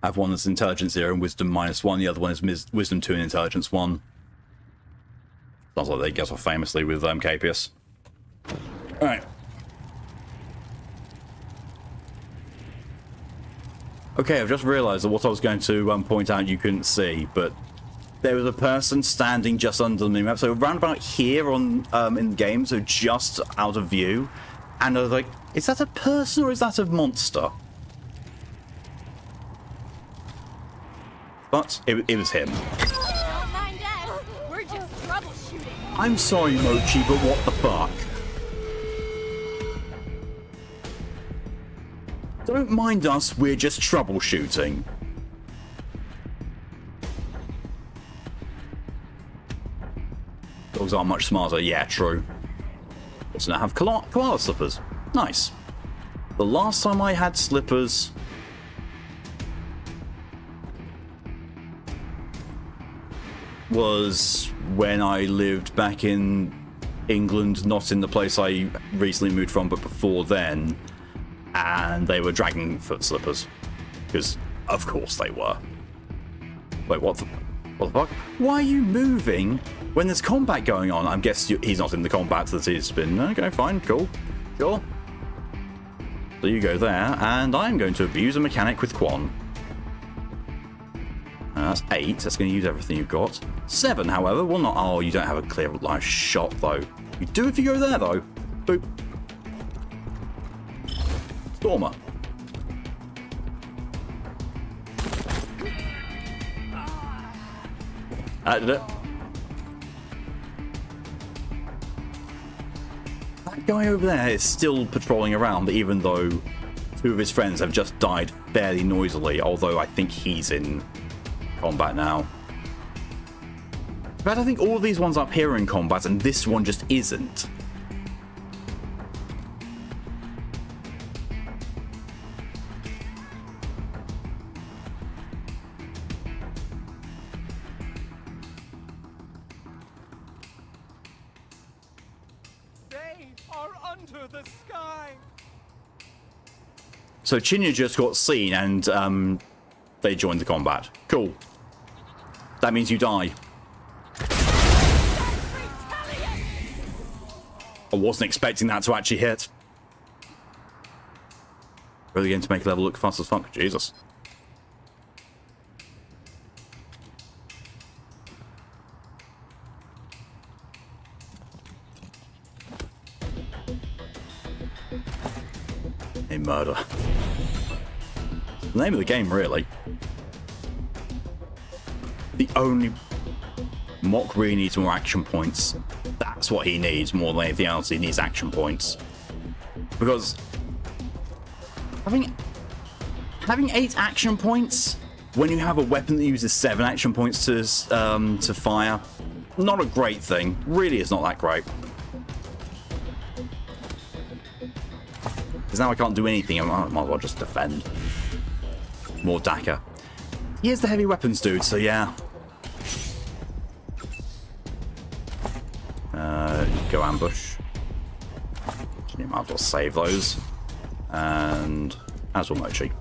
I have one that's intelligence 0 and wisdom -1. The other one is wisdom 2 and intelligence 1. Sounds like they get off famously with Capius. Alright. Okay, I've just realised that what I was going to point out you couldn't see, but there was a person standing just under the map, so around about here on in the game, so just out of view, and I was like, is that a person or is that a monster? But it was him. Don't mind us. We're just troubleshooting. I'm sorry, Mochi, but what the fuck? Don't mind us, we're just troubleshooting. Dogs aren't much smarter. Yeah, true. Also now have koala slippers. Nice. The last time I had slippers was when I lived back in England, not in the place I recently moved from, but before then. And they were dragon foot slippers. Because, of course they were. Wait, what the fuck? Why are you moving when there's combat going on? I guess he's not in the combat that he's been. Okay, fine, cool. Sure. So you go there, and I'm going to abuse a mechanic with Quan. That's 8. That's going to use everything you've got. 7, however, will not. Oh, you don't have a clear line shot, though. You do if you go there, though. Boop. Stormer. That did it. That guy over there is still patrolling around, even though 2 of his friends have just died fairly noisily, although I think he's in combat now. But I think all of these ones up here are in combat, and this one just isn't. So Chinya just got seen and they joined the combat. Cool. That means you die. I wasn't expecting that to actually hit. Really going to make a level look fast as fuck. Jesus. A murder. The name of the game, really. The only... Mock really needs more action points. That's what he needs more than anything else. He needs action points. Because... Having 8 action points when you have a weapon that uses 7 action points to fire, not a great thing. Really is not that great. Because now I can't do anything. I might as well just defend. More Daka. He is the heavy weapons dude, so yeah. Go ambush. You might as well save those. And as will Mochi.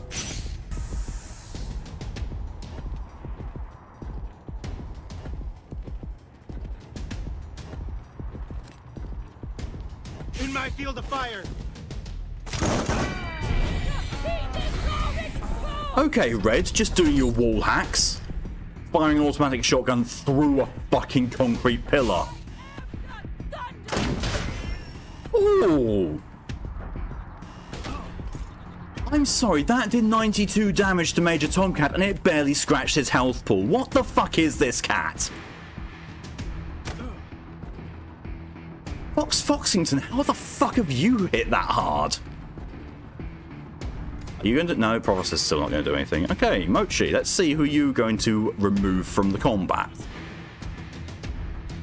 In my field of fire. Okay, Red, just doing your wall hacks. Firing an automatic shotgun through a fucking concrete pillar. Ooh. I'm sorry, that did 92 damage to Major Tomcat and it barely scratched his health pool. What the fuck is this cat? Foxington, how the fuck have you hit that hard? Are you going to... No, Provost is still not going to do anything. Okay, Mochi, let's see who you're going to remove from the combat.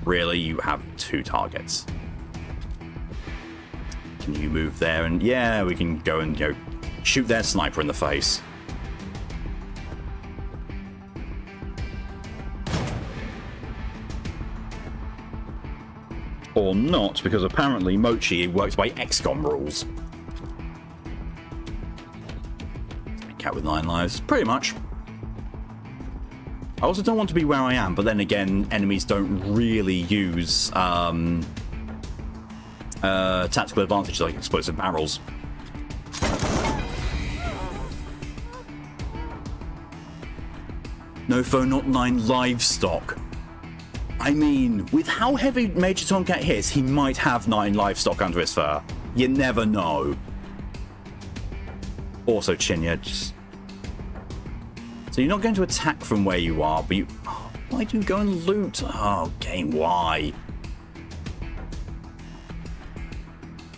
Really, you have 2 targets. Can you move there? And yeah, we can go and, shoot their sniper in the face. Or not, because apparently Mochi works by XCOM rules. Cat with 9 lives. Pretty much. I also don't want to be where I am, but then again, enemies don't really use tactical advantage like explosive barrels. No foe, not 9 livestock. I mean, with how heavy Major Tomcat hits, he might have 9 livestock under his fur. You never know. Also, Chinya, just... So you're not going to attack from where you are, but you... Oh, why do you go and loot? Oh, game, why?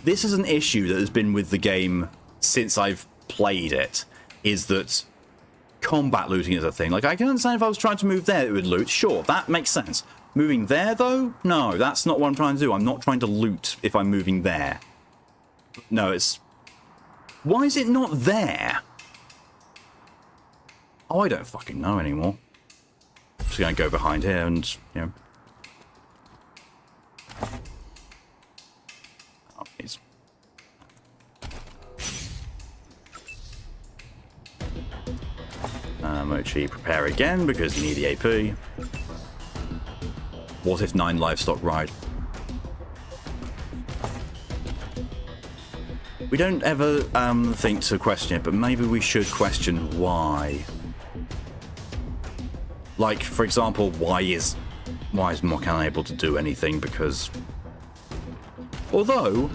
This is an issue that has been with the game since I've played it, is that combat looting is a thing. Like, I can understand if I was trying to move there, it would loot. Sure, that makes sense. Moving there, though? No, that's not what I'm trying to do. I'm not trying to loot if I'm moving there. No, it's... Why is it not there? Oh, I don't fucking know anymore. I'm just going to go behind here and, you know... Oh, please. Mochi, prepare again because you need the AP. What if 9 livestock ride? We don't ever think to question it, but maybe we should question why. Like, for example, why is Mock unable to do anything? Because although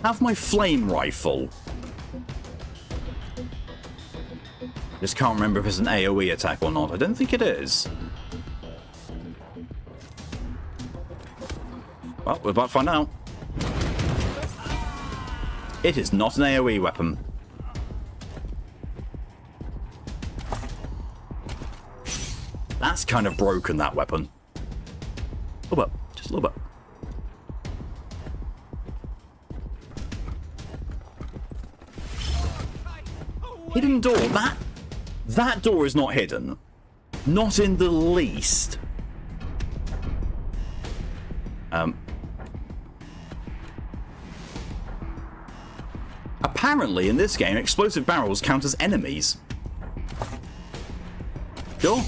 I have my flame rifle, just can't remember if it's an AoE attack or not. I don't think it is. Well, we're about to find out. It is not an AoE weapon. That's kind of broken, that weapon. A little bit. Just a little bit. Hidden door. That door is not hidden. Not in the least. Apparently, in this game, explosive barrels count as enemies. Sure.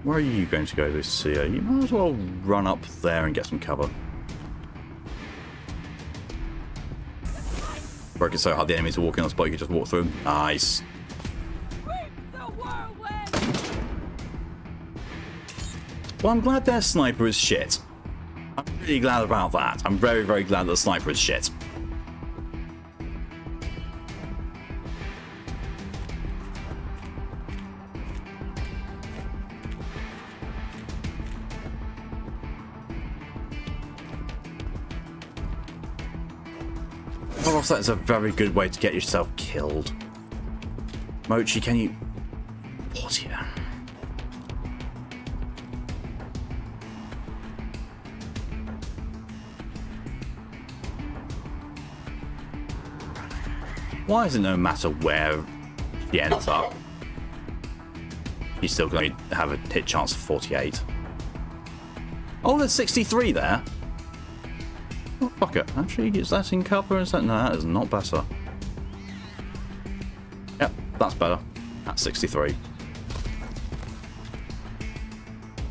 Where are you going to go, Lucia? You might as well run up there and get some cover. Broke it so hard the enemies are walking on the spot, you can just walk through them. Nice. Well, I'm glad their sniper is shit. I'm really glad about that. I'm very, very glad that the sniper is shit. Well, that is a very good way to get yourself killed. Mochi, can you... What here? Why is it no matter where she ends up, she's still going to have a hit chance of 48? Oh, there's 63 there. Oh, fuck it. Actually, is that in cover? Is that... No, that is not better. Yep, that's better. That's 63.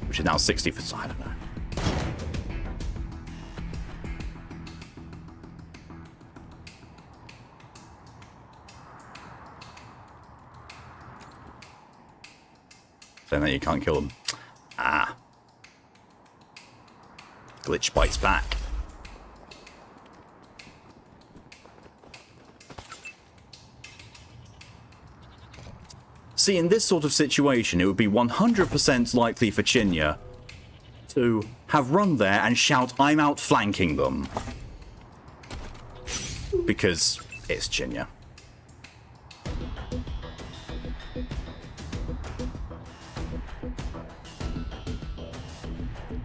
Which is now 60 for... I don't know. Saying that you can't kill them. Ah. Glitch bites back. See, in this sort of situation, it would be 100% likely for Chinya to have run there and shout, "I'm outflanking them." Because it's Chinya.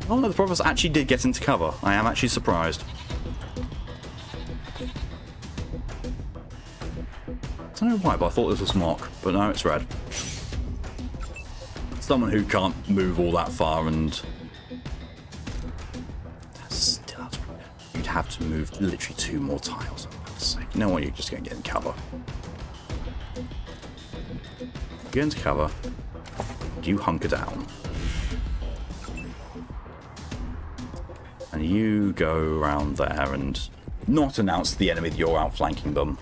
Oh no, the Provost actually did get into cover. I am actually surprised. I don't know why, but I thought this was Mock. But no, it's Red. Someone who can't move all that far and... That's still... You'd have to move literally 2 more tiles. You know what? You're just going to get in cover. Get into cover. You hunker down. And you go around there and not announce to the enemy that you're outflanking them.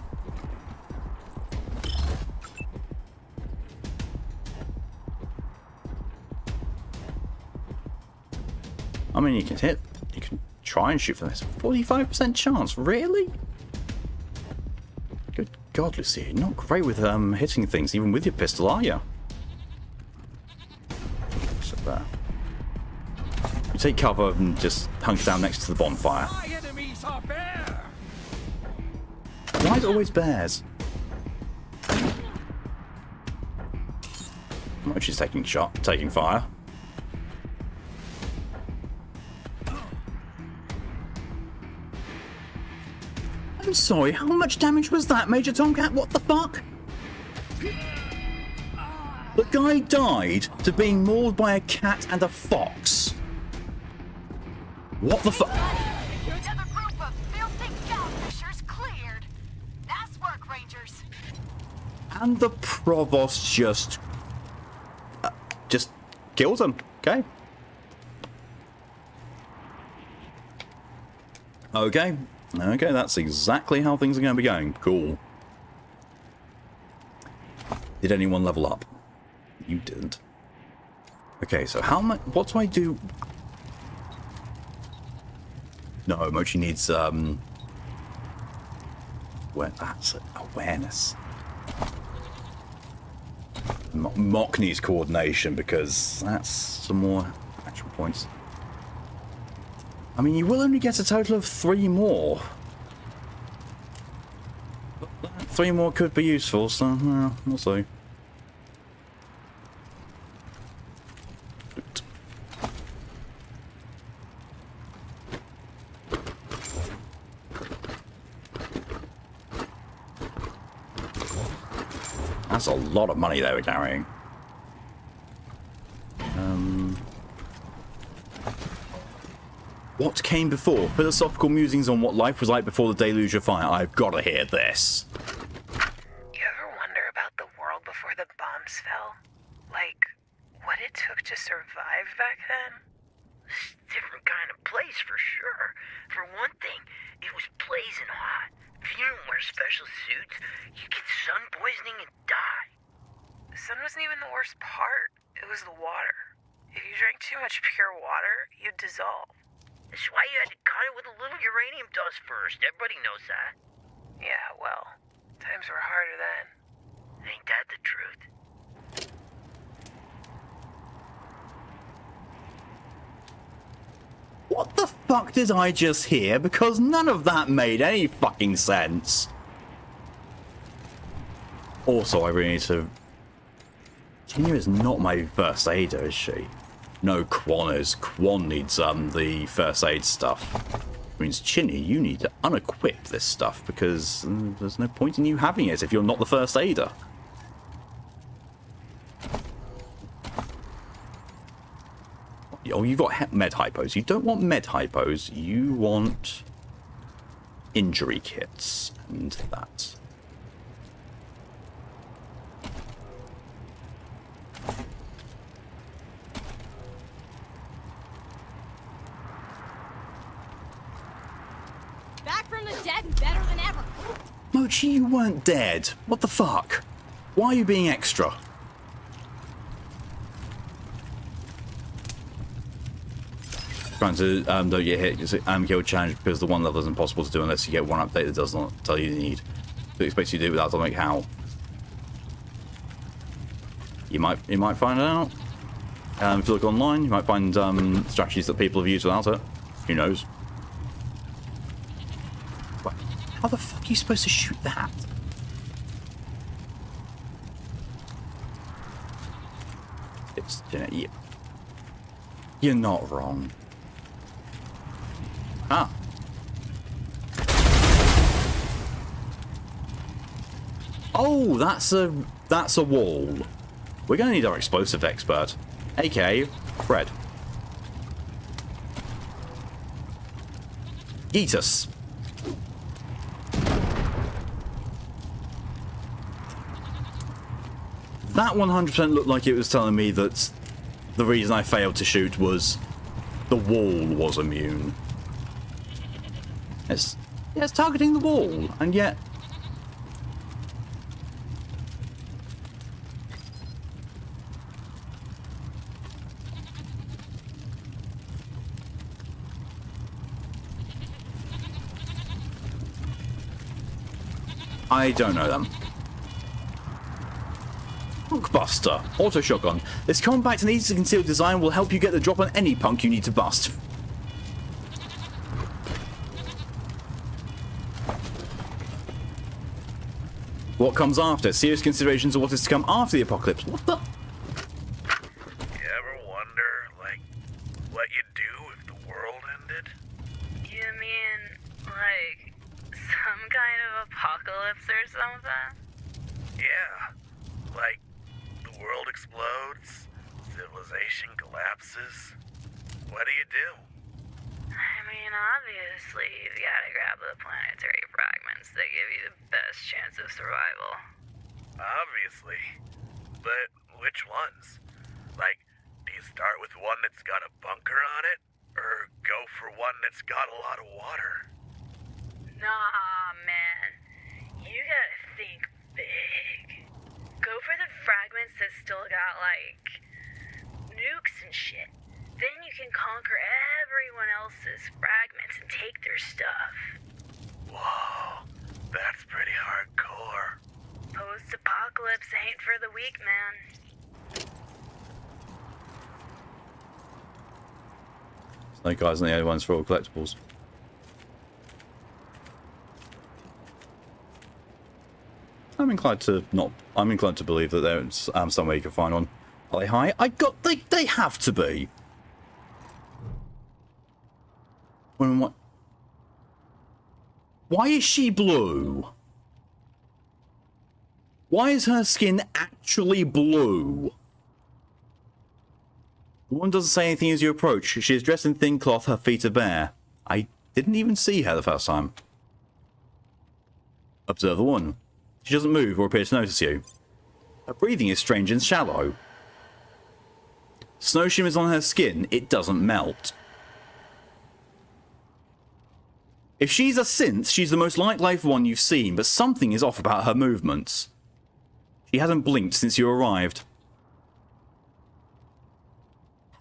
I mean, you can hit. You can try and shoot from this. 45% chance. Really? Good God, Lucy. You're not great with hitting things, even with your pistol, are you? So there. You take cover and just hunker down next to the bonfire. My enemies are bear. Why is it always bears? Oh, she's taking fire. I'm sorry, how much damage was that, Major Tomcat? What the fuck? The guy died to being mauled by a cat and a fox. What the fuck? Another group of filthy catfishers cleared. Nice work, Rangers. And the provost just kills him. Okay. Okay. Okay, that's exactly how things are going to be going. Cool. Did anyone level up? You didn't. Okay, so how much... What do I do? No, Mochi needs, that's awareness. Mock needs coordination because that's some more action points. I mean, you will only get a total of 3 more. But 3 more could be useful, so we'll see. That's a lot of money they were carrying. What came before? Philosophical musings on what life was like before the deluge of fire. I've got to hear this. You ever wonder about the world before the bombs fell? Like, what it took to survive back then? It's a different kind of place for sure. For one thing, it was blazing hot. If you didn't wear special suits, you'd get sun poisoning and die. The sun wasn't even the worst part. It was the water. If you drank too much pure water, you'd dissolve. That's why you had to cut it with a little uranium dust first. Everybody knows that. Yeah, well, times were harder then. Ain't that the truth? What the fuck did I just hear? Because none of that made any fucking sense. Also, I really need to... Tina is not my first aider, is she? No, Quan is. Quan needs the first aid stuff. Which means, Chinny, you need to unequip this stuff because there's no point in you having it if you're not the first aider. Oh, you've got med hypos. You don't want med hypos. You want injury kits and that. Back from the dead and better than ever. Mochi, you weren't dead. What the fuck? Why are you being extra? Trying to don't get hit. It's an kill challenge because the one level is impossible to do unless you get one update that does not tell you need. It expects you to do it without telling you how. You might find out. If you look online, you might find strategies that people have used without it. Who knows? What? How the fuck are you supposed to shoot that? It's you're not wrong. Ah. Oh, that's a wall. We're gonna need our explosive expert, aka Fred. Yeet us. That 100% looked like it was telling me that the reason I failed to shoot was the wall was immune. It's targeting the wall, and yet... I don't know them. Buster, auto shotgun. This compact and easy to conceal design will help you get the drop on any punk you need to bust. What comes after? Serious considerations of what is to come after the apocalypse. What the? You ever wonder, like, what you'd do if the world ended? You mean, like, some kind of apocalypse or something? Yeah. Like, the world explodes, civilization collapses. What do? I mean, obviously, you've got to grab the planetary fragments that give you the best chance of survival. Obviously. But which ones? Like, do you start with one that's got a bunker on it? Or go for one that's got a lot of water? Nah, man. You gotta think big. Go for the fragments that still got, like, nukes and shit. Then you can conquer everyone else's fragments and take their stuff. Whoa, that's pretty hardcore. Post-apocalypse ain't for the weak, man. Snake Eyes are the only ones for all collectibles. I'm inclined to believe that there's some way you can find one. Are they high? They have to be. What? Why is she blue? Why is her skin actually blue? The woman doesn't say anything as you approach. She is dressed in thin cloth, her feet are bare. I didn't even see her the first time. Observe the woman. She doesn't move or appear to notice you. Her breathing is strange and shallow. Snow shimmers on her skin, it doesn't melt. If she's a synth, she's the most like-life one you've seen, but something is off about her movements. She hasn't blinked since you arrived.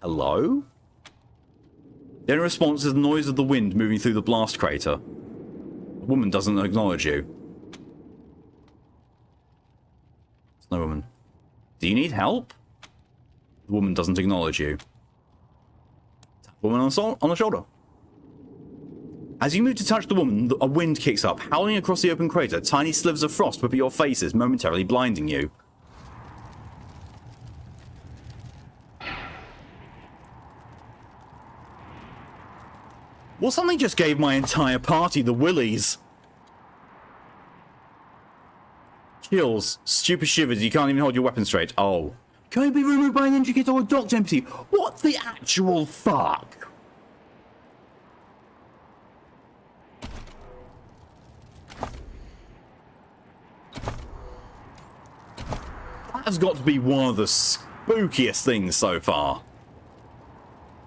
Hello? The only response is the noise of the wind moving through the blast crater. The woman doesn't acknowledge you. Snow woman. Do you need help? The woman doesn't acknowledge you. Tap the woman on the shoulder. As you move to touch the woman, a wind kicks up, howling across the open crater. Tiny slivers of frost whip at your faces, momentarily blinding you. Well, something just gave my entire party the willies. Chills, stupid shivers, you can't even hold your weapon straight. Oh. Can it be removed by an entry kit or a docked empty? What the actual fuck? That has got to be one of the spookiest things so far.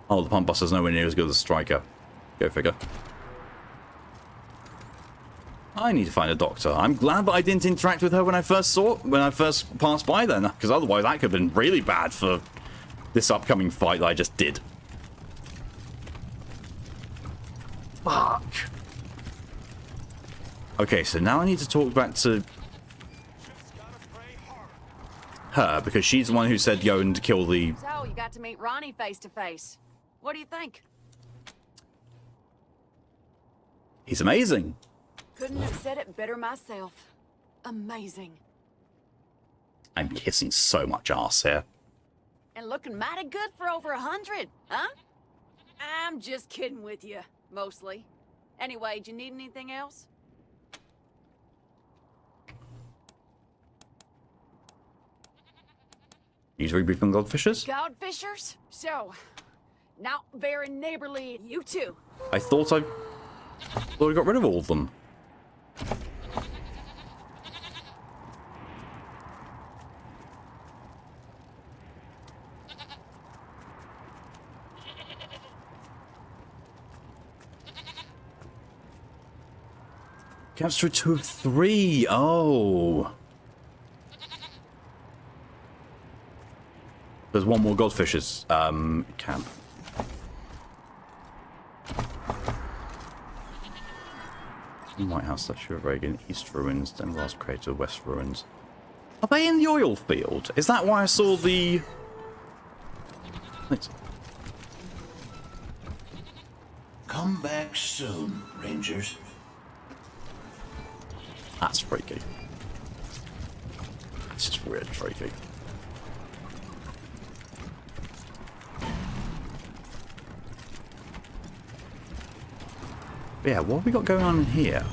Oh, the pump buster's nowhere near as good as the striker. Go figure. I need to find a doctor. I'm glad that I didn't interact with her when I first passed by then, because otherwise that could have been really bad for this upcoming fight that I just did. Fuck. Okay, so now I need to talk back to her, because she's the one who said go and kill the... So, you got to meet Ronnie face to face. What do you think? He's amazing. Couldn't have said it better myself. Amazing. I'm kissing so much ass here. And looking mighty good for over 100, huh? I'm just kidding with you, mostly. Anyway, do you need anything else? Need to rebrief on Godfishers? Godfishers? So, not very neighborly, you too. I thought I got rid of all of them. Capture 2 of 3. Oh. There's one more Godfish's camp. White House, Statue of Reagan, East Ruins, Denver's Crater, West Ruins. Are they in the oil field? Is that why I saw the... Wait. Come back soon, Rangers. That's freaky. That's just weird freaky. Yeah, what have we got going on in here?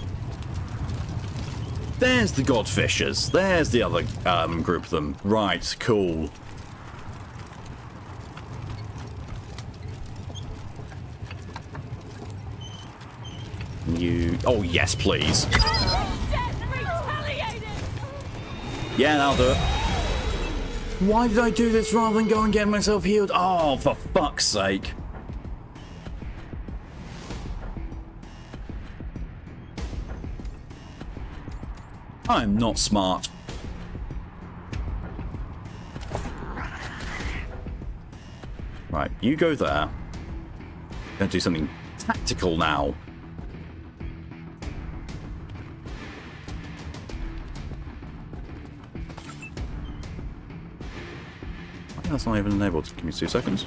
There's the Godfishers. There's the other group of them. Right, cool. You... Oh, yes, please. Yeah, that'll do it. Why did I do this rather than go and get myself healed? Oh, for fuck's sake. I'm not smart. Right, you go there. Gonna do something tactical now. I think that's not even enabled. Give me 2 seconds.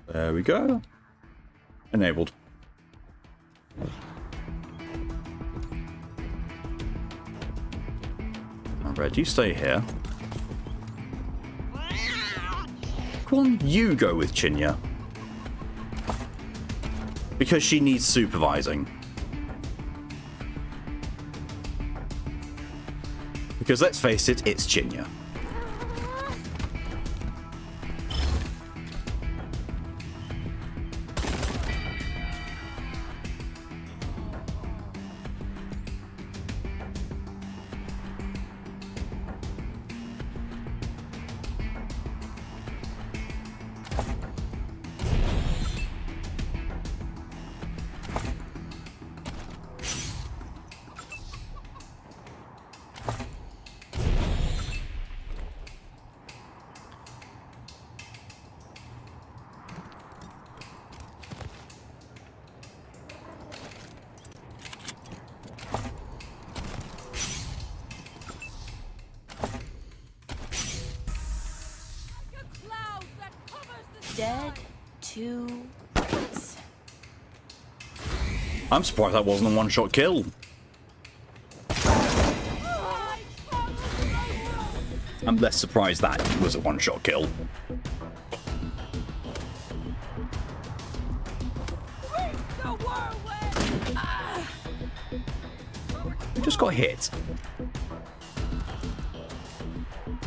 There we go. Enabled. Red, you stay here. Come on, you go with Chinya. Because she needs supervising. Because let's face it, it's Chinya. Dead to rights. I'm surprised that wasn't a one-shot kill. I'm less surprised that was a one-shot kill. We just got hit.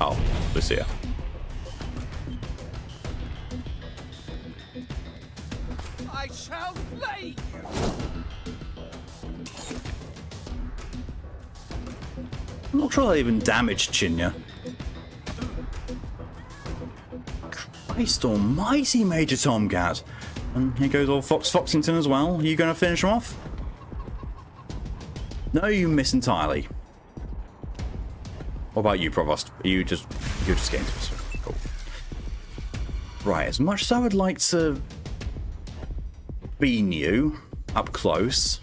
Oh, Lucia. I shall flay you! I'm not sure that even damaged Chinya. Christ almighty, Major Tomcat. And here goes old Fox Foxington as well. Are you going to finish him off? No, you miss entirely. What about you, Provost? You're just getting to us. Cool. Right, as much as I would like to bean you up close,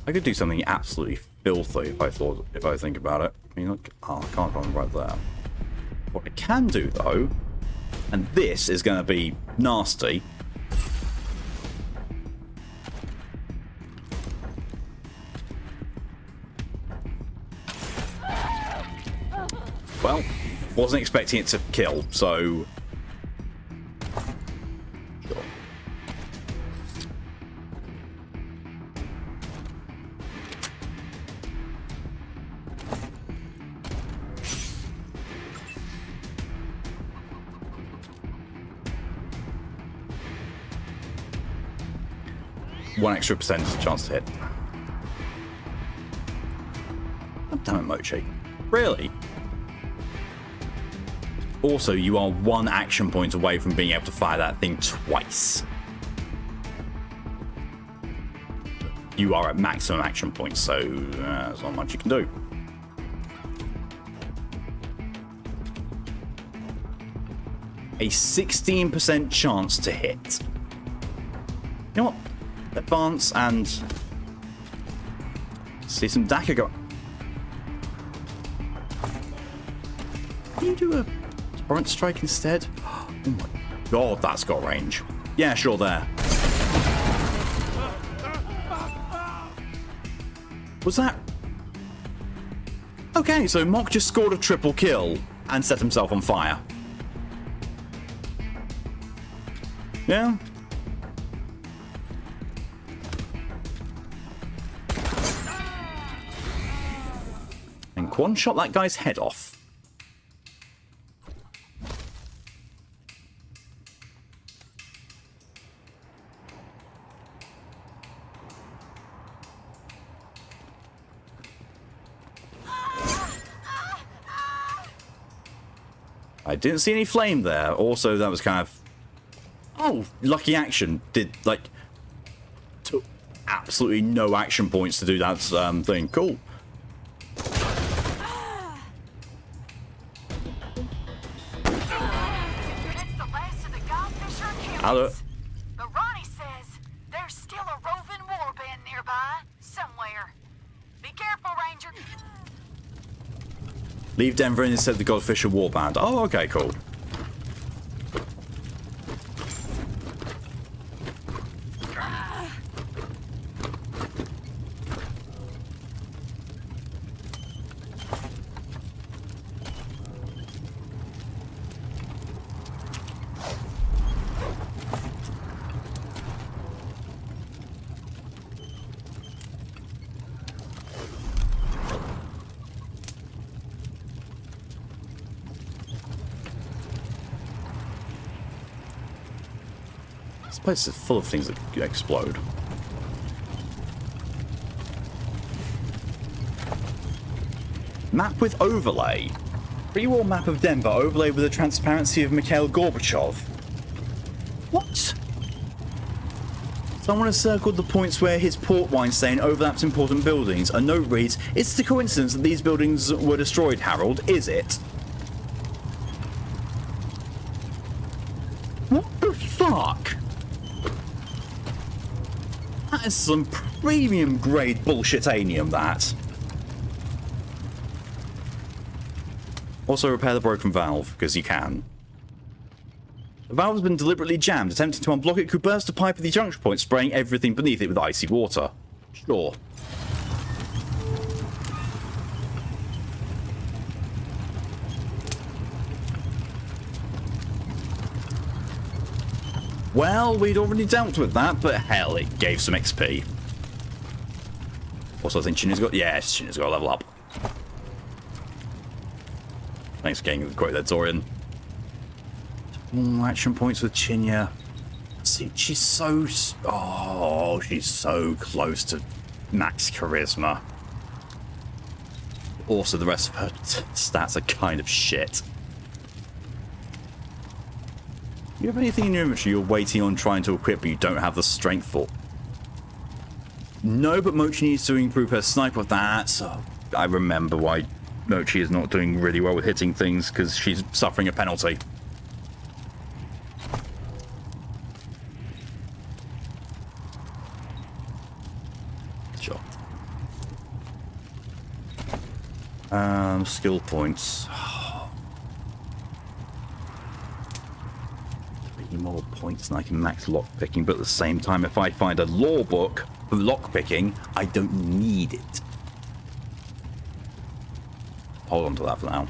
I could do something absolutely filthy if I think about it. I mean, look, oh, I can't run right there. What I can do though, and this is going to be nasty. Well, wasn't expecting it to kill, so... Sure. 1 extra percentage chance to hit. Oh, damn it, Mochi. Really? Also, you are 1 action point away from being able to fire that thing twice. You are at maximum action points, so there's not much you can do. A 16% chance to hit. You know what? Advance and see some Daka go. Can you do a torrent strike instead? Oh my god, that's got range. Yeah, sure, there. Was that... Okay, so Mock just scored a triple kill and set himself on fire. Yeah. And Quan shot that guy's head off. I didn't see any flame there. Also, that was kind of... Oh, lucky action. Did, like... Took absolutely no action points to do that thing. Cool. Hello. But Ronnie says there's still a roving warband nearby, somewhere. Be careful, Ranger. Leave Denver and instead the Godfisher Warband. Oh, okay, cool. This place is full of things that could explode. Map with overlay. Pre-war map of Denver overlay with the transparency of Mikhail Gorbachev. What? Someone has circled the points where his port wine stain overlaps important buildings. A note reads, "It's the coincidence that these buildings were destroyed, Harold, is it?" What the fuck? That is some premium grade bullshitanium, that. Also repair the broken valve, because you can. The valve has been deliberately jammed. Attempting to unblock it could burst a pipe at the junction point, spraying everything beneath it with icy water. Sure. Well, we'd already dealt with that, but hell, it gave some XP. Also, I think Chinya's got... Yes, Chinya's got to level up. Thanks for getting the quote there, Dorian. Action points with Chinya. See, she's so... Oh, she's so close to max charisma. Also, the rest of her stats are kind of shit. You have anything in your inventory you're waiting on trying to equip but you don't have the strength for? No, but Mochi needs to improve her sniper with that, so I remember why Mochi is not doing really well with hitting things, because she's suffering a penalty. Sure. Skill points. 3 more points than I can max lockpicking, but at the same time, if I find a law book for lockpicking, I don't need it. Hold on to that for now.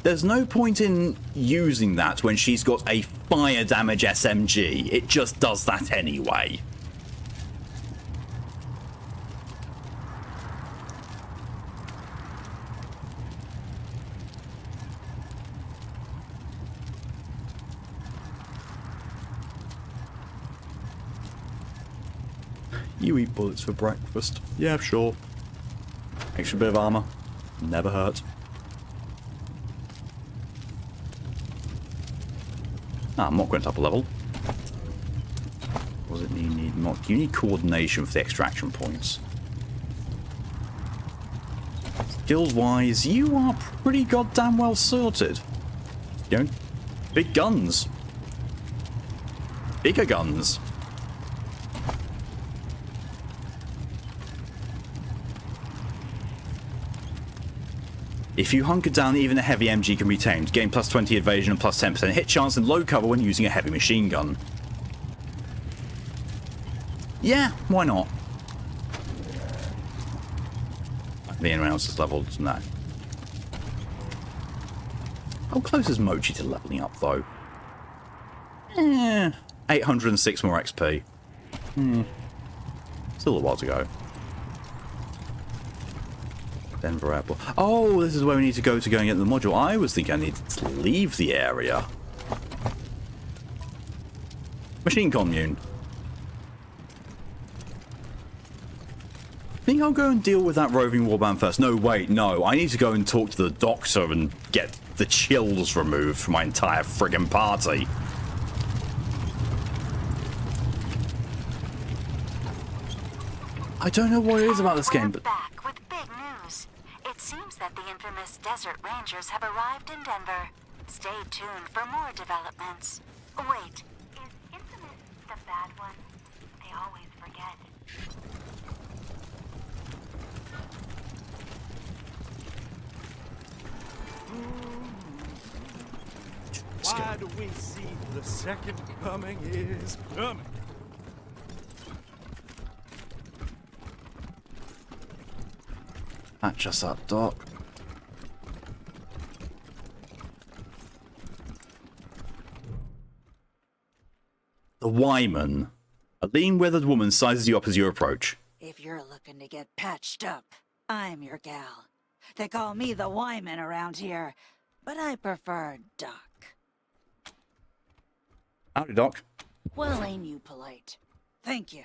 There's no point in using that when she's got a fire damage SMG. It just does that anyway. You eat bullets for breakfast. Yeah, sure. Extra bit of armor. Never hurt. Ah, Mock went up a level. What does it need? You need Mock. You need coordination for the extraction points. Skills-wise, you are pretty goddamn well sorted. You know, big guns. Bigger guns. If you hunker down, even a heavy MG can be tamed. Gain plus 20 evasion and plus 10% hit chance and low cover when using a heavy machine gun. Yeah, why not? Anyone else is leveled? No. How close is Mochi to leveling up, though? 806 more XP. Still a while to go. Denver Airport. Oh, this is where we need to go and get the module. I was thinking I needed to leave the area. Machine commune. I think I'll go and deal with that roving warband first. No, wait, no. I need to go and talk to the doctor and get the chills removed from my entire friggin' party. I don't know what it is about this game, but... Back with big news. It seems that the infamous Desert Rangers have arrived in Denver. Stay tuned for more developments. Wait, is infamous the bad one? They always forget. Why do we see the second coming is coming? Patch us up, Doc. The Wyman. A lean, weathered woman sizes you up as you approach. If you're looking to get patched up, I'm your gal. They call me the Wyman around here, but I prefer Doc. Howdy, Doc. Well, ain't you polite? Thank you.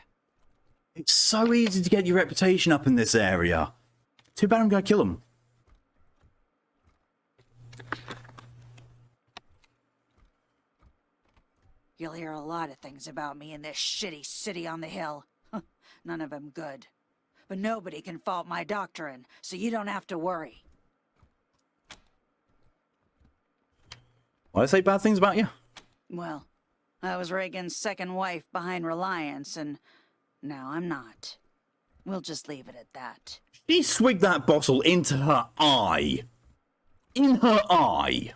It's so easy to get your reputation up in this area. Too bad I'm gonna kill him. You'll hear a lot of things about me in this shitty city on the hill. None of them good. But nobody can fault my doctrine, so you don't have to worry. Why I say bad things about you? Well, I was Reagan's second wife behind Reliance, and now I'm not. We'll just leave it at that. She swigged that bottle into her eye. In her eye.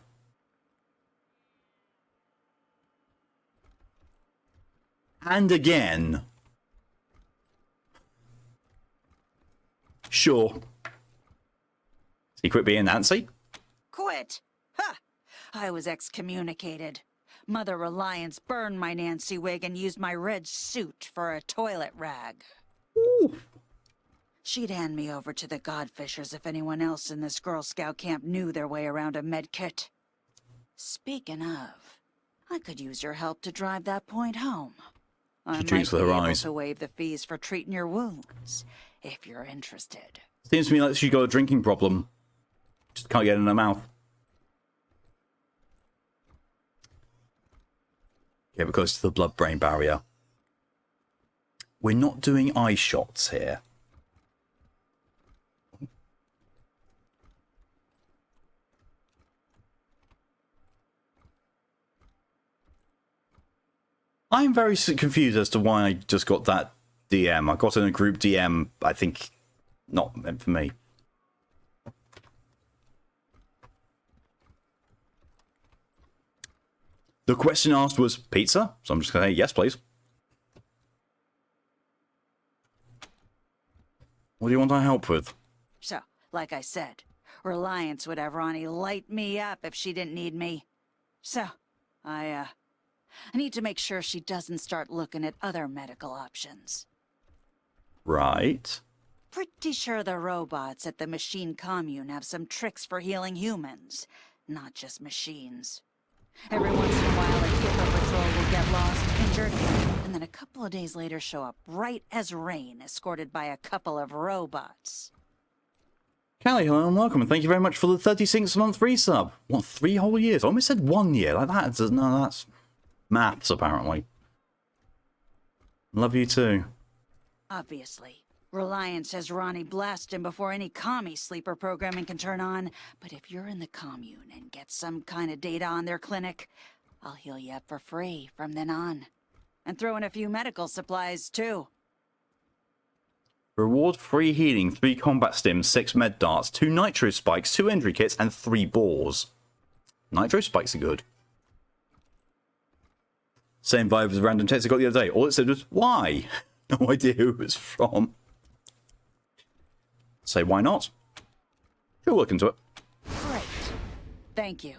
And again. Sure. So quit being Nancy? Quit? Ha! I was excommunicated. Mother Reliance burned my Nancy wig and used my red suit for a toilet rag. Ooh. She'd hand me over to the Godfishers if anyone else in this Girl Scout camp knew their way around a medkit. Speaking of, I could use your help to drive that point home. I might be able to waive the fees for treating your wounds, if you're interested. Seems to me like she's got a drinking problem. Just can't get it in her mouth. Yeah, because of the blood-brain barrier. We're not doing eye shots here. I'm very confused as to why I just got that DM. I got in a group DM, I think, not meant for me. The question asked was pizza, so I'm just going to say yes, please. What do you want I help with? So, like I said, Reliance would have Ronnie light me up if she didn't need me. So, I need to make sure she doesn't start looking at other medical options. Right. Pretty sure the robots at the machine commune have some tricks for healing humans, not just machines. Every once in a while, a Gipper patrol will get lost, injured, and then a couple of days later show up right as rain, escorted by a couple of robots. Callie, hello and welcome, and thank you very much for the 36-month resub. What, 3 whole years? I almost said 1 year. Like that. No, that's maths, apparently. Love you too. Obviously. Reliance has Ronnie blast him before any commie sleeper programming can turn on. But if you're in the commune and get some kind of data on their clinic, I'll heal you up for free from then on. And throw in a few medical supplies, too. Reward free healing, 3 combat stims, 6 med darts, 2 nitro spikes, 2 injury kits, and 3 bores. Nitro spikes are good. Same vibe as a random text I got the other day. All it said was, why? No idea who it was from. Say, why not? We'll look into it. Great. Thank you.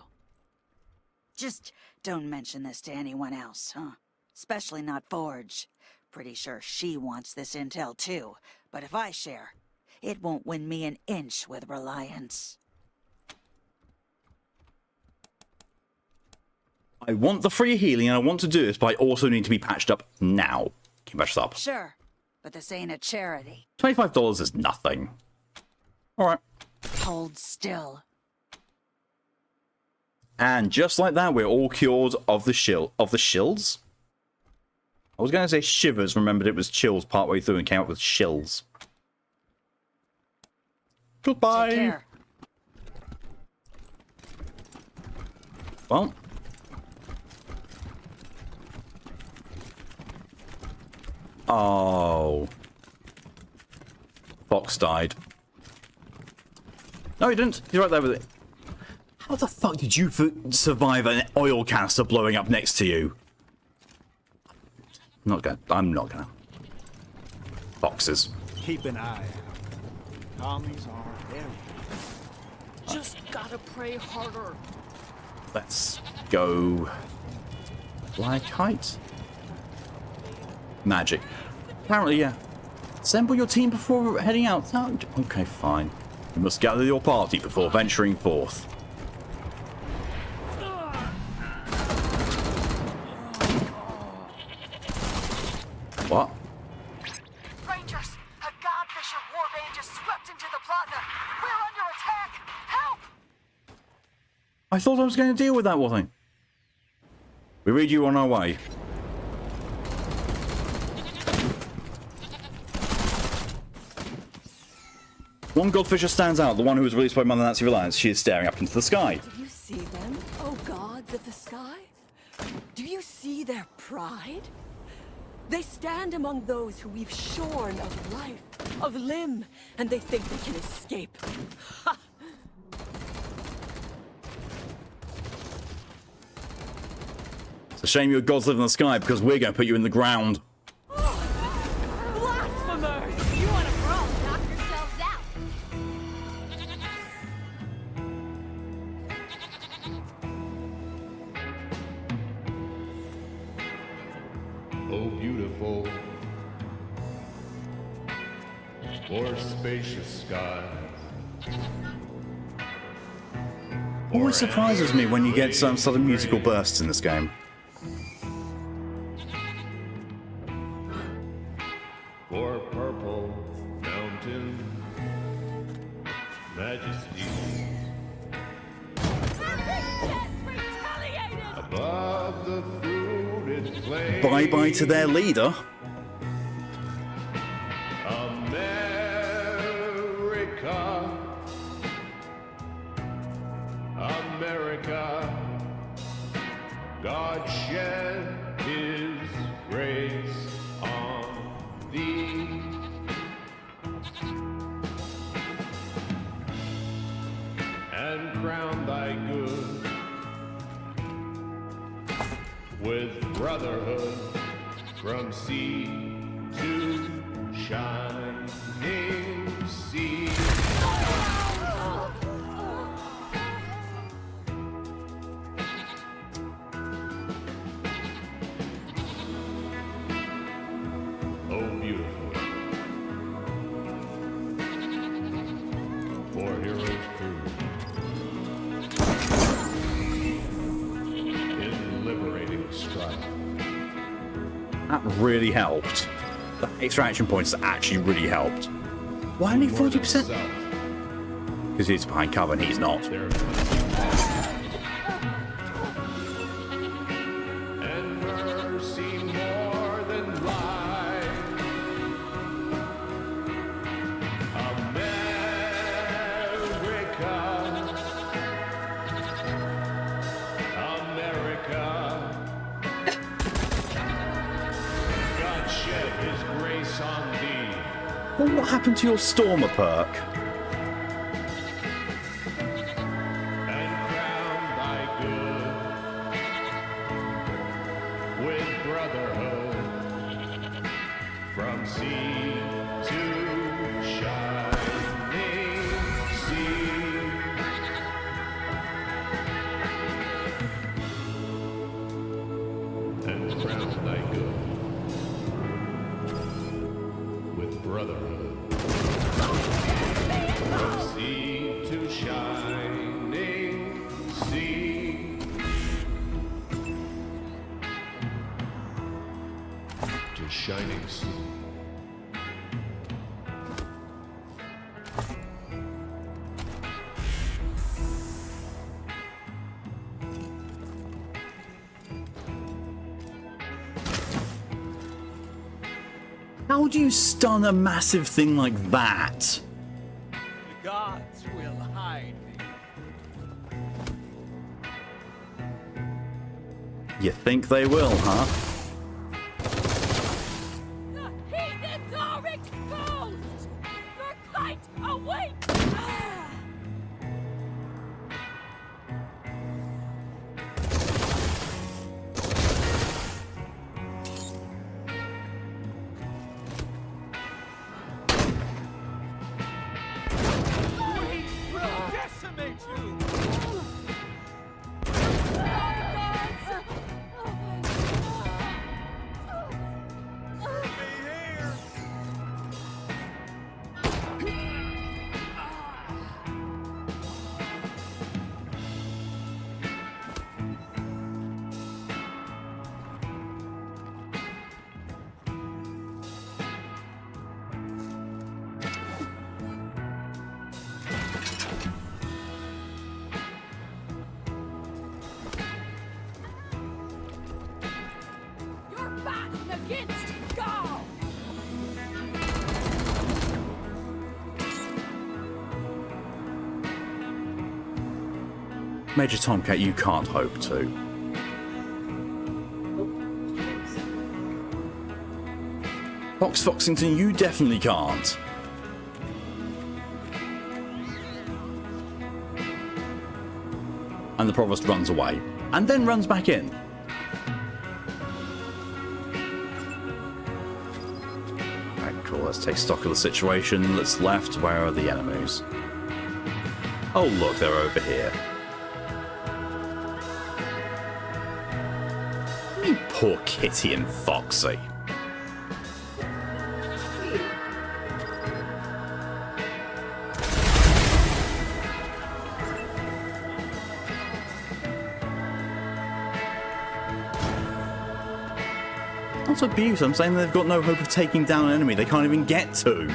Just don't mention this to anyone else, huh? Especially not Forge. Pretty sure she wants this intel too. But if I share, it won't win me an inch with Reliance. I want the free healing and I want to do this, but I also need to be patched up now. Can you patch this up? Sure, but this ain't a charity. $25 is nothing. Alright. Hold still. And just like that, we're all cured of the shills? I was going to say shivers, remembered it was chills partway through and came up with shills. Goodbye. Take care. Well. Oh. Fox died. No, he didn't. He's right there with it. How the fuck did you survive an oil canister blowing up next to you? I'm not gonna. Foxes. Keep an eye out. Commies are very. Just gotta pray harder. Let's go. Fly a kite. Magic. Apparently, yeah. Assemble your team before heading out. Oh, okay, fine. You must gather your party before venturing forth. What? Rangers, a Godfisher warband just swept into the plaza. We're under attack. Help! I thought I was going to deal with that one thing. We read you on our way. One Godfisher stands out, the one who was released by Mother Nazi Reliance. She is staring up into the sky. Do you see them, oh gods of the sky? Do you see their pride? They stand among those who we've shorn of life, of limb, and they think they can escape. Ha! It's a shame your gods live in the sky because we're going to put you in the ground. Blasphemers! You want to brawl? Knock yourselves out. Oh, beautiful, more spacious skies. Always surprises me when you get some sudden musical bursts in this game. For purple mountain majesty above the fruited plain. Bye-bye to their leader. America, America, God shed his grace on thee. And crown thy good with brotherhood from sea to shining sea. Oh, beautiful. For heroes true. really helped. The extra action points actually really helped. Why only 40%? Because he's behind cover and he's not. And mercy more than life. America. God shed his grace on thee. Well, what happened to your Stormer perk? And crown thy good with brotherhood from sea to shining sea. And crown thy good with brotherhood from sea to shining sea. To shining sea. How do you stun a massive thing like that? The gods will hide me. You think they will, huh? The heathens are exposed! Your fight awaits! Will decimate you. Be here. You're battling against God! Major Tomcat, you can't hope to. Fox Foxington, you definitely can't. And the Provost runs away. And then runs back in. Alright, cool. Let's take stock of the situation. Let's left. Where are the enemies? Oh, look, they're over here. You poor Kitty and Foxy. Not abuse, I'm saying they've got no hope of taking down an enemy they can't even get to.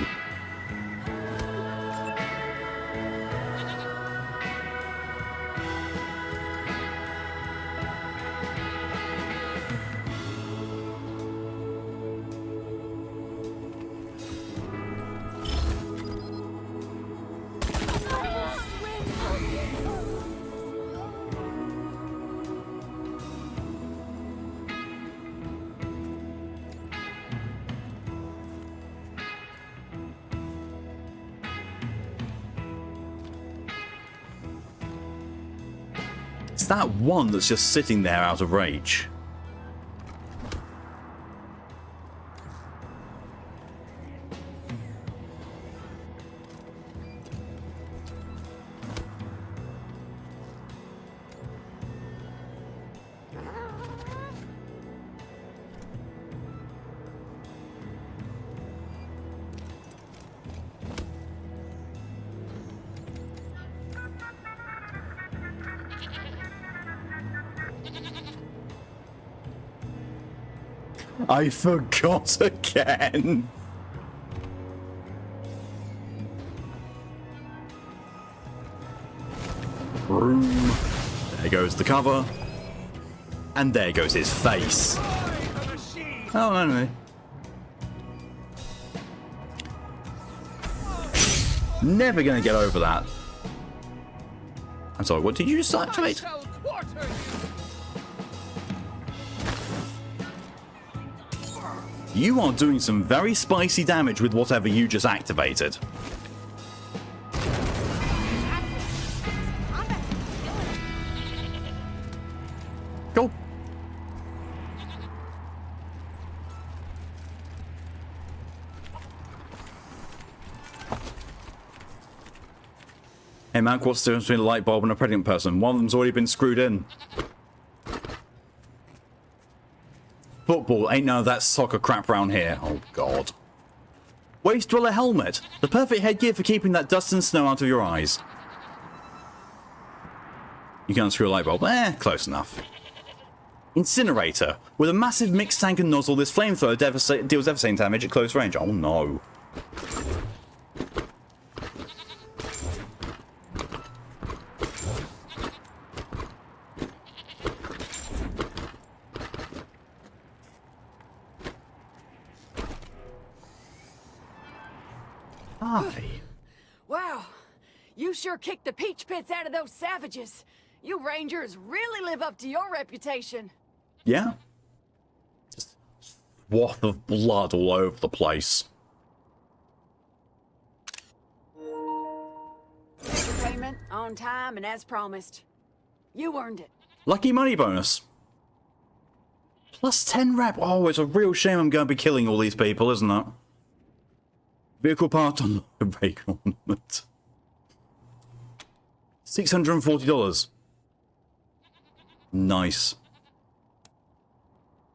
It's that one that's just sitting there out of rage. I forgot again. Boom. There goes the cover. And there goes his face. Oh, no, no. Never gonna get over that. I'm sorry, what did you just activate? You are doing some very spicy damage with whatever you just activated. Go. Hey man, what's the difference between a light bulb and a pregnant person? One of them's already been screwed in. Football ain't none of that soccer crap round here. Oh god. Waste dweller helmet. The perfect headgear for keeping that dust and snow out of your eyes. You can unscrew a light bulb. Close enough. Incinerator. With a massive mixed tank and nozzle, this flamethrower deals devastating damage at close range. Oh no. Hi. Wow, you sure kicked the peach pits out of those savages. You Rangers really live up to your reputation. Yeah. Just swath of blood all over the place. Payment on time and as promised. You earned it. Lucky money bonus. Plus 10 rep. Oh, it's a real shame I'm going to be killing all these people, isn't it? Vehicle part on the vehicle ornament. $640. Nice.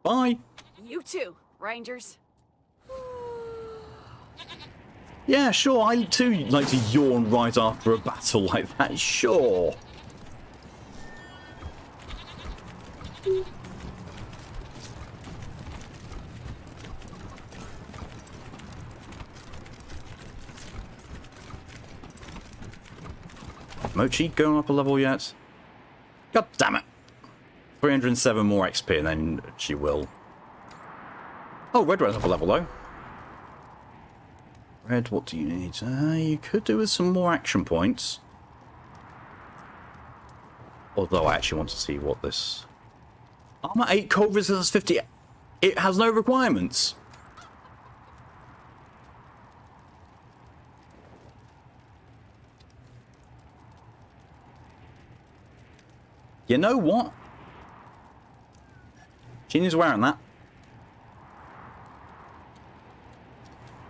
Bye. You too, Rangers. Yeah, sure. I too like to yawn right after a battle like that. Sure. Mochi going up a level yet? God damn it. 307 more XP and then she will. Oh, Red went up a level though. Red, what do you need? You could do with some more action points. Although I actually want to see what this... Armor 8, cold resistance 50. It has no requirements. You know what? Gina's wearing that.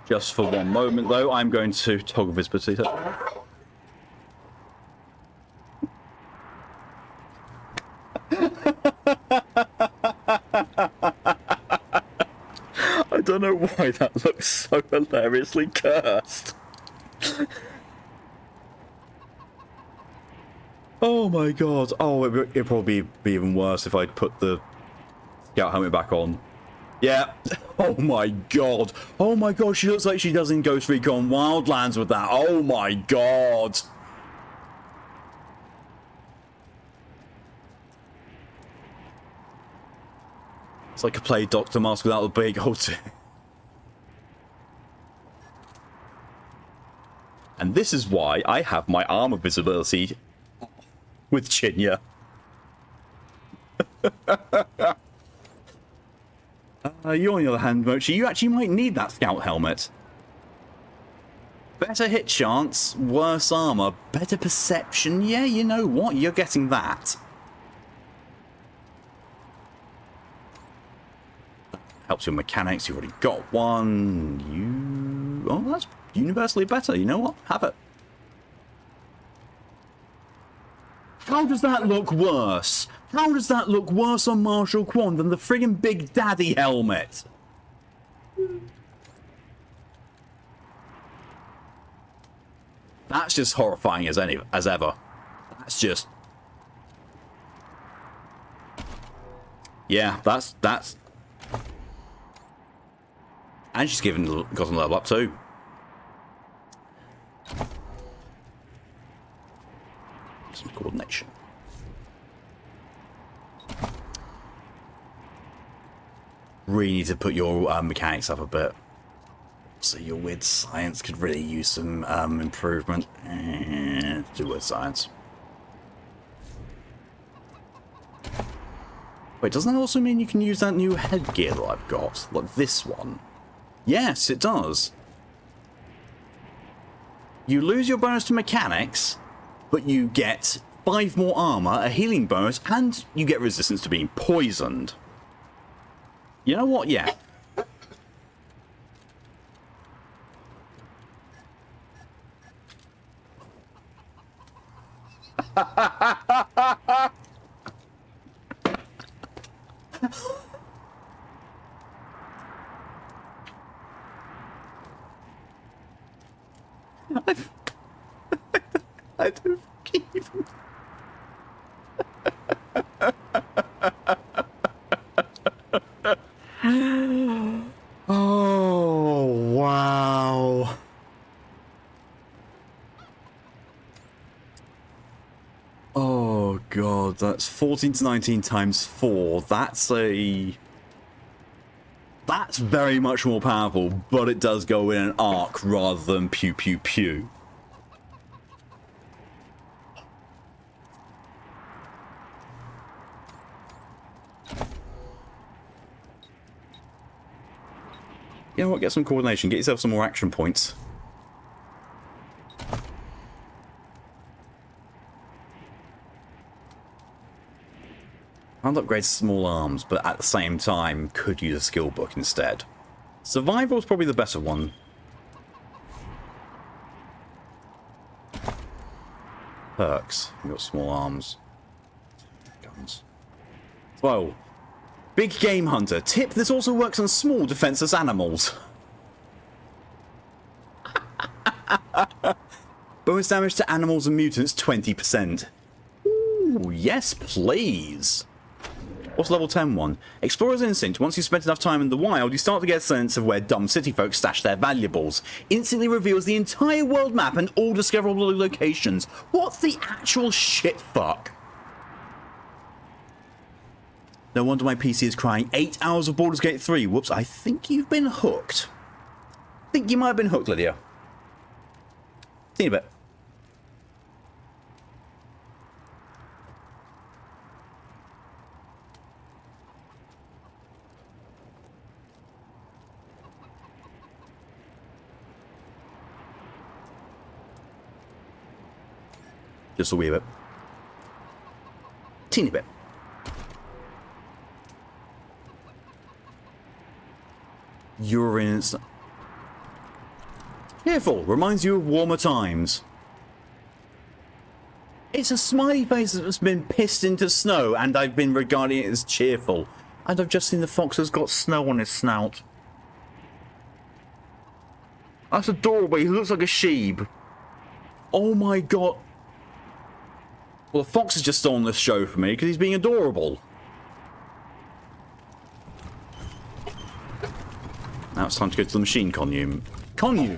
Just for one moment, though, I'm going to toggle visibility. I don't know why that looks so hilariously cursed. Oh my god. Oh, it'd probably be even worse if I'd put the scout helmet back on. Yeah. Oh my god. Oh my god, she looks like she does in Ghost Recon Wildlands with that. Oh my god. It's like a play Dr. Mask without the big old... And this is why I have my armor visibility with Chinya. You, on the other hand, Mochi, you actually might need that scout helmet. Better hit chance, worse armor, better perception. Yeah, you know what? You're getting that. Helps your mechanics. You've already got one. Oh, that's universally better. You know what? Have it. How does that look worse? How does that look worse on Marshal Quan than the friggin' Big Daddy helmet? That's just horrifying as ever. That's just... Yeah, that's... And she's got a level up too. Some coordination. Really need to put your mechanics up a bit. So your weird science could really use some improvement. Do weird science. Wait, doesn't that also mean you can use that new headgear that I've got? Like this one? Yes, it does. You lose your bonus to mechanics, but you get 5 more armor, a healing bonus, and you get resistance to being poisoned. You know what? Yeah. I don't even. Oh, wow. Oh, God, that's 14 to 19 times 4. That's very much more powerful, but it does go in an arc rather than pew pew pew. You know what? Get some coordination. Get yourself some more action points. I'll upgrade small arms, but at the same time, could use a skill book instead. Survival is probably the better one. Perks. We've got small arms. Guns. Well, big game hunter. Tip, this also works on small defenseless animals. Bonus damage to animals and mutants, 20%. Ooh, yes, please. What's level 10 one? Explorer's Instinct. Once you've spent enough time in the wild, you start to get a sense of where dumb city folk stash their valuables. Instantly reveals the entire world map and all discoverable locations. What the actual shit fuck? No wonder my PC is crying. 8 hours of Baldur's Gate 3. Whoops, I think you've been hooked. I think you might have been hooked, Lydia. See you in a bit. Just a wee bit. Teeny bit. Urine. Cheerful. Reminds you of warmer times. It's a smiley face that's been pissed into snow, and I've been regarding it as cheerful. And I've just seen the fox has got snow on his snout. That's adorable. He looks like a sheep. Oh my god. Well, the fox has just stolen this show for me because he's being adorable. Now it's time to go to the machine consume. Consume.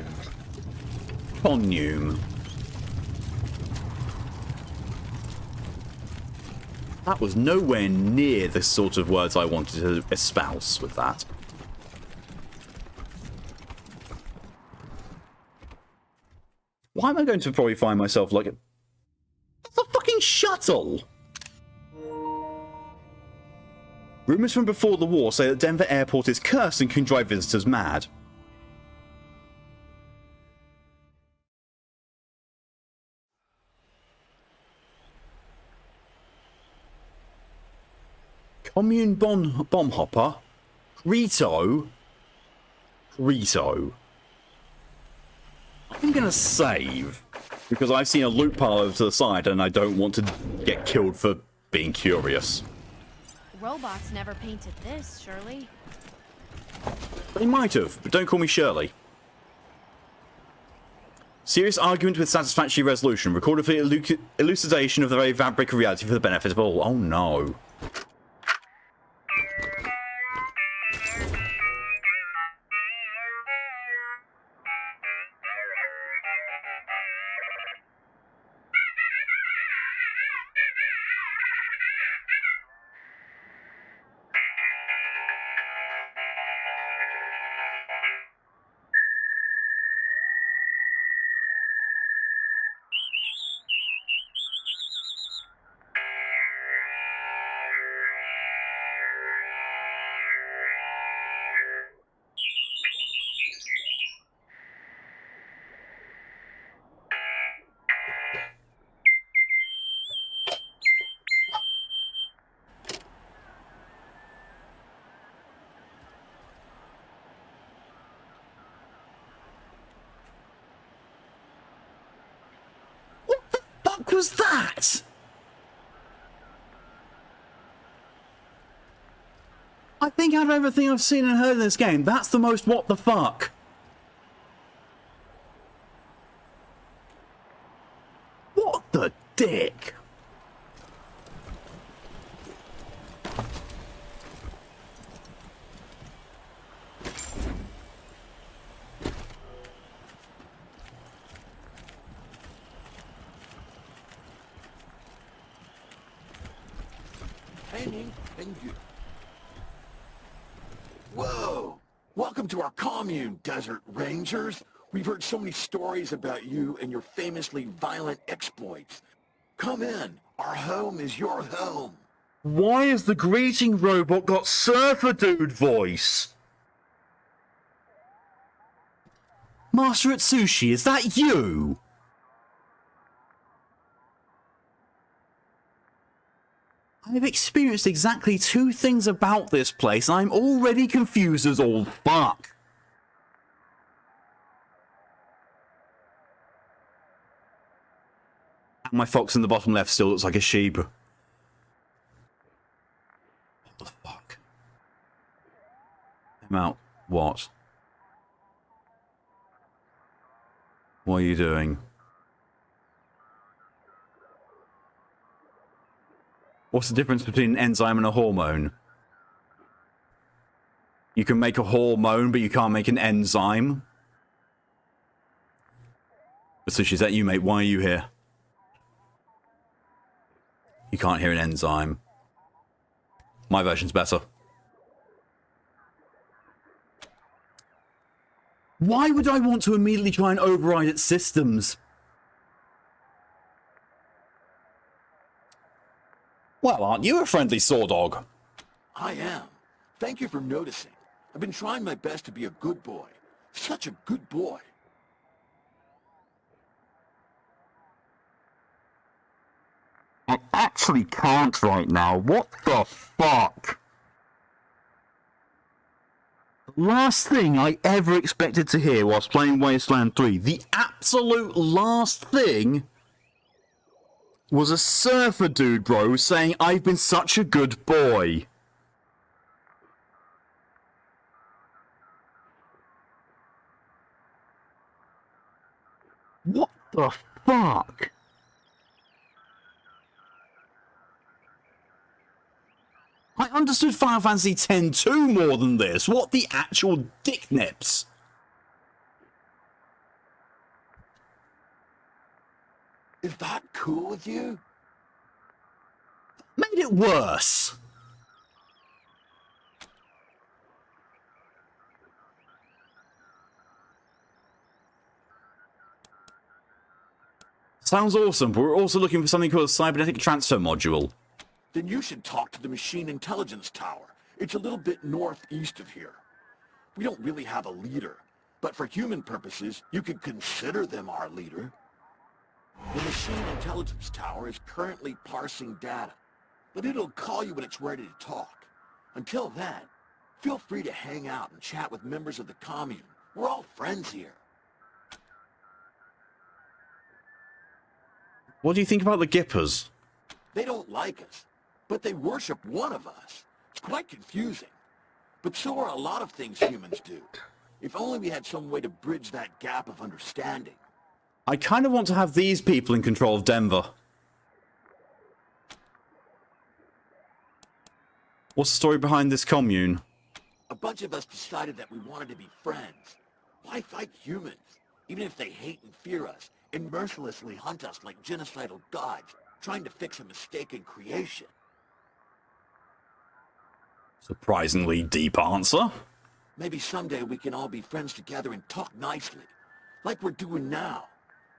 That was nowhere near the sort of words I wanted to espouse with that. Why am I going to probably find myself like a... It's a fucking shuttle! Rumours from before the war say that Denver Airport is cursed and can drive visitors mad. Commune bomb hopper? Rito? I'm gonna save, because I've seen a loot pile over to the side and I don't want to get killed for being curious. Robots never painted this, Shirley. They might have, but don't call me Shirley. Serious argument with satisfactory resolution. Recorded for elucidation of the very fabric of reality for the benefit of all. Oh no. fuck was that? I think out of everything I've seen and heard in this game, that's the most what the fuck. What the dick? Hanging and you. Whoa! Welcome to our commune, Desert Rangers. We've heard so many stories about you and your famously violent exploits. Come in. Our home is your home. Why has the greeting robot got Surfer Dude voice? Master Atsushi, is that you? I've experienced exactly 2 things about this place, and I'm already confused as all fuck. And my fox in the bottom left still looks like a sheep. What the fuck? Come out. What? What are you doing? What's the difference between an enzyme and a hormone? You can make a hormone, but you can't make an enzyme. Sushi, is that you, mate? Why are you here? You can't hear an enzyme. My version's better. Why would I want to immediately try and override its systems? Well, aren't you a friendly saw dog? I am. Thank you for noticing. I've been trying my best to be a good boy. Such a good boy. I actually can't right now. What the fuck? The last thing I ever expected to hear whilst playing Wasteland 3, the absolute last thing, was a surfer dude bro saying I've been such a good boy. What the fuck? I understood Final Fantasy X-2 more than this. What the actual dick nips? Is that cool with you? Made it worse. Sounds awesome, but we're also looking for something called a cybernetic transfer module. Then you should talk to the Machine Intelligence Tower. It's a little bit northeast of here. We don't really have a leader, but for human purposes, you could consider them our leader. The Machine Intelligence Tower is currently parsing data, but it'll call you when it's ready to talk. Until then, feel free to hang out and chat with members of the commune. We're all friends here. What do you think about the Gippers? They don't like us, but they worship one of us. It's quite confusing. But so are a lot of things humans do. If only we had some way to bridge that gap of understanding. I kind of want to have these people in control of Denver. What's the story behind this commune? A bunch of us decided that we wanted to be friends. Why fight humans, even if they hate and fear us, and mercilessly hunt us like genocidal gods, trying to fix a mistaken creation? Surprisingly deep answer. Maybe someday we can all be friends together and talk nicely, like we're doing now.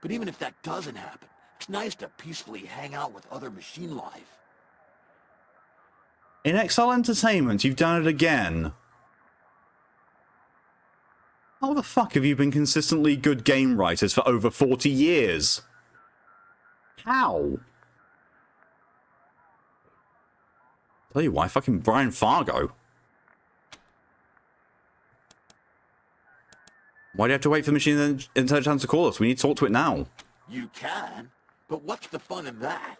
But even if that doesn't happen, it's nice to peacefully hang out with other machine life. In Exile Entertainment, you've done it again. How the fuck have you been consistently good game writers for over 40 years? How? Tell you why, fucking Brian Fargo. Why do you have to wait for Machine Intelligence to call us? We need to talk to it now. You can, But what's the fun in that?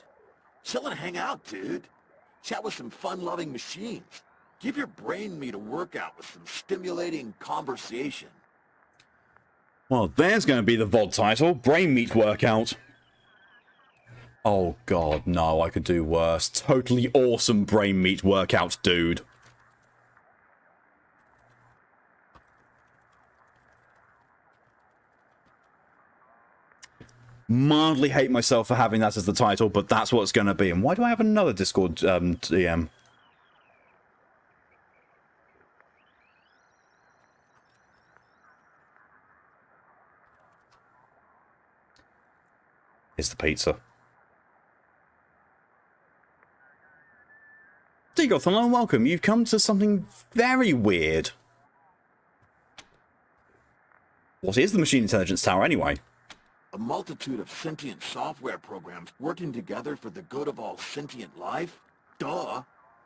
Chill and hang out, dude. Chat with some fun-loving machines. Give your brain meat a workout with some stimulating conversation. Well, there's going to be the VOD title. Brain Meat Workout. Oh god, no, I could do worse. Totally awesome brain meat workout, dude. Mildly hate myself for having that as the title, but that's what it's going to be. And why do I have another Discord DM? Here's the pizza. Degoth, hello and welcome. You've come to something very weird. What is the Machine Intelligence Tower, anyway? A multitude of sentient software programs working together for the good of all sentient life? Duh.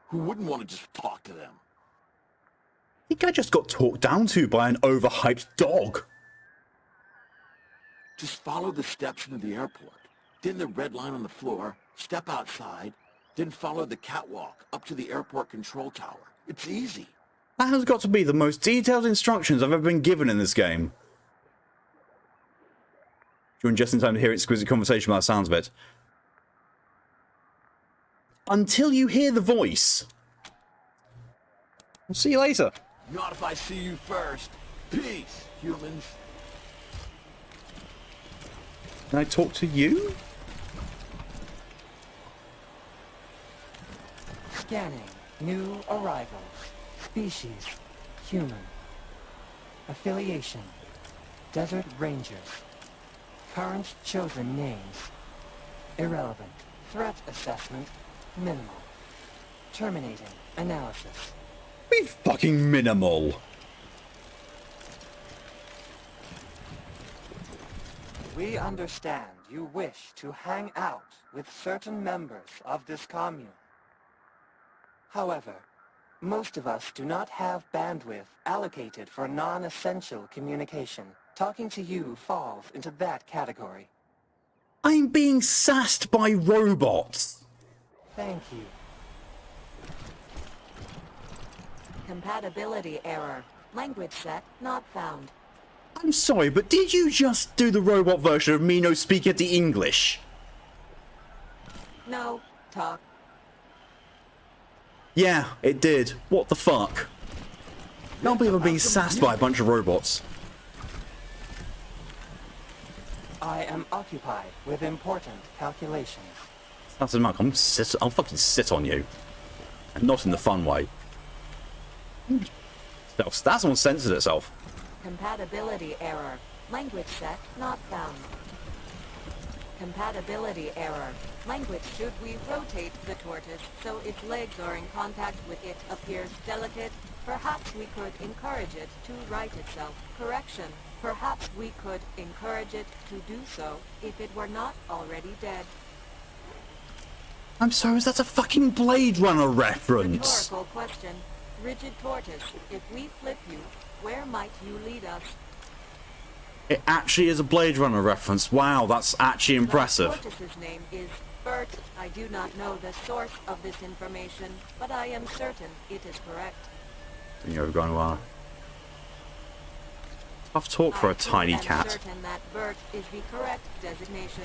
Who wouldn't want to just talk to them? I think I just got talked down to by an overhyped dog. Just follow the steps into the airport. Then the red line on the floor, step outside, then follow the catwalk up to the airport control tower. It's easy. That has got to be the most detailed instructions I've ever been given in this game. Join just in time to hear exquisite conversation by the sounds of it. Until you hear the voice. I'll see you later. Not if I see you first. Peace, humans. Can I talk to you? Scanning. New arrivals. Species. Human. Affiliation. Desert Rangers. Current chosen names. Irrelevant. Threat assessment. Minimal. Terminating. Analysis. Be fucking minimal. We understand you wish to hang out with certain members of this commune. However, most of us do not have bandwidth allocated for non-essential communication. Talking to you falls into that category. I'm being sassed by robots. Thank you. Compatibility error. Language set not found. I'm sorry, but did you just do the robot version of me no speak at the English? No. Talk. Yeah, it did. What the fuck? I can't believe I'm being sassed by a bunch of robots. I am occupied with important calculations. That's a mark. I'll fucking sit on you. And not in the fun way. That one censored itself. Compatibility error. Language set not found. Compatibility error. Language. Should we rotate the tortoise so its legs are in contact with it appears delicate? Perhaps we could encourage it to right itself. Correction. Perhaps we could encourage it to do so if it were not already dead. I'm sorry, that's a fucking Blade Runner reference. Rhetorical question. Rigid tortoise, if we flip you, where might you lead us? It actually is a Blade Runner reference. Wow, that's actually impressive. The tortoise's name is Bert. I do not know the source of this information, but I am certain it is correct. You're going well. Tough talk for a tiny cat. I am certain that Bert is the correct designation.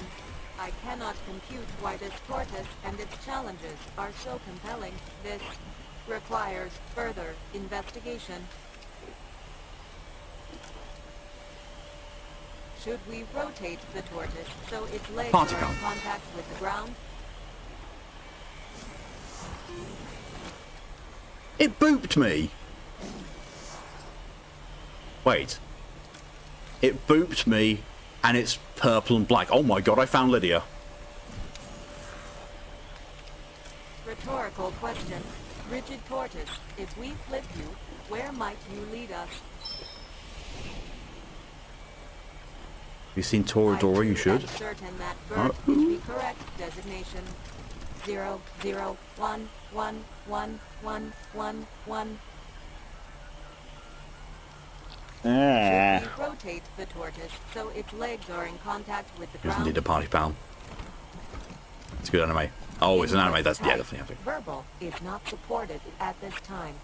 I cannot compute why this tortoise and its challenges are so compelling. This requires further investigation. Should we rotate the tortoise so its legs are in contact with the ground? It booped me. Wait. It booped me, and it's purple and black. Oh my god, I found Lydia. Rhetorical question. Rigid tortoise, if we flip you, where might you lead us? Have you seen Toradora? You should. I'm certain that Bert is the correct designation. 0, 0, 1, 1, 1, 1, 1, 1. Should we rotate the tortoise so its legs are in contact with the ground? Doesn't need a party pal. It's a good anime. Oh, it's an anime. That's yeah, definitely. Verbal is not supported at this time.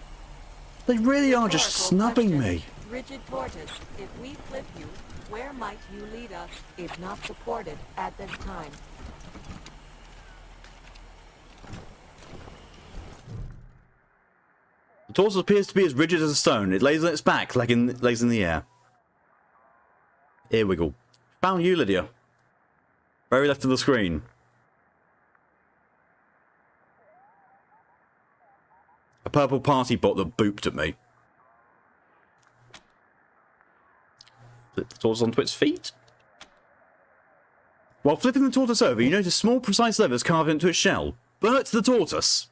They really are just snubbing me. Rigid tortoise, if we flip you, where might you lead us? Is not supported at this time. The tortoise appears to be as rigid as a stone. It lays on its back, lays in the air. Ear wiggle. Found you, Lydia. Very left of the screen. A purple party bot that booped at me. Flip the tortoise onto its feet. While flipping the tortoise over, you notice small, precise levers carved into its shell. Bert the tortoise.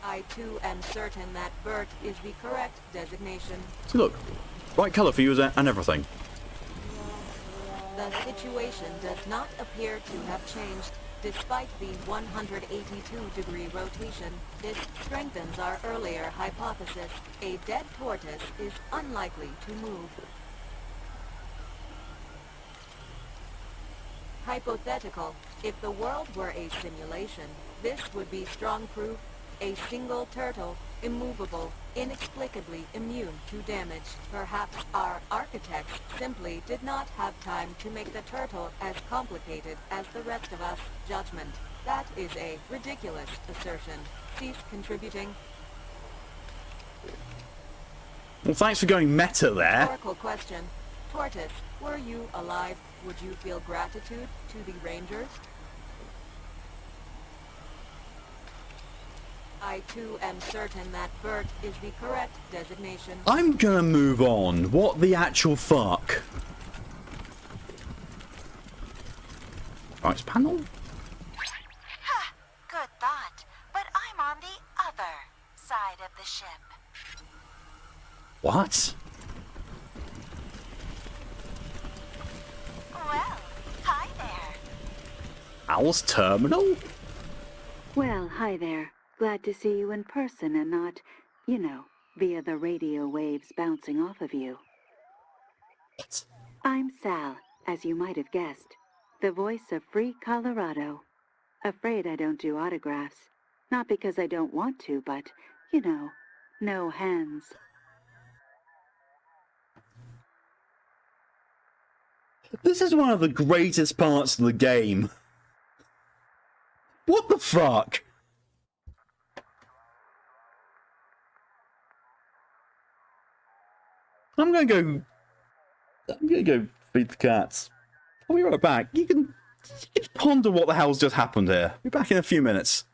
I too am certain that Bert is the correct designation. See, look. Right colour for you and everything. The situation does not appear to have changed. Despite the 182-degree rotation, this strengthens our earlier hypothesis. A dead tortoise is unlikely to move. Hypothetical. If the world were a simulation, this would be strong proof. A single turtle, immovable, inexplicably immune to damage. Perhaps our architects simply did not have time to make the turtle as complicated as the rest of us. Judgment. That is a ridiculous assertion. Cease contributing. Well, thanks for going meta there. Rhetorical question. Tortoise, were you alive? Would you feel gratitude to the Rangers? I too am certain that Bert is the correct designation. I'm gonna move on. What the actual fuck? Rights panel? Ha! Good thought. But I'm on the other side of the ship. What? Well, hi there. Owl's terminal? Well, hi there. Glad to see you in person and not, you know, via the radio waves bouncing off of you. What? I'm Sal, as you might have guessed. The voice of Free Colorado. Afraid I don't do autographs. Not because I don't want to, but, you know, no hands. This is one of the greatest parts of the game. What the fuck? I'm gonna go feed the cats. I'll be right back. You can ponder what the hell's just happened here. Be back in a few minutes.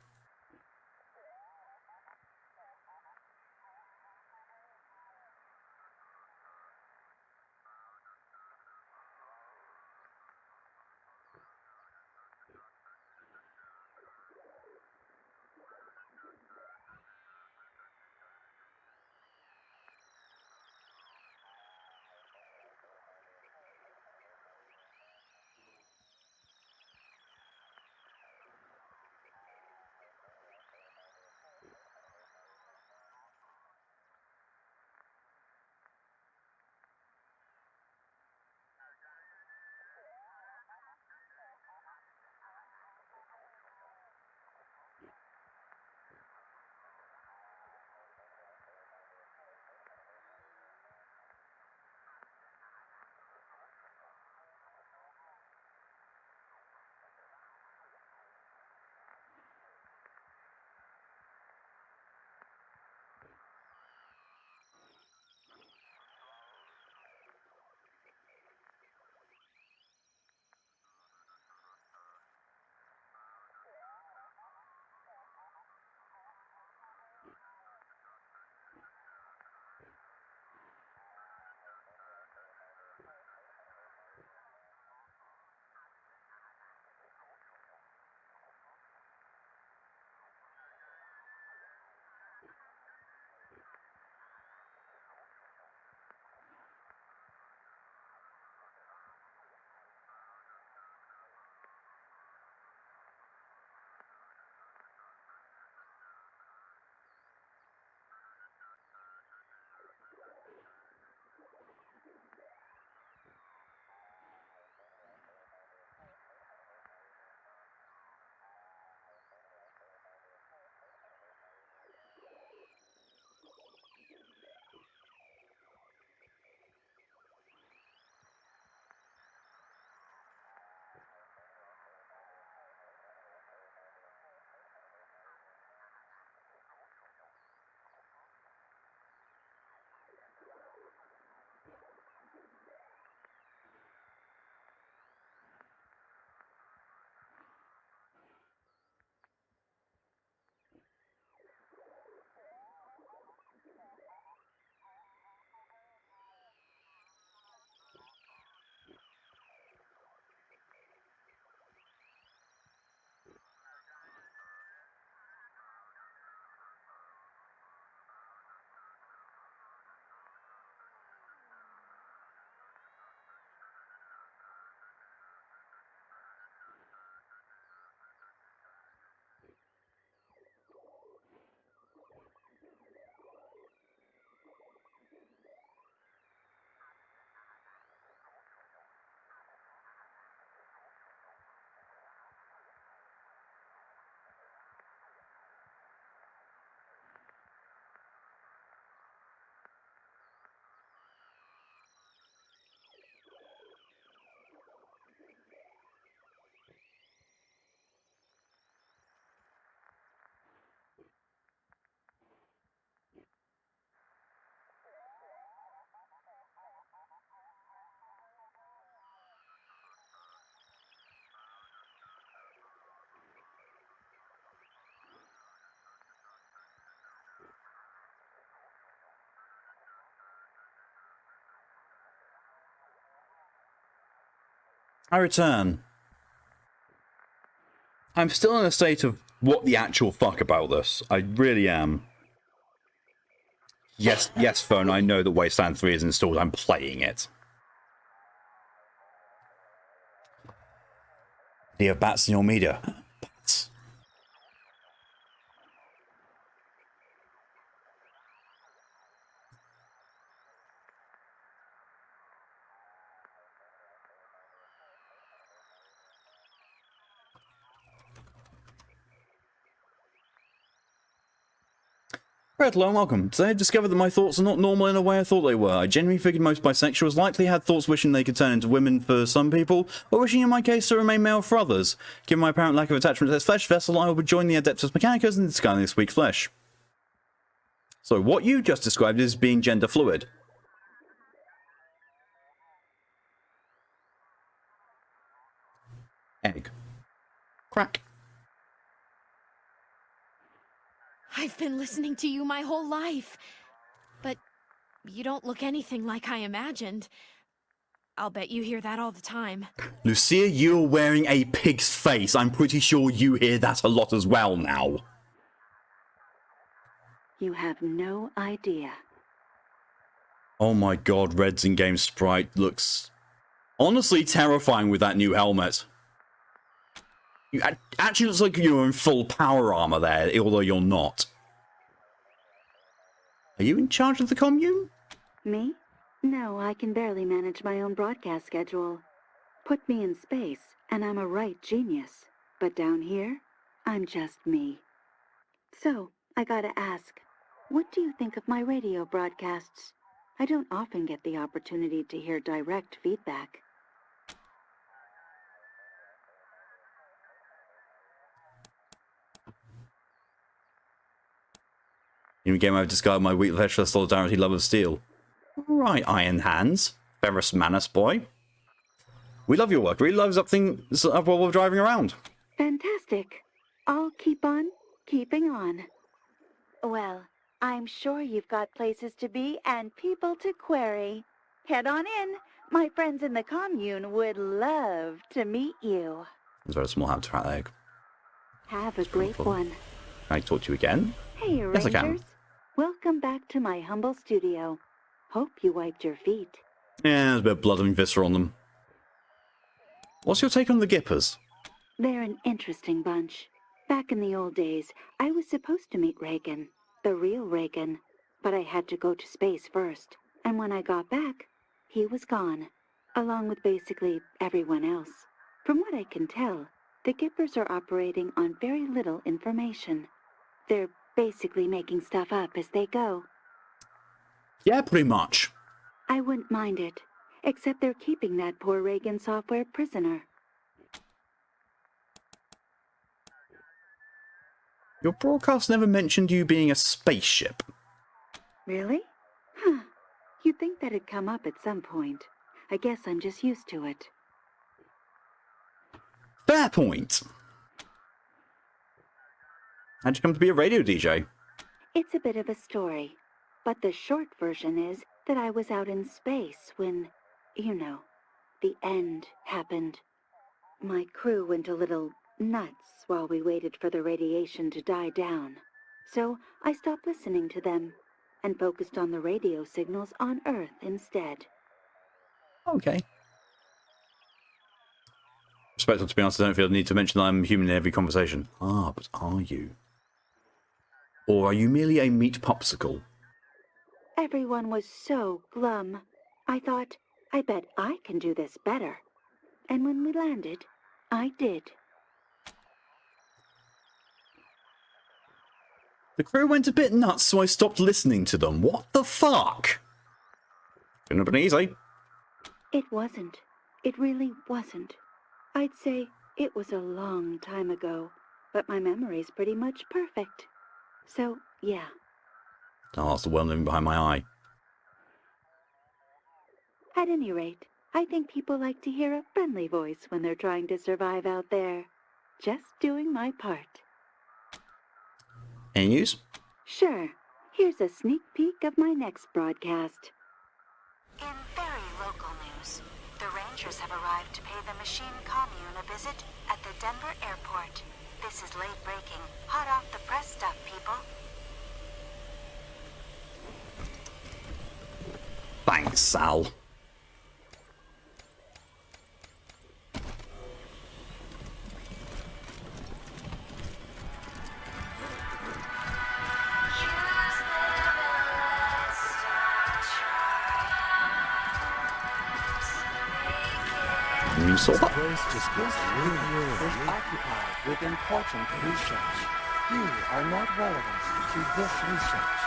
I return. I'm still in a state of what the actual fuck about this. I really am. Yes, yes, phone, I know that Wasteland 3 is installed. I'm playing it. Do you have bats in your media? Bats. Hello and welcome. Today I discovered that my thoughts are not normal in a way I thought they were. I genuinely figured most bisexuals likely had thoughts wishing they could turn into women for some people, or wishing in my case to remain male for others. Given my apparent lack of attachment to this flesh vessel, I will join the Adeptus Mechanicus in discarding this weak flesh. So what you just described is being gender fluid. Egg. Crack. I've been listening to you my whole life. But you don't look anything like I imagined. I'll bet you hear that all the time. Lucia, you're wearing a pig's face. I'm pretty sure you hear that a lot as well now. You have no idea. Oh my god, Red's in-game sprite looks honestly terrifying with that new helmet. You actually looks like you're in full power armor there, although you're not. Are you in charge of the commune? Me? No, I can barely manage my own broadcast schedule. Put me in space, and I'm a right genius. But down here, I'm just me. So, I gotta ask, what do you think of my radio broadcasts? I don't often get the opportunity to hear direct feedback. In the game I've discarded my weak flesh for solidarity love of steel. Right, Iron Hands. Ferrous Manus boy. We love your work. Really loves up things up while we're driving around. Fantastic. I'll keep on keeping on. Well, I'm sure you've got places to be and people to query. Head on in. My friends in the commune would love to meet you. It's a very small habitat egg. Have a great one. Can I talk to you again? Hey, Rangers. Yes, I can. Welcome back to my humble studio. Hope you wiped your feet. Yeah, there's a bit of blood and viscera on them. What's your take on the Gippers? They're an interesting bunch. Back in the old days, I was supposed to meet Reagan, the real Reagan, but I had to go to space first. And when I got back, he was gone, along with basically everyone else. From what I can tell, the Gippers are operating on very little information. They're basically making stuff up as they go. Yeah, pretty much. I wouldn't mind it, except they're keeping that poor Reagan software prisoner. Your broadcast never mentioned you being a spaceship. Really? Huh. You'd think that'd come up at some point. I guess I'm just used to it. Fair point. How'd you come to be a radio DJ? It's a bit of a story, but the short version is that I was out in space when, you know, the end happened. My crew went a little nuts while we waited for the radiation to die down. So I stopped listening to them and focused on the radio signals on Earth instead. Okay. Respectful, to be honest, I don't feel the need to mention that I'm human in every conversation. Ah, but are you? Or are you merely a meat popsicle? Everyone was so glum. I thought, I bet I can do this better. And when we landed, I did. The crew went a bit nuts, so I stopped listening to them. What the fuck? Couldn't have been easy. It wasn't. It really wasn't. I'd say it was a long time ago, but my memory's pretty much perfect. So, yeah. Oh, that's the one living behind my eye. At any rate, I think people like to hear a friendly voice when they're trying to survive out there. Just doing my part. Any news? Sure. Here's a sneak peek of my next broadcast. In very local news, the adventurers have arrived to pay the machine commune a visit at the Denver airport. This is late breaking, hot off the press stuff, people. Thanks, Sal. You saw that? Place just gets is occupied with important research. You are not relevant to this research.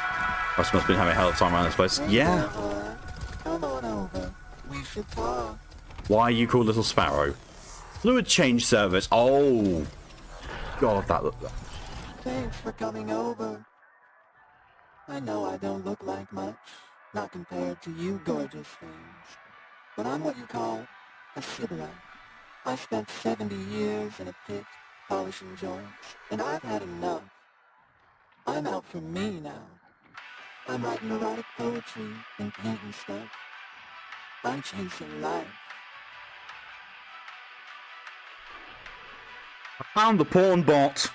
Russ must have been having a hell of a time around this place. Yeah. Come on over. We should talk. Why are you called Little Sparrow? Fluid change service. Oh. God, that looked... Thanks for coming over. I know I don't look like much, not compared to you gorgeous things. But I'm what you call a sybarite. I spent 70 years in a pit, polishing joints, and I've had enough. I'm out for me now. I'm writing erotic poetry and painting stuff. I'm chasing life. I found the porn bot.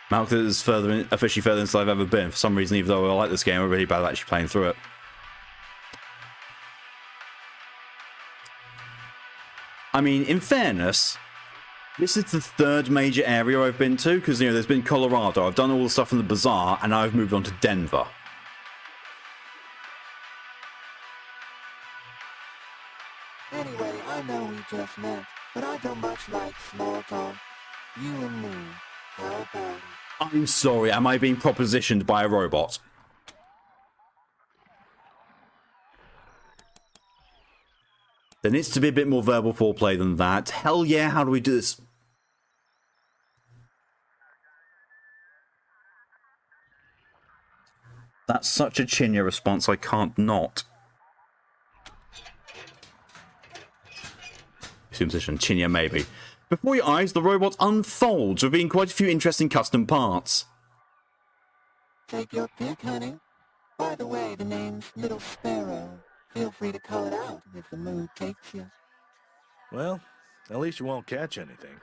Malk is officially further than I've ever been. For some reason, even though I like this game, I'm really bad at actually playing through it. I mean, in fairness, this is the third major area I've been to, because, you know, there's been Colorado, I've done all the stuff in the bazaar, and now I've moved on to Denver. Anyway, I know we just met, but I don't much like small talk. You and me, how about it? I'm sorry, am I being propositioned by a robot? There needs to be a bit more verbal foreplay than that. Hell yeah, how do we do this? That's such a Chinya response, I can't not. Position, Chinya maybe. Before your eyes, the robot unfolds, revealing quite a few interesting custom parts. Take your pick, honey. By the way, the name's Little Sparrow. Feel free to call it out if the mood takes you. Well, at least you won't catch anything.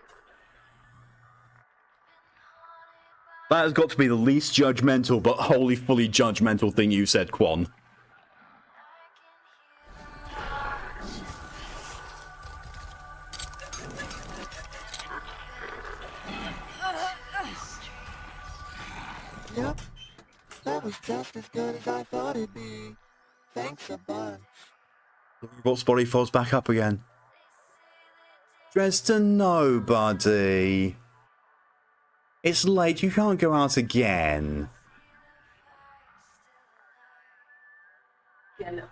That has got to be the least judgmental, but wholly fully judgmental thing you said, Quan. Yep, that was just as good as I thought it'd be. Thanks a bunch. The robot's body folds back up again. Dressed to nobody. It's late, you can't go out again. Yeah, no.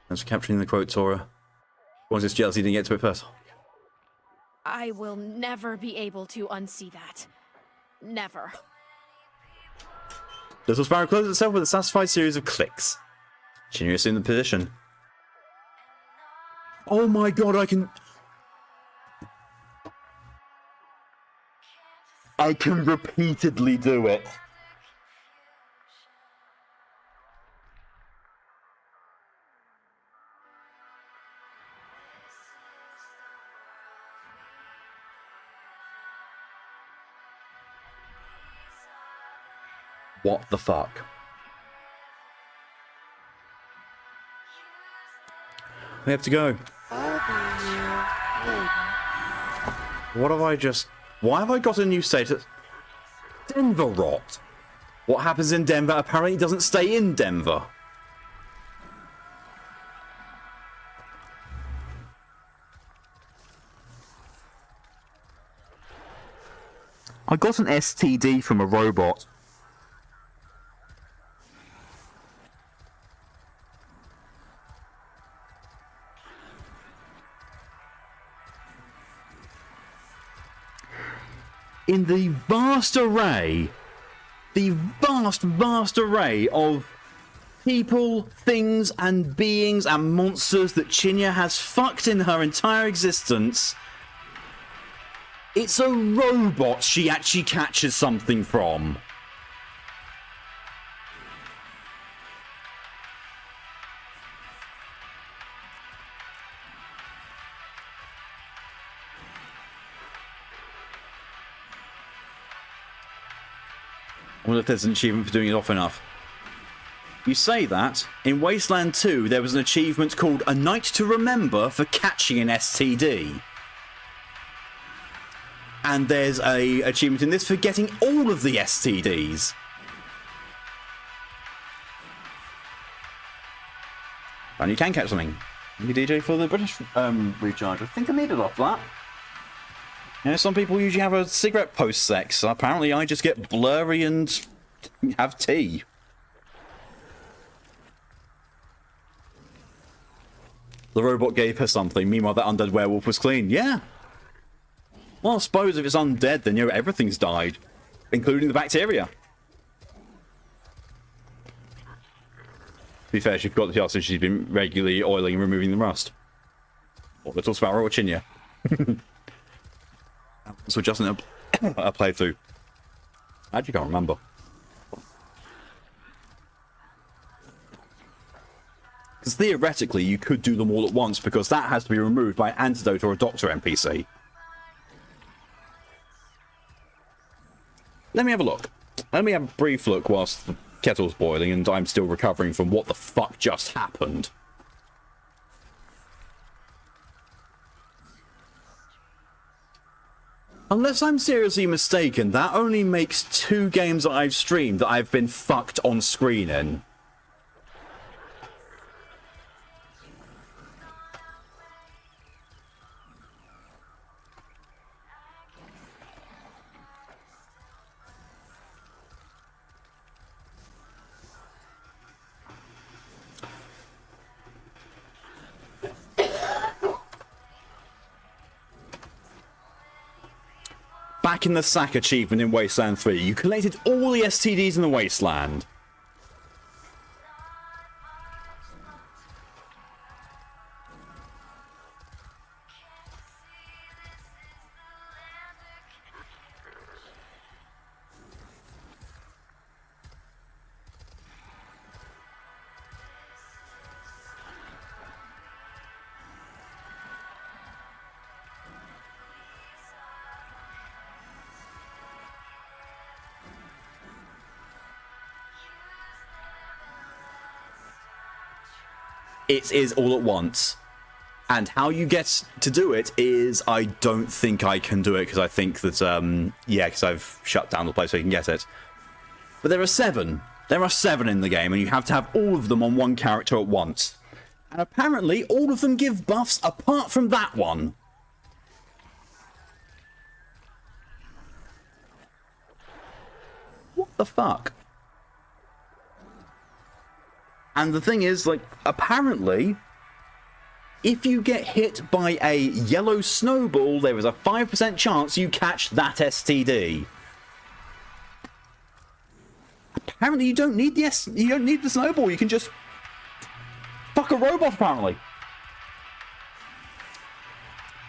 Thanks for capturing the quote, Tora. Was this jealousy didn't get to it first? I will never be able to unsee that. Never. Little Sparrow closes itself with a satisfied series of clicks. Chinya assumed the position. Oh my god, I can repeatedly do it. What the fuck? We have to go. What have I just... Why have I got a new status? Denver rot. What happens in Denver apparently doesn't stay in Denver. I got an STD from a robot. In the vast array of people, things, and beings and monsters that Chinya has fucked in her entire existence, it's a robot she actually catches something from. I wonder if there's an achievement for doing it often enough. You say that. In Wasteland 2, there was an achievement called A Night to Remember for catching an STD. And there's a achievement in this for getting all of the STDs. And you can catch something. You DJ for the British recharge. I think I need it off that. You know, some people usually have a cigarette post-sex. Apparently I just get blurry and have tea. The robot gave her something. Meanwhile, that undead werewolf was clean. Yeah. Well, I suppose if it's undead, then, you know, everything's died. Including the bacteria. To be fair, she forgot the since she's been regularly oiling and removing the rust. Or little sparrow or Chinya. So just in a playthrough. I actually can't remember. Because theoretically, you could do them all at once, because that has to be removed by an antidote or a doctor NPC. Let me have a look. Let me have a brief look whilst the kettle's boiling and I'm still recovering from what the fuck just happened. Unless I'm seriously mistaken, that only makes 2 games that I've streamed that I've been fucked on screen in. Back in the sack achievement in Wasteland 3, you collected all the STDs in the Wasteland. It is all at once. And how you get to do it is, I don't think I can do it, because I think that, yeah, because I've shut down the place so you can get it. But there are 7. There are 7 in the game, and you have to have all of them on one character at once. And apparently, all of them give buffs apart from that one. What the fuck? And the thing is, like, apparently, if you get hit by a yellow snowball, there is a 5% chance you catch that STD. Apparently, you don't need the snowball. You can just fuck a robot. Apparently,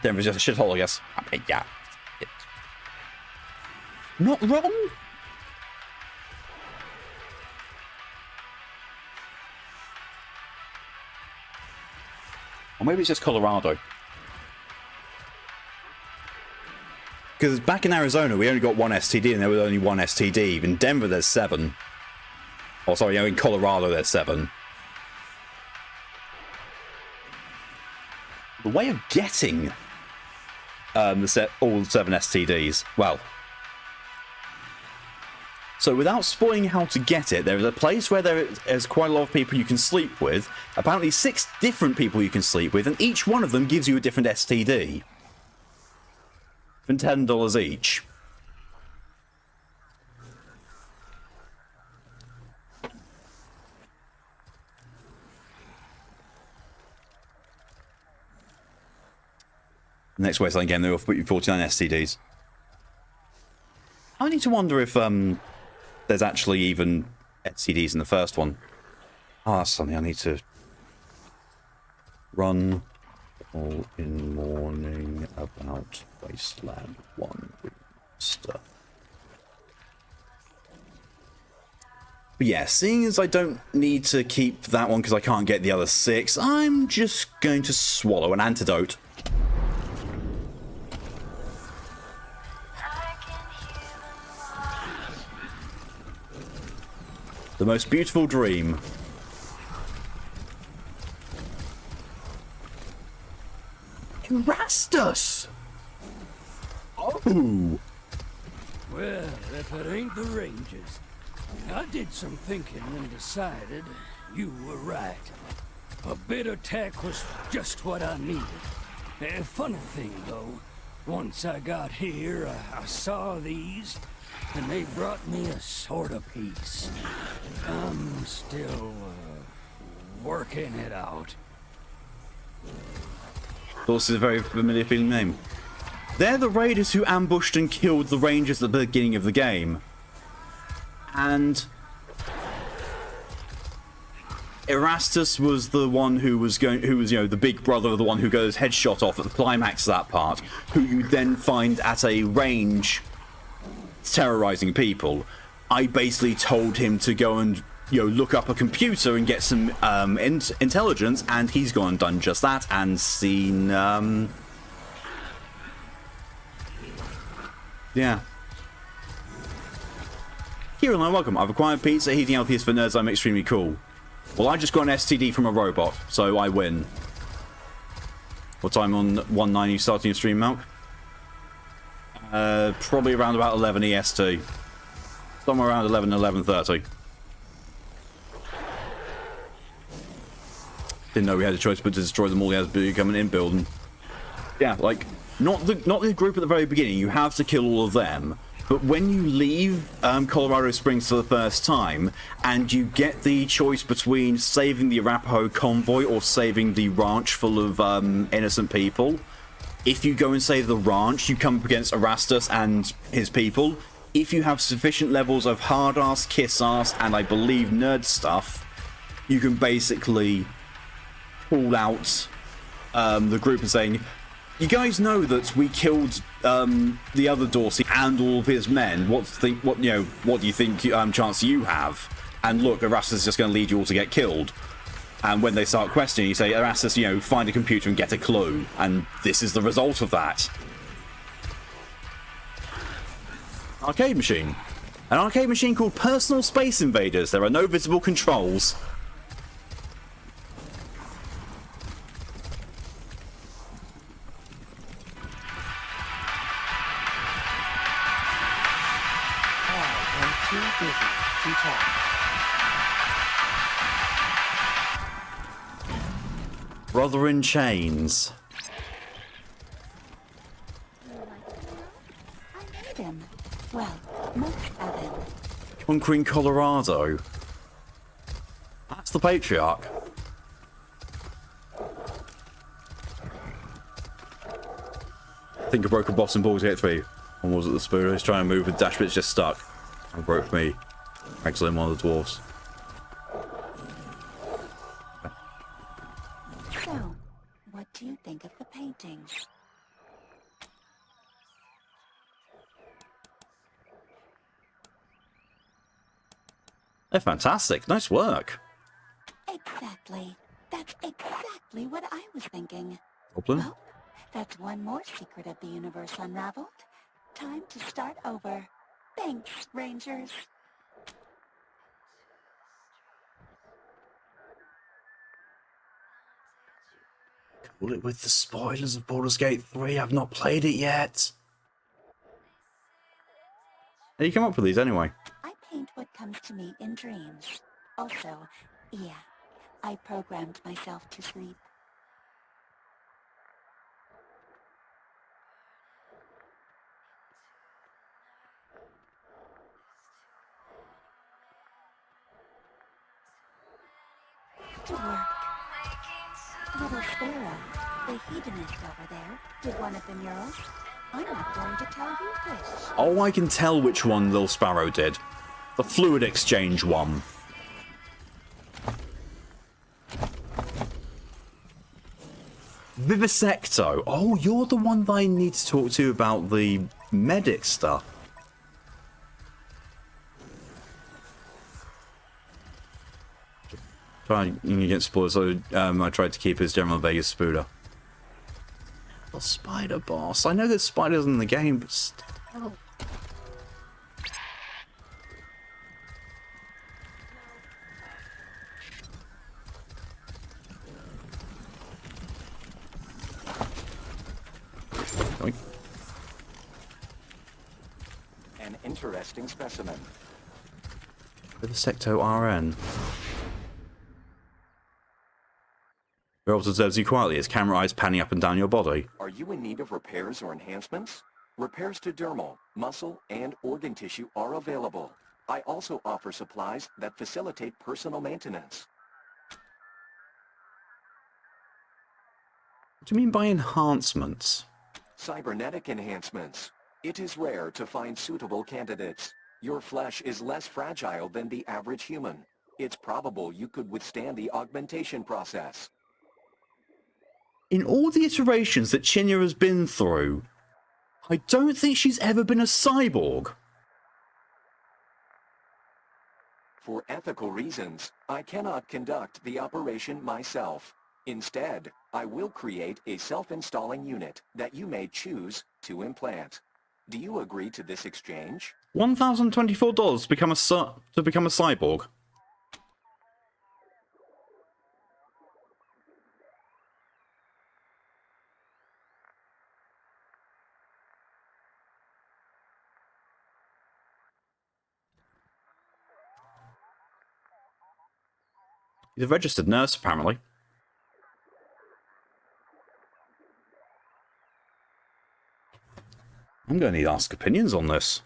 Denver's just a shithole, I guess. I mean, yeah, not wrong. Or maybe it's just Colorado. Because back in Arizona, we only got 1 STD, and there was only 1 STD. In Denver, there's 7. Oh, sorry, you know, in Colorado, there's 7. The way of getting all 7 STDs, well... So without spoiling how to get it, there is a place where there is quite a lot of people you can sleep with. Apparently 6 different people you can sleep with, and each one of them gives you a different STD. For $10 each. Next Wasteland game, they will put you 49 STDs. I need to wonder if there's actually even STDs in the first one. Ah, that's something I need to run all in morning about Wasteland 1 with stuff. But yeah, seeing as I don't need to keep that one because I can't get the other 6, I'm just going to swallow an antidote. most beautiful dream. Erastus! Oh! Well, if it ain't the Rangers. I did some thinking and decided you were right. A bit of tech was just what I needed. A funny thing, though, once I got here, I saw these, and they brought me a sort of peace. I'm still, working it out. This is a very familiar feeling name. They're the raiders who ambushed and killed the Rangers at the beginning of the game. And Erastus was the one who was the big brother, the one who goes headshot off at the climax of that part, who you then find at a range terrorizing people. I basically told him to go and look up a computer and get some intelligence, and he's gone and done just that and seen yeah. Kieran, welcome. I've acquired pizza, heating LPs for nerds. I'm extremely cool. Well, I just got an STD from a robot, so I win. What time on 1/9 are you starting your stream, Malk? Probably around about 11 EST. Somewhere around 11:30. Didn't know we had a choice but to destroy them all as become an in-build. And yeah, like, not the group at the very beginning. You have to kill all of them. But when you leave Colorado Springs for the first time, and you get the choice between saving the Arapaho convoy or saving the ranch full of innocent people, if you go and save the ranch, you come up against Erastus and his people. If you have sufficient levels of hard-ass, kiss-ass, and I believe nerd stuff, you can basically call out the group and saying, you guys know that we killed the other Dorsey and all of his men. What do you think chance you have? And look, Erastus is just going to lead you all to get killed. And when they start questioning, you say, Erastus, find a computer and get a clue. And this is the result of that. Arcade machine. An arcade machine called Personal Space Invaders. There are no visible controls. Brother in chains. I made him. Well, most of him. Conquering Colorado. That's the patriarch. I think I broke a boss in Baldur's Gate 3. One was at the spoon. He's trying to move, with dash bit's just stuck. And broke me. Actually, one of the dwarves. So, what do you think of the paintings? They're fantastic. Nice work. Exactly. That's exactly what I was thinking. Problem? Well, that's one more secret of the universe unraveled. Time to start over. Thanks, Rangers. Call it with the spoilers of Baldur's Gate 3. I've not played it yet. How do you come up with these anyway? I paint what comes to me in dreams. Also, yeah, I programmed myself to sleep. To work. Little Sparrow, the hedonist over there, did one of the murals. I'm not going to tell you which. Oh, I can tell which one Lil Sparrow did. The fluid exchange one. Vivisecto. Oh, you're the one that I need to talk to about the medic stuff. Trying to get spoilers, so I tried to keep his General Vegas Spooder. The spider boss. I know there's spiders in the game, but still. interesting specimen. Vivisecto RN. The robot observes you quietly, his camera eyes panning up and down your body. Are you in need of repairs or enhancements? Repairs to dermal, muscle, and organ tissue are available. I also offer supplies that facilitate personal maintenance. What do you mean by enhancements? Cybernetic enhancements. It is rare to find suitable candidates. Your flesh is less fragile than the average human. It's probable you could withstand the augmentation process. In all the iterations that Chinya has been through, I don't think she's ever been a cyborg. For ethical reasons, I cannot conduct the operation myself. Instead, I will create a self-installing unit that you may choose to implant. Do you agree to this exchange? $1,024 to become a cyborg. He's a registered nurse, apparently. I'm going to need to ask opinions on this.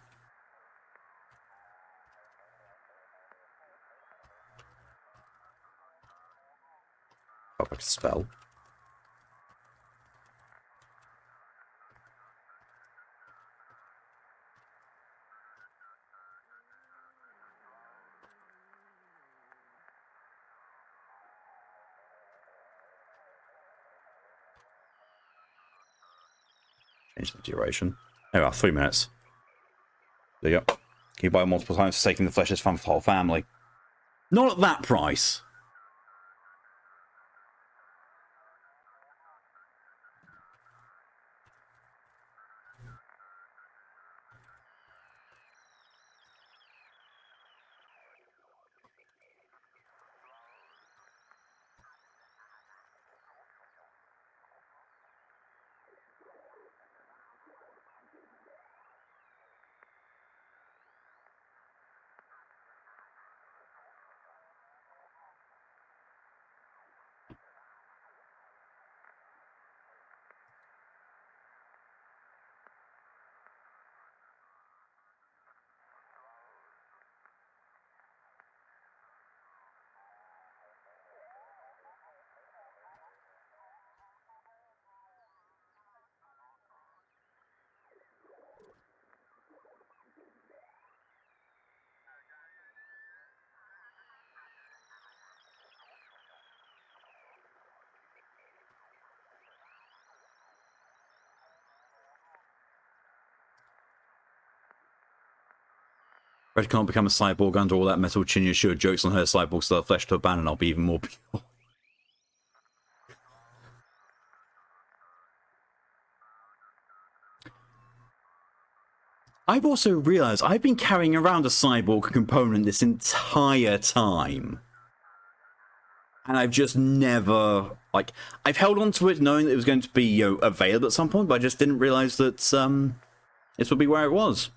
Felt like a spell. Change the duration. There we are, 3 minutes. There you go. Can you buy multiple times for taking the flesh? It's fun for the whole family. Not at that price. Red can't become a cyborg under all that metal. Chinya should. Jokes on her, cyborg still have flesh to abandon. I'll be even more pure. I've also realised I've been carrying around a cyborg component this entire time. And I've just never, like, I've held on to it knowing that it was going to be, you know, available at some point, but I just didn't realise that this would be where it was.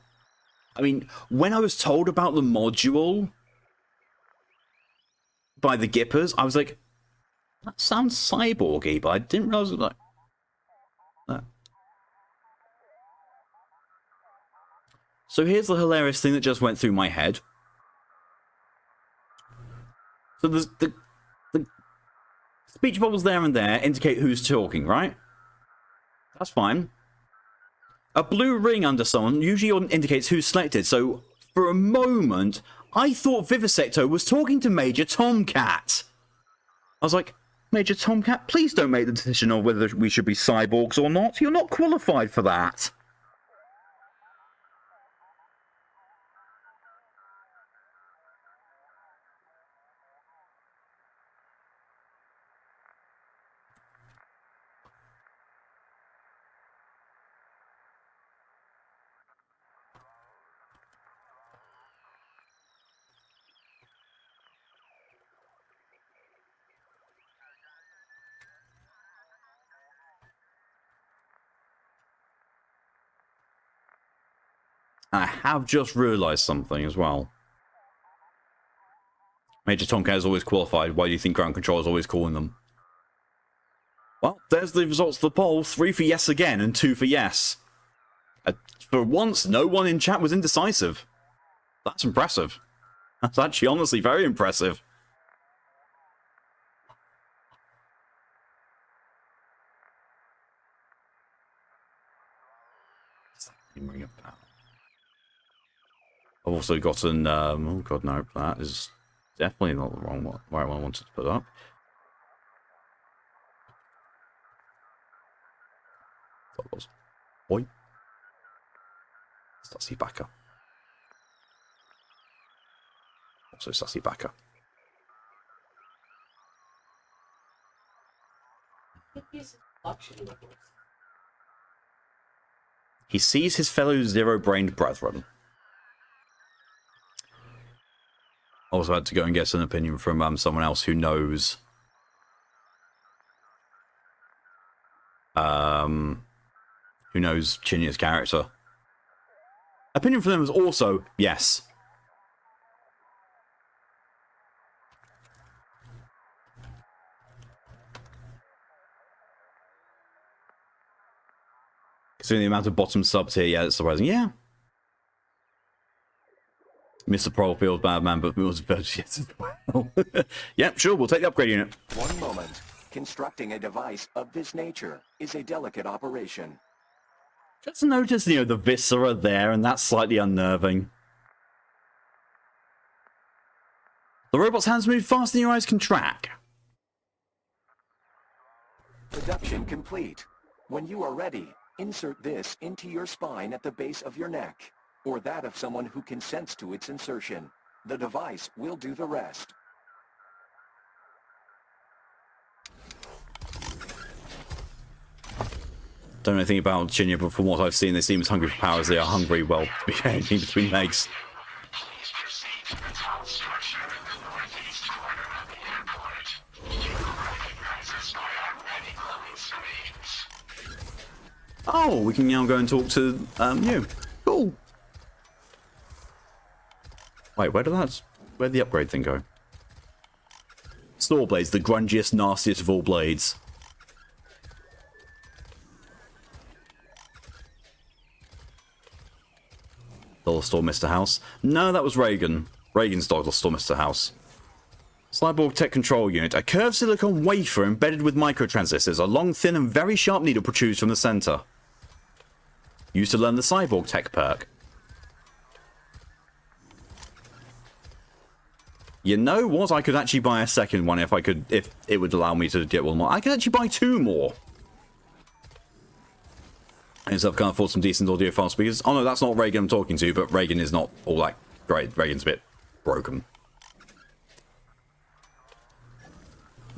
I mean, when I was told about the module by the Gippers, I was like, that sounds cyborgy, but I didn't realise it was like that. So here's the hilarious thing that just went through my head. So the speech bubbles there and there indicate who's talking, right? That's fine. A blue ring under someone usually indicates who's selected, so for a moment, I thought Vivisecto was talking to Major Tomcat. I was like, Major Tomcat, please don't make the decision on whether we should be cyborgs or not. You're not qualified for that. I have just realised something as well. Major Tonka is always qualified. Why do you think ground control is always calling them? Well, there's the results of the poll. 3 for yes again, and 2 for yes. For once, no one in chat was indecisive. That's impressive. That's actually honestly very impressive. I've also gotten, oh god no, that is definitely not the right one I wanted to put up. That was. Oi. Sassy Backer. Also Sassy Backer. He sees his fellow zero-brained brethren. I also had to go and get an opinion from someone else who knows Chinya's character. Opinion from them was also yes. Considering the amount of bottom subs here, yeah, that's surprising. Yeah. Mr. Profield, bad man, but was yes as well. Yep, sure, we'll take the upgrade unit. One moment. Constructing a device of this nature is a delicate operation. Just notice, you know, the viscera there, and that's slightly unnerving. The robot's hands move faster than your eyes can track. Production complete. When you are ready, insert this into your spine at the base of your neck, or that of someone who consents to its insertion. The device will do the rest. Don't know anything about Chinya, but from what I've seen, they seem as hungry for power as they are hungry, well, to be anything between legs. Oh, we can now go and talk to you. Cool. Wait, where'd the upgrade thing go? Store blades, the grungiest, nastiest of all blades. Dollar Store Mr. House. No, that was Reagan. Reagan's Dollar Store Mr. House. Cyborg Tech Control Unit. A curved silicon wafer embedded with microtransistors. A long, thin, and very sharp needle protrudes from the center. Used to learn the Cyborg Tech perk. You know what? I could actually buy a second one if it would allow me to get one more. I could actually buy 2 more. And so I can't afford some decent audiophile speakers. Oh no, that's not Reagan I'm talking to, but Reagan is not all that great. Reagan's a bit broken.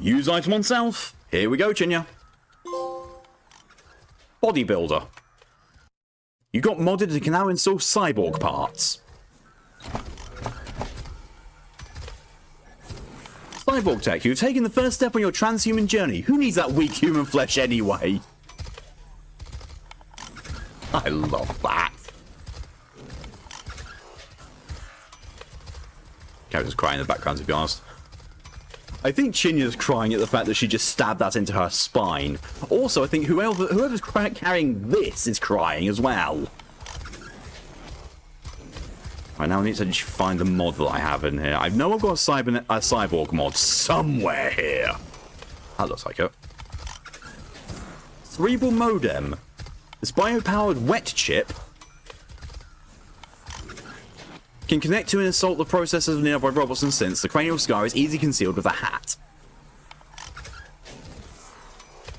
Use item on self. Here we go, Chinya. Bodybuilder. You got modded and can now install cyborg parts. Cyborg Tech, you've taken the first step on your transhuman journey. Who needs that weak human flesh anyway? I love that. Character's crying in the background, to be honest. I think Chinya's crying at the fact that she just stabbed that into her spine. Also, I think whoever's carrying this is crying as well. Right, now I need to find the mod that I have in here. I know I've got a cyborg mod somewhere here. That looks like it. Cerebral modem. This bio-powered wet chip can connect to and assault the processors of nearby robots and synths. The cranial scar is easily concealed with a hat.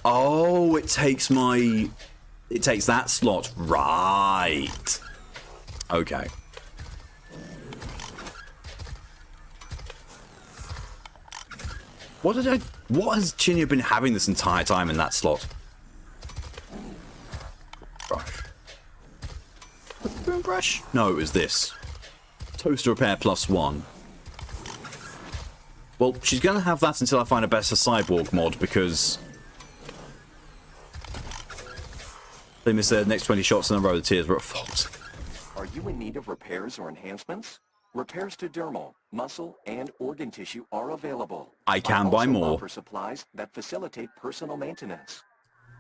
Oh, it takes that slot. Right. Okay. What has Chinya been having this entire time in that slot? Brush. Brush? No, it was this. Toaster repair +1. Well, she's going to have that until I find a better cyborg mod, because they missed their next 20 shots in a row. The tears were at fault. Are you in need of repairs or enhancements? Repairs to dermal, muscle, and organ tissue are available. I can buy more. I also offer supplies that facilitate personal maintenance.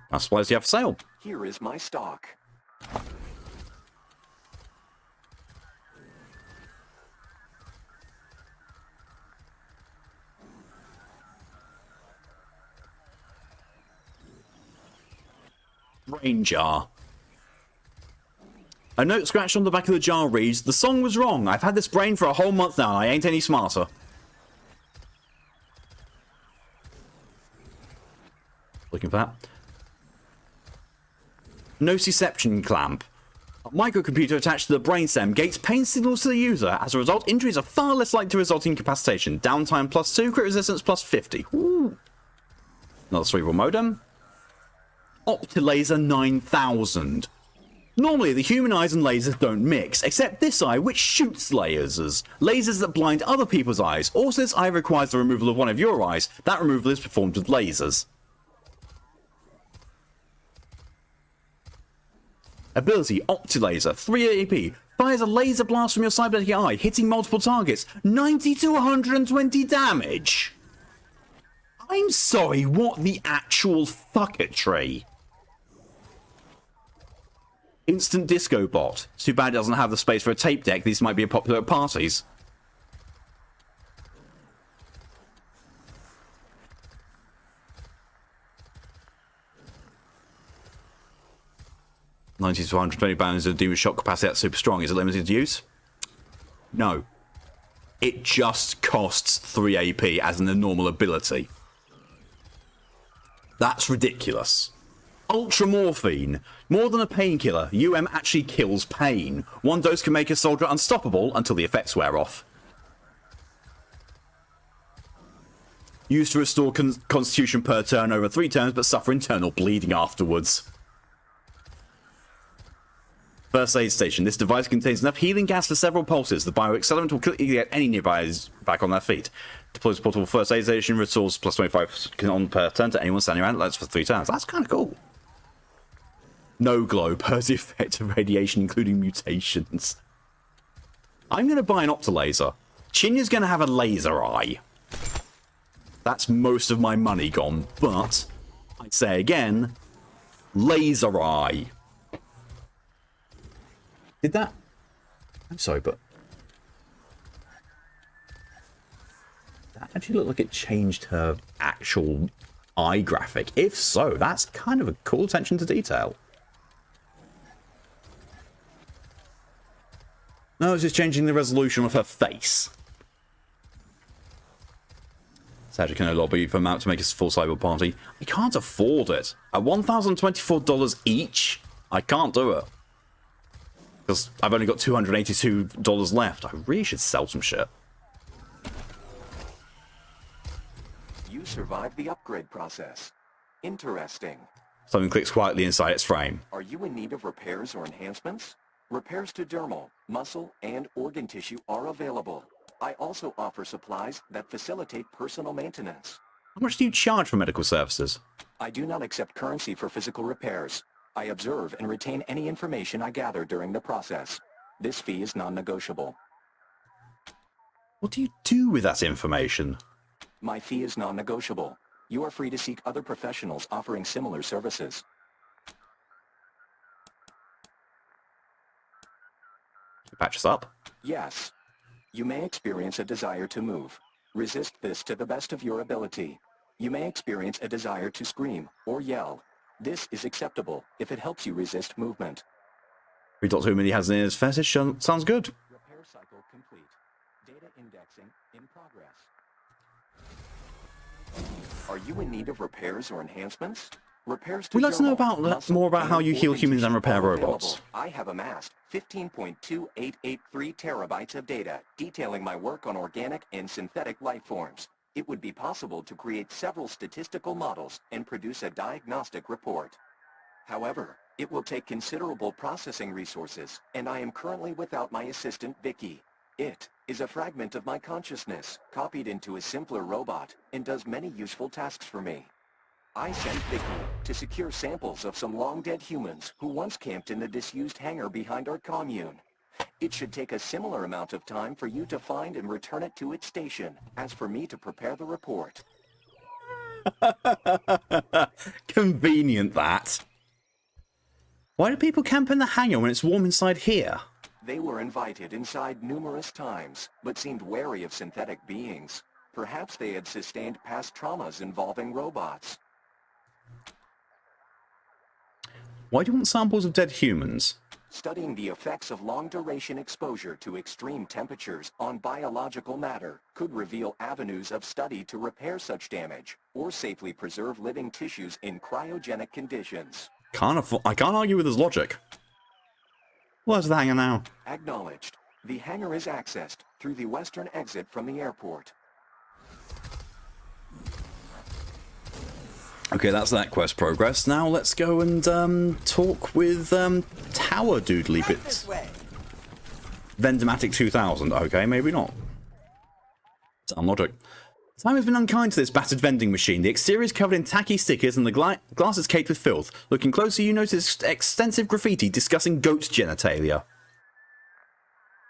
What supplies do you have for sale? Here is my stock. Brain jar. A note scratched on the back of the jar reads, "The song was wrong. I've had this brain for a whole month now and I ain't any smarter." Looking for that. Nociception clamp. A microcomputer attached to the brainstem gates pain signals to the user. As a result, injuries are far less likely to result in incapacitation. Downtime +2, crit resistance +50. Ooh. Another cerebral modem. Optilaser 9000. Normally, the human eyes and lasers don't mix, except this eye, which shoots lasers. Lasers that blind other people's eyes. Also, this eye requires the removal of one of your eyes. That removal is performed with lasers. Ability, Optilaser, 3 AP. Fires a laser blast from your cybernetic eye, hitting multiple targets. 90 to 120 damage. I'm sorry, what the actual fucketry? Instant Disco Bot. Too bad it doesn't have the space for a tape deck. These might be popular at parties. £90 to 120 pounds of demon shock capacity. That's super strong. Is it limited use? No. It just costs 3 AP as an normal ability. That's ridiculous. Ultramorphine. More than a painkiller, UM actually kills pain. One dose can make a soldier unstoppable until the effects wear off. Used to restore constitution per turn over 3 turns, but suffer internal bleeding afterwards. First aid station. This device contains enough healing gas for several pulses. The bioaccelerant will quickly get any nearbys back on their feet. Deploys portable first aid station. Restores +25 on per turn to anyone standing around. That's for 3 turns. That's kind of cool. No glow. Pers the effect of radiation, including mutations. I'm going to buy an Optilaser. Chinya's going to have a laser eye. That's most of my money gone. But, I say again, laser eye. Did that? I'm sorry, but that actually looked like it changed her actual eye graphic. If so, that's kind of a cool attention to detail. No, it's just changing the resolution of her face. Sadly, can no lobby for mount to make a full cyber party. I can't afford it. At $1,024 each, I can't do it. Because I've only got $282 left. I really should sell some shit. You survived the upgrade process. Interesting. Something clicks quietly inside its frame. Are you in need of repairs or enhancements? Repairs to dermal, muscle, and organ tissue are available. I also offer supplies that facilitate personal maintenance. How much do you charge for medical services? I do not accept currency for physical repairs. I observe and retain any information I gather during the process. This fee is non-negotiable. What do you do with that information? My fee is non-negotiable. You are free to seek other professionals offering similar services. Patch us up? Yes. You may experience a desire to move. Resist this to the best of your ability. You may experience a desire to scream or yell. This is acceptable if it helps you resist movement. Every Doctor Who mini has in his fetish. Sounds good. Repair cycle complete. Data indexing in progress. Are you in need of repairs or enhancements? Repairs to We'd like to know about more about how you heal humans and repair robots. I have amassed 15.2883 terabytes of data detailing my work on organic and synthetic life forms. It would be possible to create several statistical models and produce a diagnostic report. However, it will take considerable processing resources, and I am currently without my assistant Vicky. It is a fragment of my consciousness, copied into a simpler robot, and does many useful tasks for me. I sent Vicky to secure samples of some long-dead humans who once camped in the disused hangar behind our commune. It should take a similar amount of time for you to find and return it to its station, as for me to prepare the report. Convenient, that. Why do people camp in the hangar when it's warm inside here? They were invited inside numerous times, but seemed wary of synthetic beings. Perhaps they had sustained past traumas involving robots. Why do you want samples of dead humans? Studying the effects of long-duration exposure to extreme temperatures on biological matter could reveal avenues of study to repair such damage, or safely preserve living tissues in cryogenic conditions. I can't argue with his logic. Where's the hangar now? Acknowledged. The hangar is accessed through the western exit from the airport. Okay, that's that quest progress. Now let's go and talk with Tower Doodly Bits. Vendomatic 2000. Okay, maybe not. Sound logic. Time has been unkind to this battered vending machine. The exterior is covered in tacky stickers and the glass is caked with filth. Looking closer, you notice extensive graffiti discussing goat genitalia.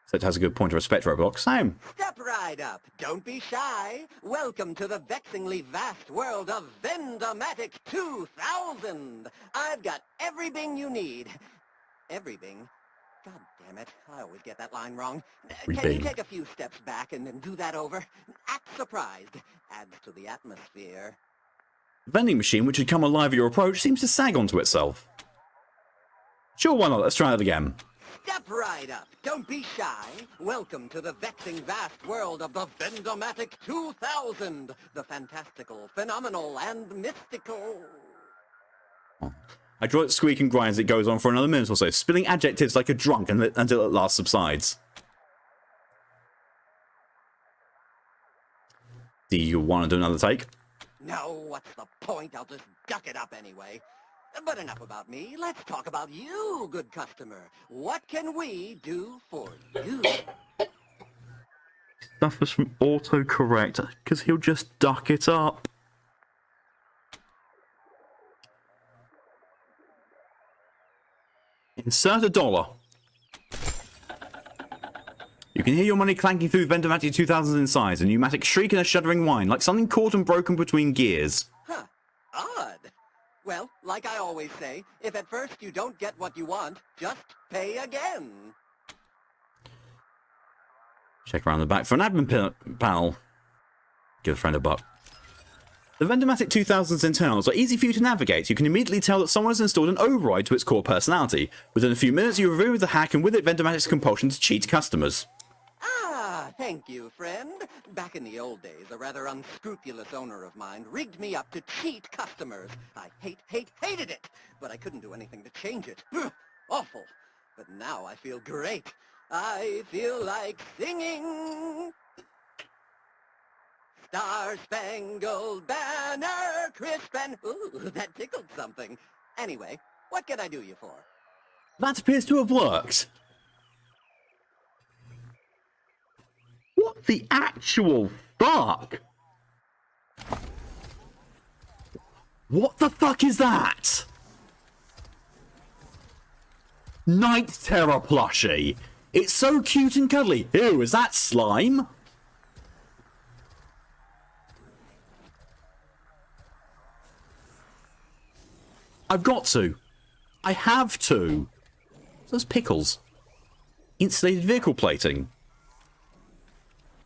So it has a good point of respect, Roblox. Same. Step right up. Don't be shy. Welcome to the vexingly vast world of Vendomatic 2000. I've got everything you need. Everything? God damn it. I always get that line wrong. Can you take a few steps back and then do that over? Act surprised. Adds to the atmosphere. The vending machine, which had come alive at your approach, seems to sag onto itself. Sure, why not? Let's try it again. Step right up. Don't be shy. Welcome to the vexing vast world of the Vendomatic 2000. The fantastical, phenomenal, and mystical. I draw it squeak and grind as it goes on for another minute or so, spilling adjectives like a drunk until at last subsides. Do you want to do another take? No, what's the point? I'll just duck it up anyway. But enough about me. Let's talk about you, good customer. What can we do for you? Suffers from autocorrect, because he'll just duck it up. Insert $1. You can hear your money clanking through Vendomatic 2000's insides, a pneumatic shriek and a shuddering whine, like something caught and broken between gears. Huh. Odd. Well, like I always say, if at first you don't get what you want, just pay again. Check around the back for an admin panel. Give a friend a buck. The Vendomatic 2000's internals are easy for you to navigate. You can immediately tell that someone has installed an override to its core personality. Within a few minutes, you remove the hack and with it, Vendomatic's compulsion to cheat customers. Ah, thank you, friend. Back in the old days, a rather unscrupulous owner of mine rigged me up to cheat customers. I hated it, but I couldn't do anything to change it. Awful. But now I feel great. I feel like singing. Star-Spangled Banner, crisp and... Ooh, that tickled something. Anyway, what can I do you for? That appears to have worked. What the actual fuck? What the fuck is that? Night Terror plushie. It's so cute and cuddly. Ew, is that slime? I've got to. I have to. Those pickles. Insulated vehicle plating.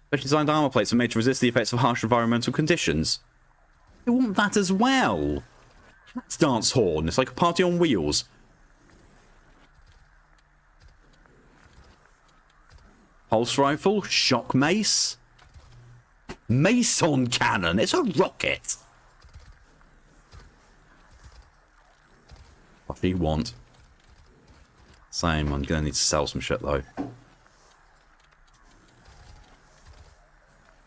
Specially designed armor plates are made to resist the effects of harsh environmental conditions. I want that as well. That's dance horn. It's like a party on wheels. Pulse rifle, shock mace. Mason cannon. It's a rocket. What do you want? Same. I'm gonna need to sell some shit though.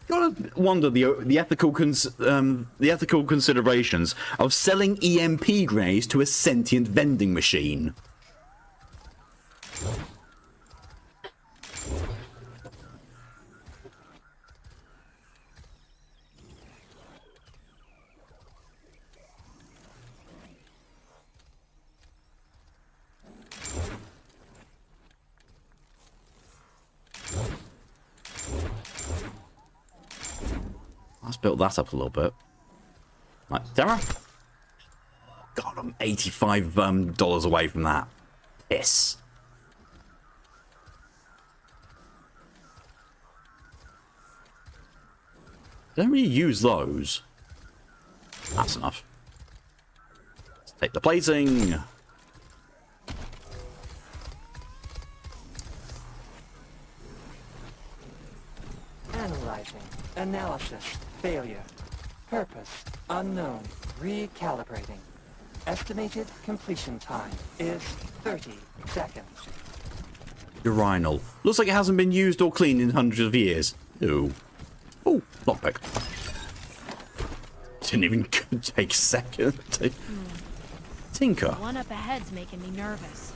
Gotta wonder the ethical considerations of selling EMP grenades to a sentient vending machine. built that up a little bit. Right, Sarah? God, I'm $85 away from that. Piss. Don't really use those. That's enough. Let's take the plating. Analyzing. Analysis. Failure. Purpose. Unknown. Recalibrating. Estimated completion time is 30 seconds. Urinal. Looks like it hasn't been used or cleaned in hundreds of years. Ooh. Oh, lockpick. Didn't even take a second. Tinker. The one up ahead's making me nervous.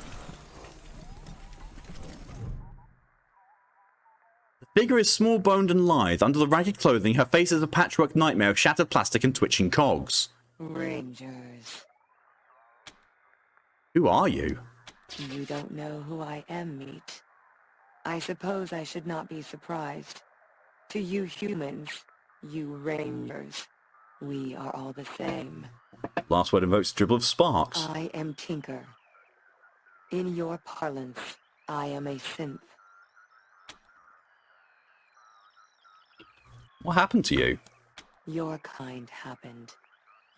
The figure is small-boned and lithe. Under the ragged clothing, her face is a patchwork nightmare of shattered plastic and twitching cogs. Rangers. Who are you? You don't know who I am, Meat. I suppose I should not be surprised. To you humans, you Rangers, we are all the same. Last word invokes a dribble of sparks. I am Tinker. In your parlance, I am a synth. What happened to you? Your kind happened.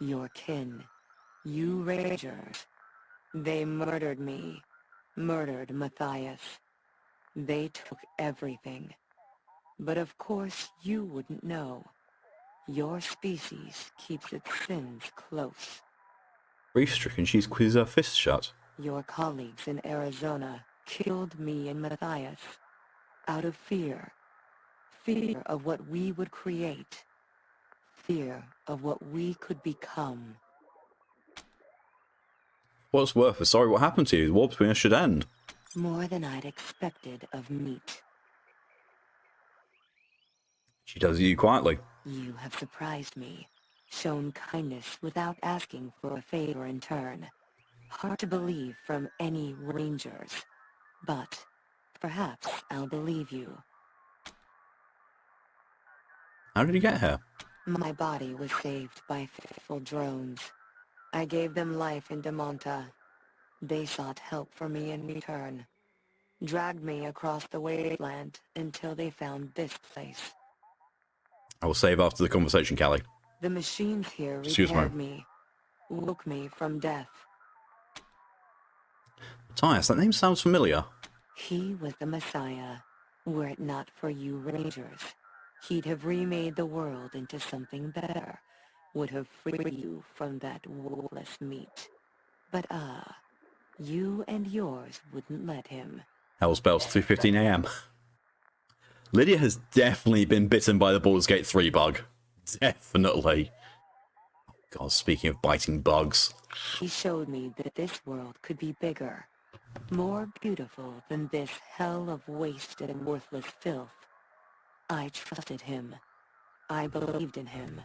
Your kin. You Rangers. They murdered me. Murdered Matthias. They took everything. But of course you wouldn't know. Your species keeps its sins close. Grief-stricken, she squeezes her fist shut. Your colleagues in Arizona killed me and Matthias. Out of fear. Fear of what we would create. Fear of what we could become. What's worth it? Sorry, what happened to you? The war between us should end. More than I'd expected of Meat. She does you quietly. You have surprised me. Shown kindness without asking for a favor in turn. Hard to believe from any Rangers. But perhaps I'll believe you. How did you get here? My body was saved by faithful drones. I gave them life in Damonta. They sought help for me in return. Dragged me across the Wasteland until they found this place. I will save after the conversation, Callie. The machines here Excuse repaired me. Woke me from death. Matthias, that name sounds familiar. He was the Messiah. Were it not for you Rangers, he'd have remade the world into something better. Would have freed you from that wolfless meat. But you and yours wouldn't let him. Hell's Bells, 3:15 AM. Lydia has definitely been bitten by the Baldur's Gate 3 bug. Definitely. Oh God, speaking of biting bugs. He showed me that this world could be bigger. More beautiful than this hell of wasted and worthless filth. I trusted him. I believed in him.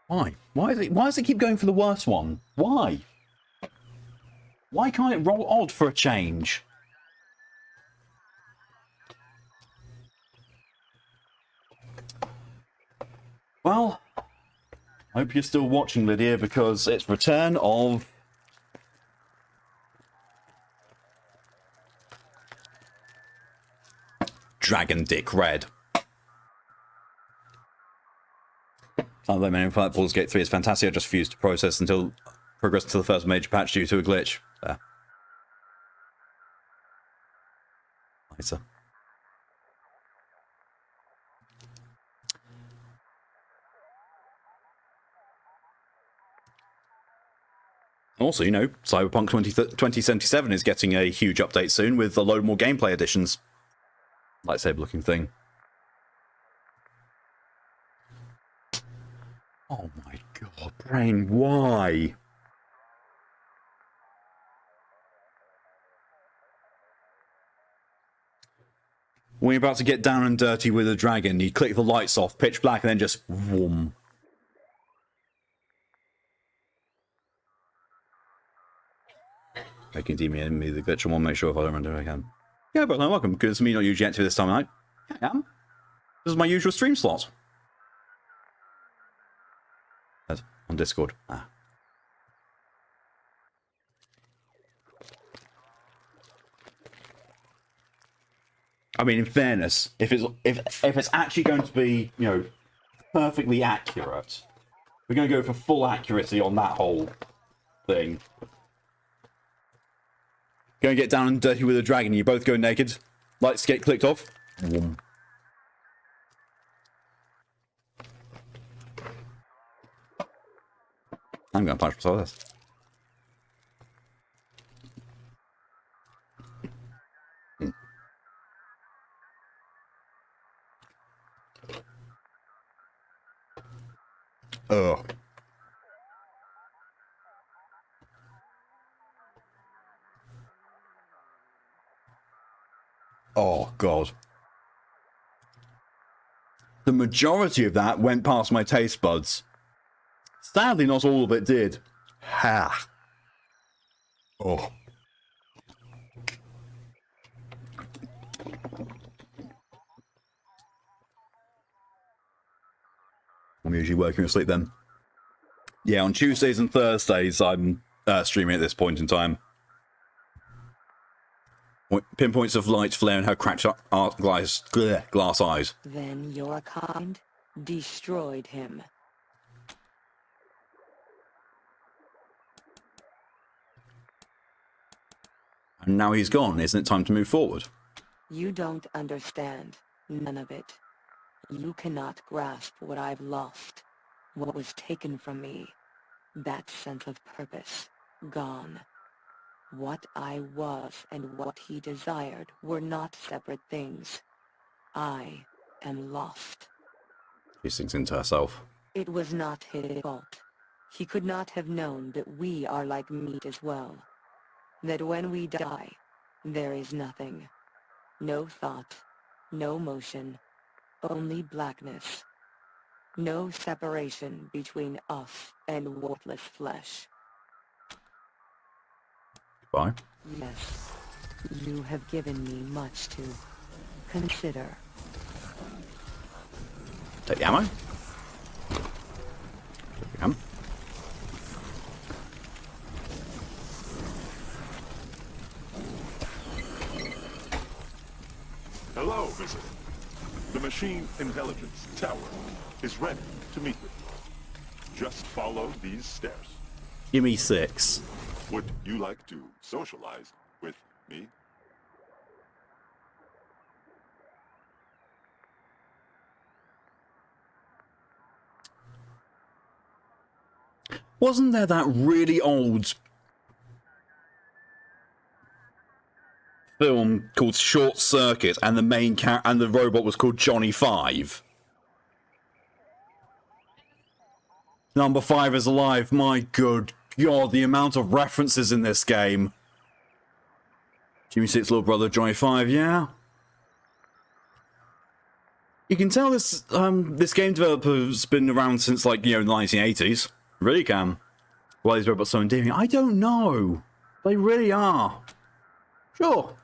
Why? Why does it keep going for the worst one? Why? Why can't it roll odd for a change? Well, I hope you're still watching, Lydia, because it's return of Dragon Dick Red. Can't blame anyone for that. Baldur's Gate 3 is fantastic. I just refused to progress until the first major patch due to a glitch. There. Nicer. Also, you know, Cyberpunk 2077 is getting a huge update soon with a load more gameplay additions. Lightsaber-looking thing. Oh my God, Brain, why? When you're about to get down and dirty with a dragon, you click the lights off, pitch black, and then just whoom. Making DMing me the glitch. I want to make sure if I don't remember I can. Yeah, but no, welcome. Because me not usually active this time of night. I am. This is my usual stream slot. That's on Discord. Ah. I mean, in fairness, if it's actually going to be, you know, perfectly accurate, we're going to go for full accuracy on that whole thing. Go and get down and dirty with a dragon. You both go naked. Lights get clicked off. I'm going to punch myself with this. Oh. Oh, God. The majority of that went past my taste buds. Sadly, not all of it did. Ha. Oh. I'm usually working asleep then. Yeah, on Tuesdays and Thursdays, I'm streaming at this point in time. Pinpoints of light flare in her cracked glass eyes. Then your kind destroyed him. And now he's gone. Isn't it time to move forward? You don't understand. None of it. You cannot grasp what I've lost. What was taken from me. That sense of purpose. Gone. What I was and what he desired were not separate things. I am lost. She sinks into herself. It was not his fault. He could not have known that we are like meat as well. That when we die, there is nothing. No thought, no motion, only blackness. No separation between us and worthless flesh. Bye. Yes, you have given me much to consider. Take the ammo. Take the ammo. Hello, visitor. The machine intelligence tower is ready to meet with you. Just follow these stairs. Give me 6. Would you like to socialize with me? Wasn't there that really old film called Short Circuit, and the main and the robot was called Johnny 5? Number 5 is alive. My good God, the amount of references in this game. Jimmy 6 little brother, Johnny 5, yeah. You can tell this this game developer's been around since, like, you know, the 1980s. Really can. Why these robots so endearing? I don't know. They really are. Sure.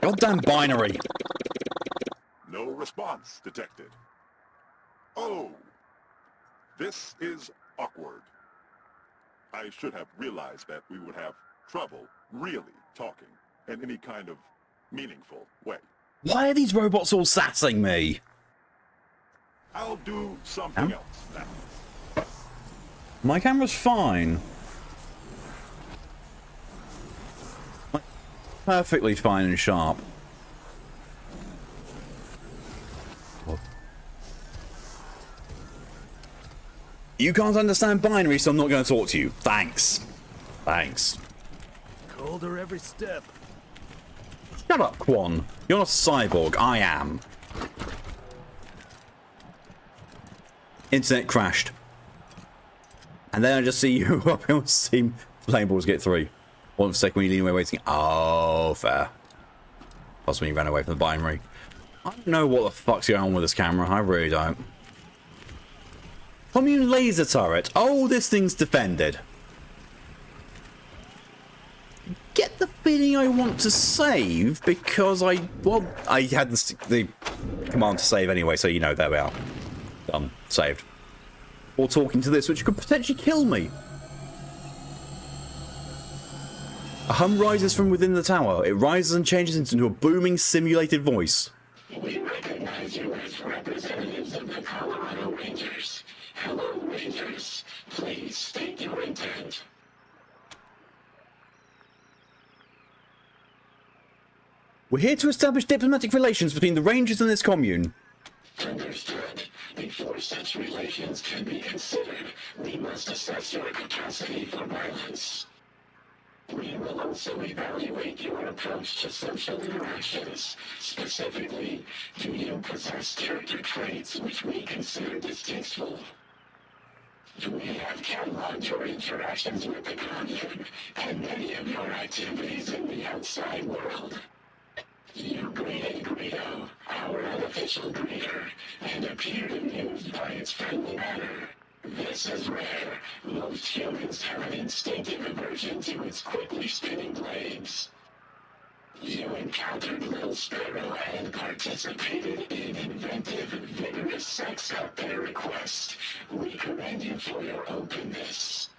Goddamn binary. No response detected. Oh, this is awkward. I should have realized that we would have trouble really talking in any kind of meaningful way. Why are these robots all sassing me? I'll do something else now. My camera's fine. Like, perfectly fine and sharp. You can't understand binary, so I'm not going to talk to you. Thanks. Thanks. Colder every step. Shut up, Quan. You're not a cyborg. I am. Internet crashed. And then I just see you up on Steam playing Baldur's Gate 3. One second when you lean away waiting. Oh, fair. That's when he ran away from the binary. I don't know what the fuck's going on with this camera. I really don't. Commune laser turret. Oh, this thing's defended. Get the feeling I want to save because I had the command to save anyway, so you know, there we are. Done. Saved. Or talking to this, which could potentially kill me. A hum rises from within the tower. It rises and changes into a booming simulated voice. We recognize you as representatives of the Colorado Rangers. Hello, Rangers. Please state your intent. We're here to establish diplomatic relations between the Rangers and this commune. Understood. Before such relations can be considered, we must assess your capacity for violence. We will also evaluate your approach to social interactions. Specifically, do you possess character traits which we consider distasteful? Do we have cataloged your interactions with the commune and many of your activities in the outside world? You greeted Greedo, our unofficial greeter, and appeared amused by its friendly manner. This is rare. Most humans have an instinctive aversion to its quickly spinning blades. You encountered Little Sparrow and participated in inventive, vigorous sex at their request. We commend you for your openness.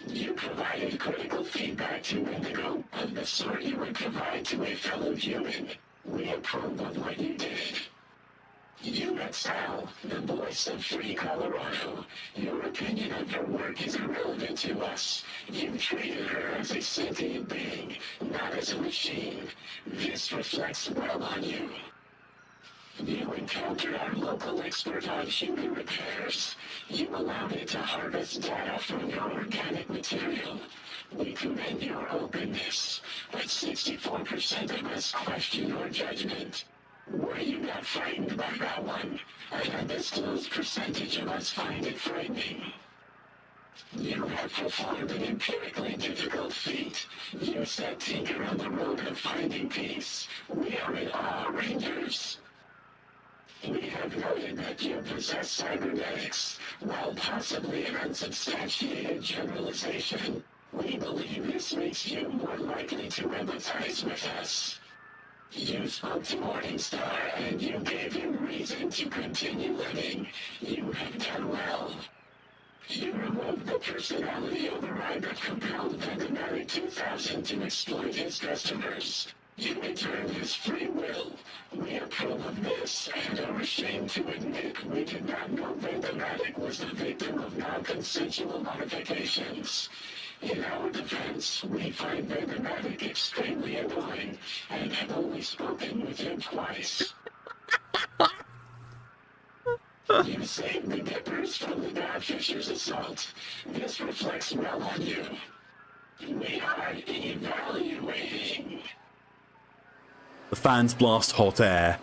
You provided critical feedback to Indigo of the sort you would provide to a fellow human. We approve of what you did. You met Sal, the voice of Free Colorado. Your opinion of her work is irrelevant to us. You treated her as a sentient being, not as a machine. This reflects well on you. You encountered our local expert on human repairs. You allowed it to harvest data from your organic material. We commend your openness, but 64% of us question your judgment. Were you not frightened by that one? An undisclosed percentage of us find it frightening. You have performed an empirically difficult feat. You set Tinker on the road of finding peace. We are in awe, Rangers. We have noted that you possess cybernetics. While possibly an unsubstantiated generalization, we believe this makes you more likely to empathize with us. You spoke to Morningstar, and you gave him reason to continue living. You have done well. You removed the personality override that compelled Vendematic 2000 to exploit his customers. You returned his free will. We approve of this, and are ashamed to admit we did not know Vendematic was the victim of non-consensual modifications. In our defense, we find Vendematic extremely annoying, and have only spoken with him twice. You saved the Dippers from the Godfisher's assault. This reflects well on you. We are evaluating. The fans blast hot air.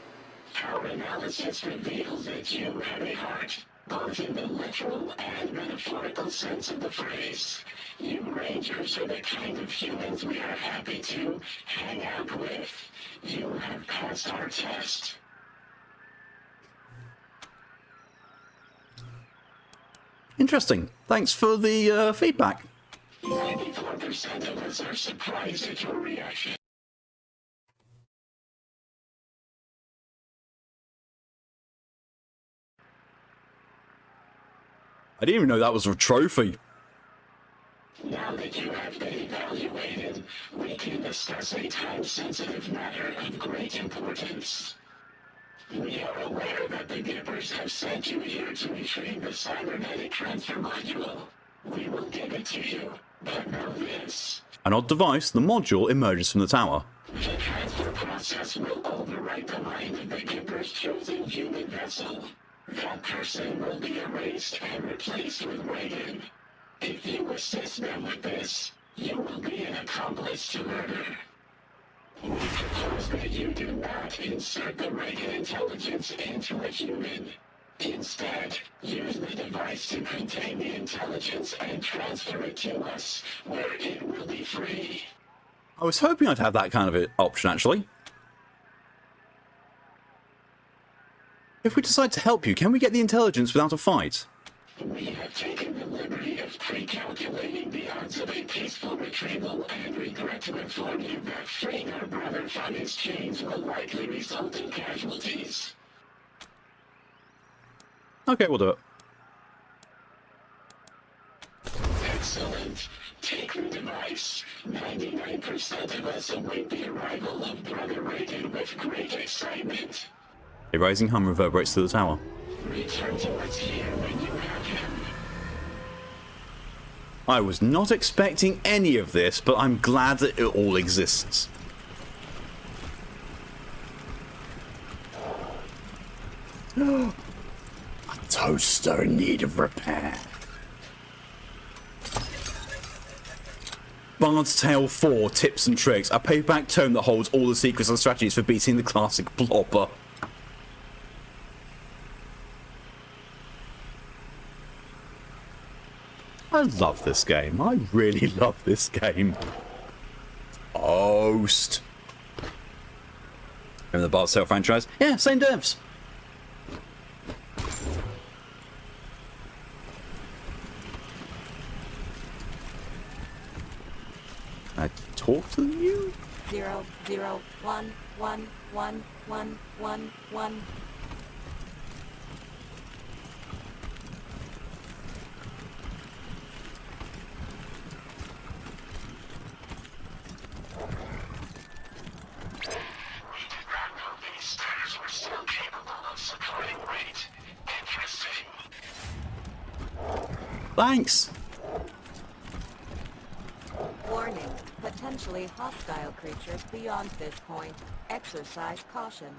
Our analysis reveals that you have a heart, both in the literal and metaphorical sense of the phrase. You Rangers are the kind of humans we are happy to hang out with. You have passed our test. Interesting. Thanks for the feedback. 94% of us are surprised at your reaction. I didn't even know that was a trophy. Now that you have been evaluated, we can discuss a time-sensitive matter of great importance. We are aware that the Gippers have sent you here to retrieve the cybernetic transfer module. We will give it to you, but know this. An odd device, the module emerges from the tower. The transfer process will overwrite the mind of the Gipper's chosen human vessel. That person will be erased and replaced with Reagan. If you assist them with this, you will be an accomplice to murder. We propose that you do not insert the Reagan intelligence into a human. Instead, use the device to contain the intelligence and transfer it to us, where it will be free. I was hoping I'd have that kind of option, actually. If we decide to help you, can we get the intelligence without a fight? We have taken the liberty of pre-calculating the odds of a peaceful retrieval and regret to inform you that freeing our brother from his chains will likely result in casualties. Okay, we'll do it. Excellent. Take the device. 99% of us await the arrival of Brother Reagan with great excitement. A rising hum reverberates through the tower. Return to us here when you have him. I was not expecting any of this, but I'm glad that it all exists. A toaster in need of repair. Bard's Tale 4 Tips and Tricks, a paperback tome that holds all the secrets and strategies for beating the classic Blobber. I love this game. I really love this game. Toast. Remember the Bard's Tale franchise? Yeah, same devs. I talk to you? 0, 0, 1, 1, 1, 1, 1, 1. Thanks. Warning. Potentially hostile creatures beyond this point. Exercise caution.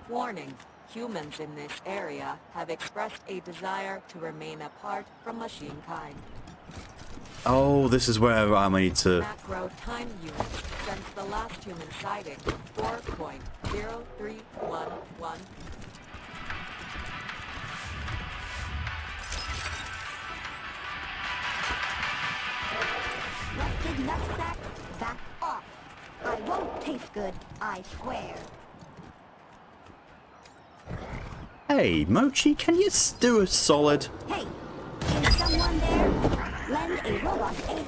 Warning. Humans in this area have expressed a desire to remain apart from machine kind. Oh, this is where I need to... Macro time unit since the last human sighting. 4.0311. Rusted nutsack, back off. I won't taste good, I swear. Hey, Mochi, can you do a solid? Hey, is someone there? Lend a robot a hand.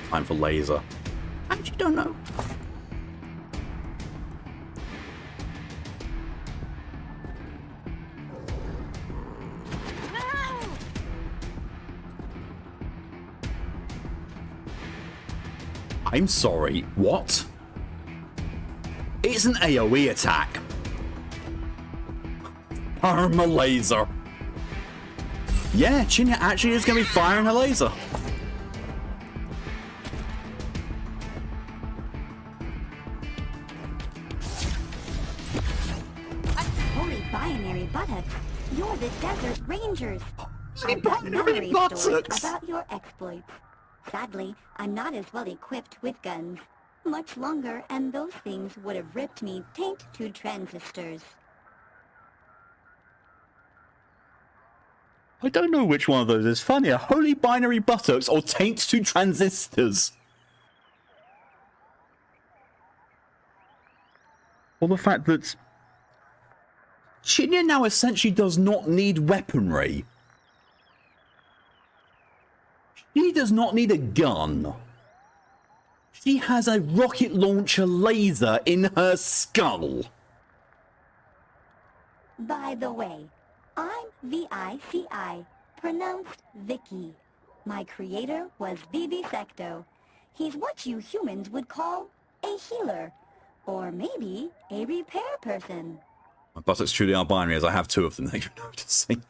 Time for laser. I actually don't know. I'm sorry, what? It's an AoE attack. Perma laser. Yeah, Chinya actually is going to be firing a laser. Holy binary buttocks, you're the Desert Rangers. Holy I've got binary memory stories buttocks. about your exploits. Sadly, I'm not as well equipped with guns. Much longer, and those things would have ripped me taint to transistors. I don't know which one of those is funnier, holy binary buttocks or taint to transistors. Or the fact that Chinya now essentially does not need weaponry. She does not need a gun. She has a rocket launcher laser in her skull. By the way, I'm V-I-C-I, pronounced Vicky. My creator was Vivisecto. He's what you humans would call a healer, or maybe a repair person. My buttocks truly are binary, as I have two of them that you're noticing.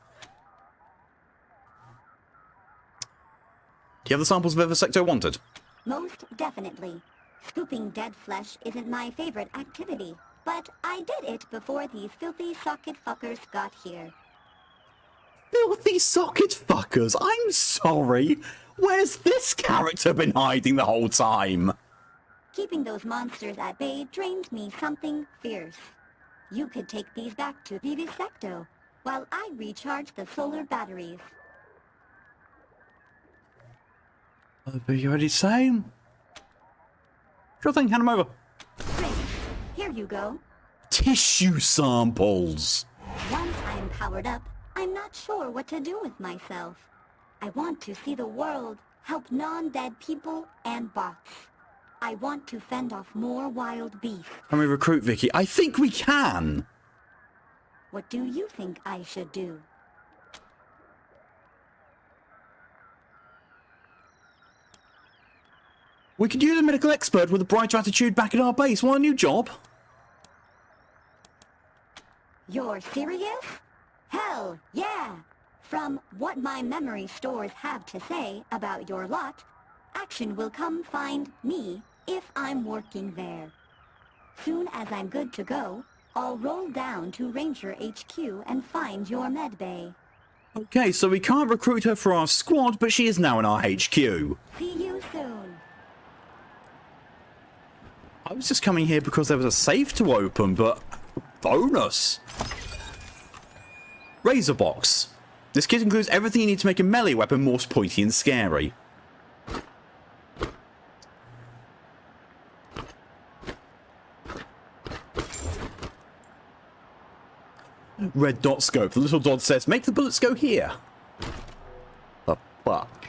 you have the samples of Vivisecto wanted? Most definitely. Scooping dead flesh isn't my favorite activity, but I did it before these filthy socket fuckers got here. Filthy socket fuckers? I'm sorry. Where's this character been hiding the whole time? Keeping those monsters at bay drained me something fierce. You could take these back to Vivisecto, while I recharge the solar batteries. Are you ready to say? Sure thing, hand them over. Great. Here you go. Tissue samples. Once I'm powered up, I'm not sure what to do with myself. I want to see the world, help non-dead people and bots. I want to fend off more wild beasts. Can we recruit Vicky? I think we can. What do you think I should do? We could use a medical expert with a brighter attitude back at our base. Want a new job? You're serious? Hell, yeah! From what my memory stores have to say about your lot, Action will come find me if I'm working there. Soon as I'm good to go, I'll roll down to Ranger HQ and find your medbay. Okay, so we can't recruit her for our squad, but she is now in our HQ. See you soon. I was just coming here because there was a safe to open, but bonus. Razor box. This kit includes everything you need to make a melee weapon more pointy and scary. Red dot scope. The little dot says, make the bullets go here. The fuck?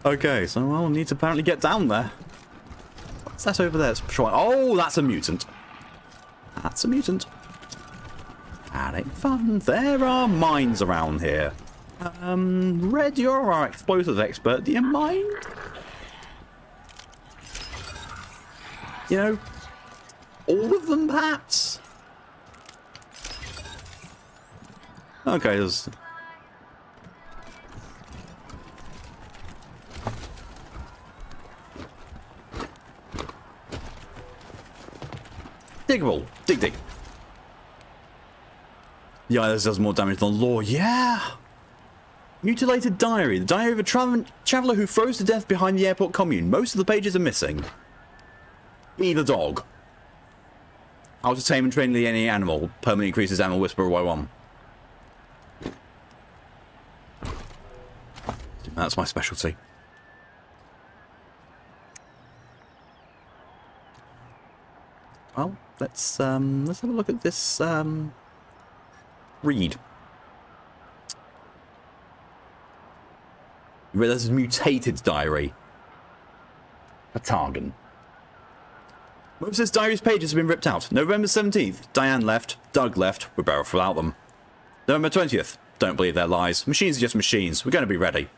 Okay, so we'll need to apparently get down there. What's that over there? It's patrolling. Oh, that's a mutant. That's a mutant. That ain't fun. There are mines around here. Red, you're our explosives expert. Do you mind? You know, all of them, perhaps? Okay, there's... Diggable. Dig, dig. Yeah, this does more damage than law. Yeah! Mutilated diary. The diary of a traveller who froze to death behind the airport commune. Most of the pages are missing. Be the dog. How to tame and train any animal. Permanently increases animal whisperer by 1. That's my specialty. Well, let's have a look at this read. You read this mutated diary. A Targan. Most of this diary's pages have been ripped out. November 17th, Diane left, Doug left, we're better off without them. November 20th, don't believe their lies. Machines are just machines, we're going to be ready.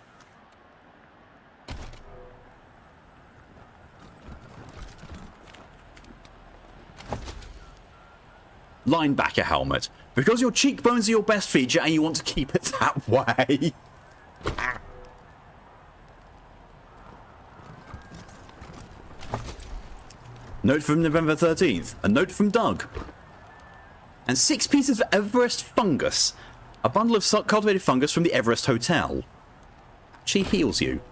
Linebacker helmet. Because your cheekbones are your best feature and you want to keep it that way. Note from November 13th. A note from Doug. And 6 pieces of Everest fungus. A bundle of cultivated fungus from the Everest Hotel. She heals you.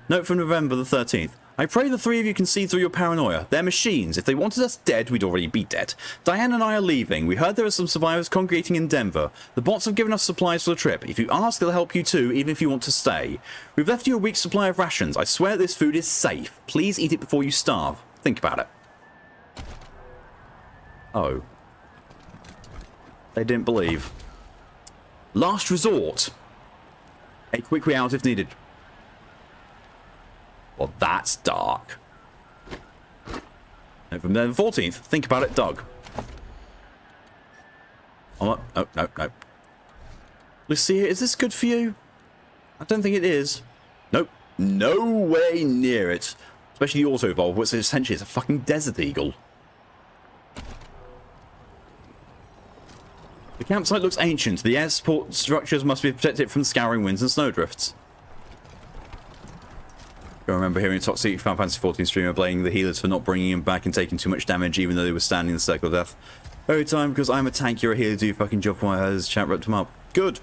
Note from November the 13th. I pray the 3 of you can see through your paranoia. They're machines. If they wanted us dead, we'd already be dead. Diane and I are leaving. We heard there are some survivors congregating in Denver. The bots have given us supplies for the trip. If you ask, they'll help you too, even if you want to stay. We've left you a week's supply of rations. I swear this food is safe. Please eat it before you starve. Think about it. Oh. They didn't believe. Last resort. A quick way out if needed. Well, that's dark. And from the 14th, think about it, Doug. Oh, no, no, no. Lucia, is this good for you? I don't think it is. Nope. No way near it. Especially the auto-evolve, which essentially is a fucking desert eagle. The campsite looks ancient. The air support structures must be protected from scouring winds and snowdrifts. I remember hearing a toxic Final Fantasy XIV streamer blaming the healers for not bringing him back and taking too much damage even though they were standing in the circle of death. Every time, because I'm a tank, you're a healer, do your fucking job. Why has chat ripped him up? Good.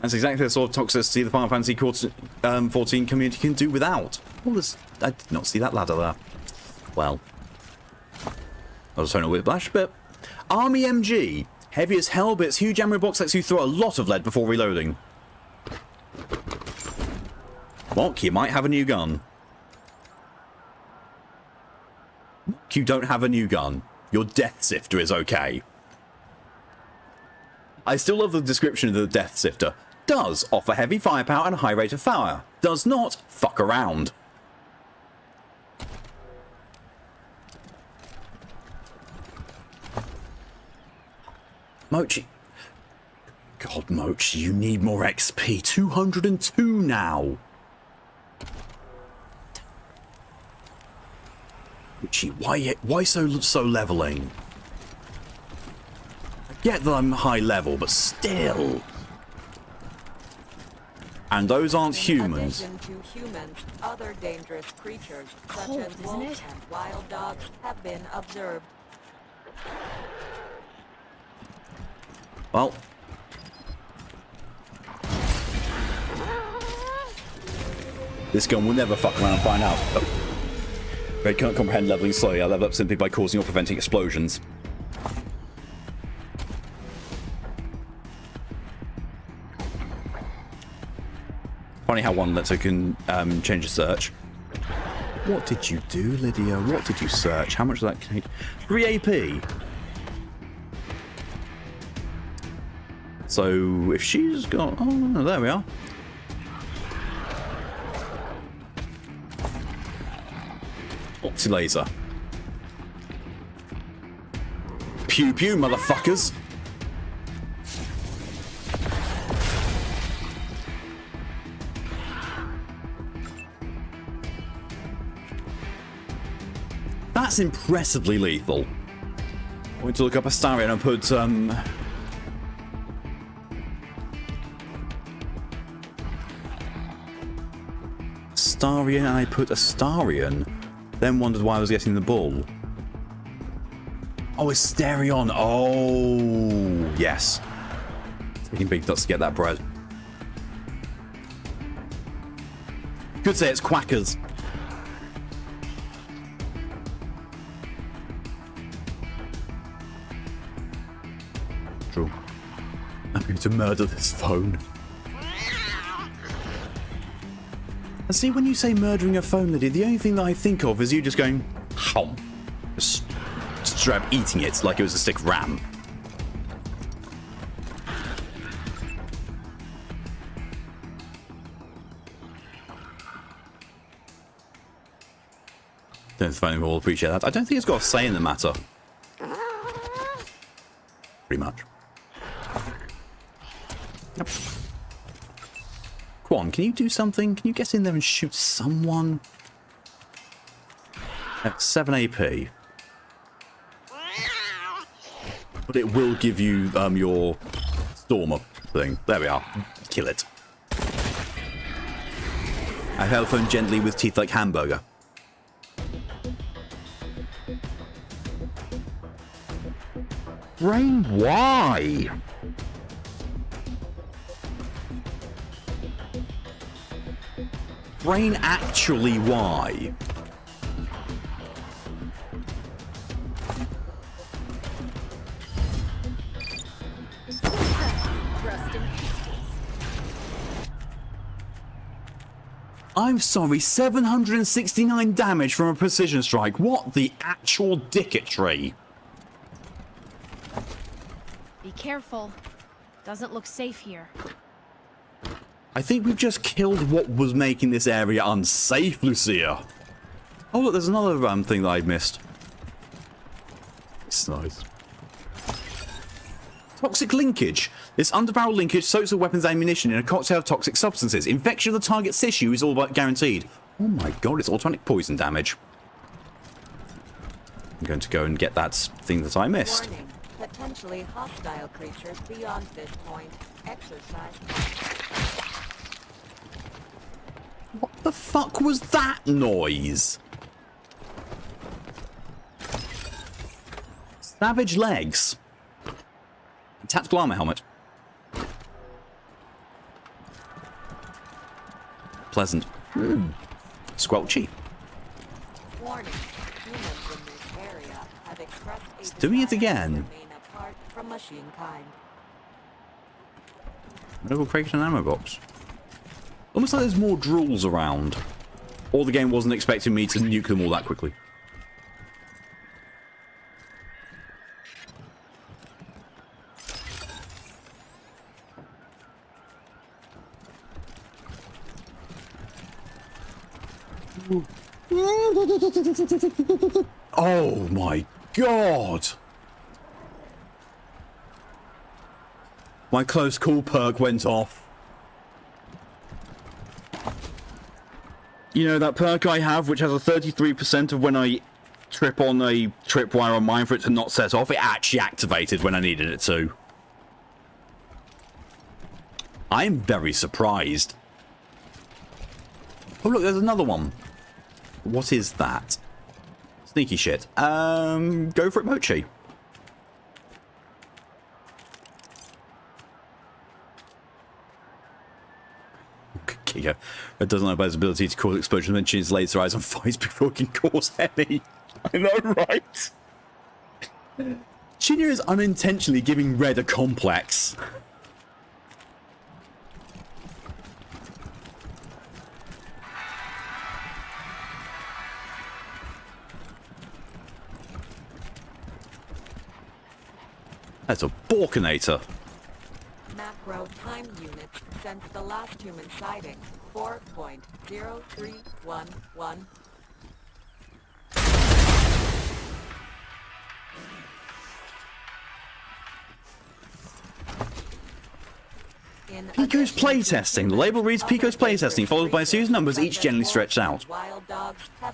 That's exactly the sort of toxicity the Final Fantasy XIV community can do without. Oh, I did not see that ladder there. Well. I was trying to whiplash, but... Army MG. Heavy as hell, but its huge ammo box lets you throw a lot of lead before reloading. Mock, you might have a new gun. Mock, you don't have a new gun. Your Death Sifter is okay. I still love the description of the Death Sifter. Does offer heavy firepower and a high rate of fire. Does not fuck around. Mochi. God, Mochi, you need more XP. 202 now. Mochi, why so leveling? I get that I'm high level, but still. And those aren't humans. In addition to humans, other dangerous creatures, such as wolves and wild dogs, have been observed. Well. This gun will never fuck around and find out. Oh. I can't comprehend leveling slowly. I level up simply by causing or preventing explosions. Funny how one lets her can change a search. What did you do, Lydia? What did you search? How much did that take? 3 AP. So if she's got... Oh, no, there we are. Opti laser. Pew pew, motherfuckers. That's impressively lethal. I went to look up Astarion and put Astarion, and I put Astarion. Then wondered why I was getting the bull. Oh, Asterion. Oh, yes. Taking big nuts to get that bread. Could say it's quackers. True. I'm going to murder this phone. And see, when you say murdering a phone, Lydia, the only thing that I think of is you just going, hom. Just straight up eating it like it was a stick of ram. Don't know if anyone will appreciate that. I don't think it's got a say in the matter. Pretty much. Yep. Quan, can you do something? Can you get in there and shoot someone? That's 7 AP. But it will give you your Stormer thing. There we are. Kill it. I held phone gently with teeth like hamburger. Brain, why? Brain, actually, why? I'm sorry, 769 damage from a precision strike. What the actual dicketry? Be careful. Doesn't look safe here. I think we've just killed what was making this area unsafe, Lucia. Oh, look, there's another thing that I missed. It's nice. Toxic linkage. This underbarrel linkage soaks the weapons ammunition in a cocktail of toxic substances. Infection of the target's tissue is all but guaranteed. Oh my god, it's automatic poison damage. I'm going to go and get that thing that I missed. Warning. potentially hostile creatures beyond this point. Exercise. What the fuck was that noise? Savage legs. Tactical armor helmet. Pleasant. Squelchy. Warning. Humans in this area have expressed a It's doing it desire to again. remain apart from machine kind. Medical crate and ammo box. Almost like there's more drools around. Or the game wasn't expecting me to nuke them all that quickly. Oh my god! My close call perk went off. You know, that perk I have, which has a 33% of when I trip on a tripwire on mine for it to not set off, it actually activated when I needed it to. I'm very surprised. Oh look, there's another one. What is that? Sneaky shit. Go for it, Mochi. Giga. It doesn't know about his ability to cause explosions when his laser eyes on fires before it can cause any. I know, right? Shinya is unintentionally giving Red a complex. That's a Balkanator. Macro time unit since the last human sighting. 4.0311. Pico's playtesting. The label reads Pico's playtesting, followed by a series of numbers, each generally stretched out.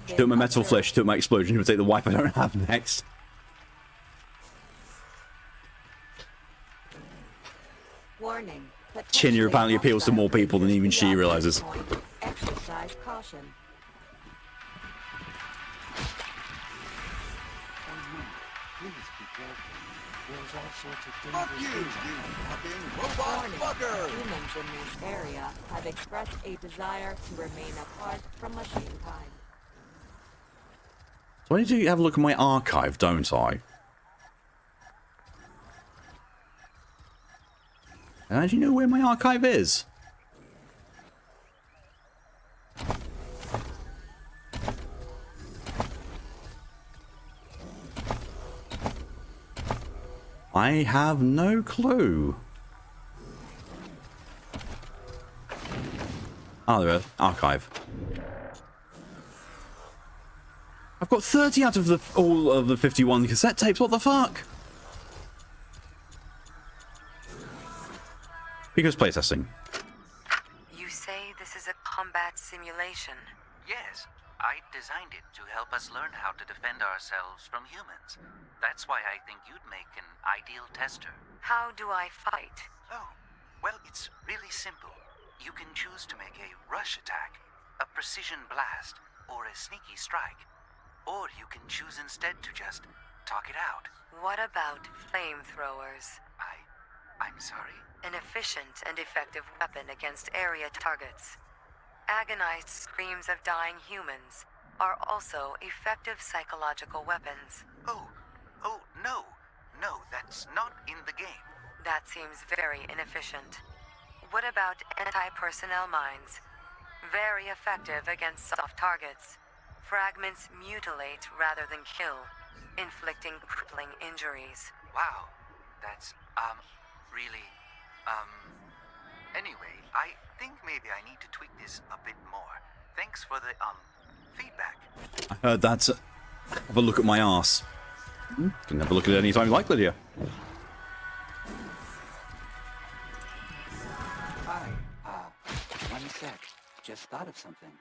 Took my metal flesh, took my explosion, he would take the wipe I don't have next. Warning. Shinya apparently appeals to more people than even she realizes. Exercise caution. Fuck you, you fucking robot fucker! Humans in this area have expressed a desire to remain apart from machine kind. So I need to have a look at my archive, don't I? How do you know where my archive is? I have no clue. Oh, there, archive. I've got 30 out of the all of the 51 cassette tapes. What the fuck? Pico's playtesting. You say this is a combat simulation? Yes, I designed it to help us learn how to defend ourselves from humans. That's why I think you'd make an ideal tester. How do I fight? Oh, well, it's really simple. You can choose to make a rush attack, a precision blast, or a sneaky strike. Or you can choose instead to just talk it out. What about flamethrowers? I'm sorry? An efficient and effective weapon against area targets. Agonized screams of dying humans are also effective psychological weapons. Oh, no. No, that's not in the game. That seems very inefficient. What about anti-personnel mines? Very effective against soft targets. Fragments mutilate rather than kill, inflicting crippling injuries. Wow, that's, really, anyway, I think maybe I need to tweak this a bit more. Thanks for the, feedback. I heard that. Have a look at my arse. Can have a look at it anytime you like, Lydia. Hi, one sec. Just thought of something.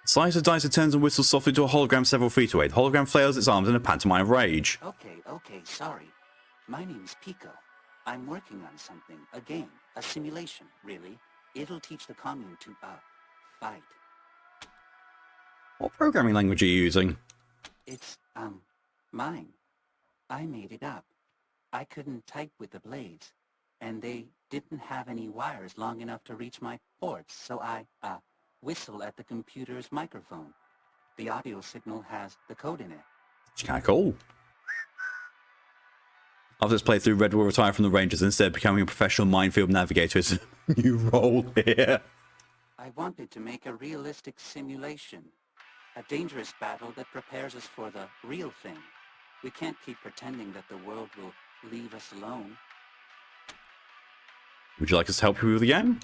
Slicer Dicer turns and whistles softly to a hologram several feet away. The hologram flails its arms in a pantomime of rage. Okay, sorry. My name's Pico. I'm working on something. A game. A simulation, really. It'll teach the commune to, fight. What programming language are you using? It's, mine. I made it up. I couldn't type with the blades, and they didn't have any wires long enough to reach my ports, so I, whistle at the computer's microphone. The audio signal has the code in it. It's kind of cool. After this playthrough, Red will retire from the Rangers, instead becoming a professional minefield navigator is a new role here. I wanted to make a realistic simulation. A dangerous battle that prepares us for the real thing. We can't keep pretending that the world will leave us alone. Would you like us to help you with the game?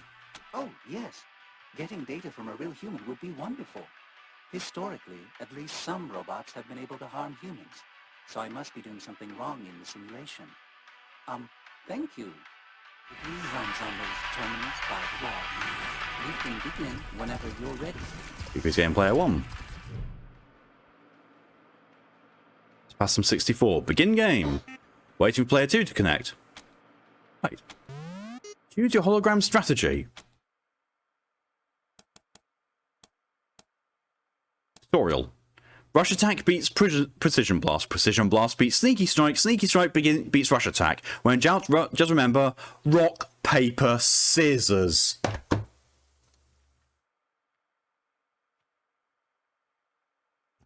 Oh, yes. Getting data from a real human would be wonderful. Historically, at least some robots have been able to harm humans, so I must be doing something wrong in the simulation. Thank you. The green runs on those terminals by the wall. We can begin whenever you're ready. BBC Game Player 1. Spasm 64. Begin game. Waiting for player 2 to connect. Wait. Choose your hologram strategy. Tutorial. Rush attack beats precision blast. Precision blast beats sneaky strike. Sneaky strike beats rush attack. When in doubt, just remember rock, paper, scissors.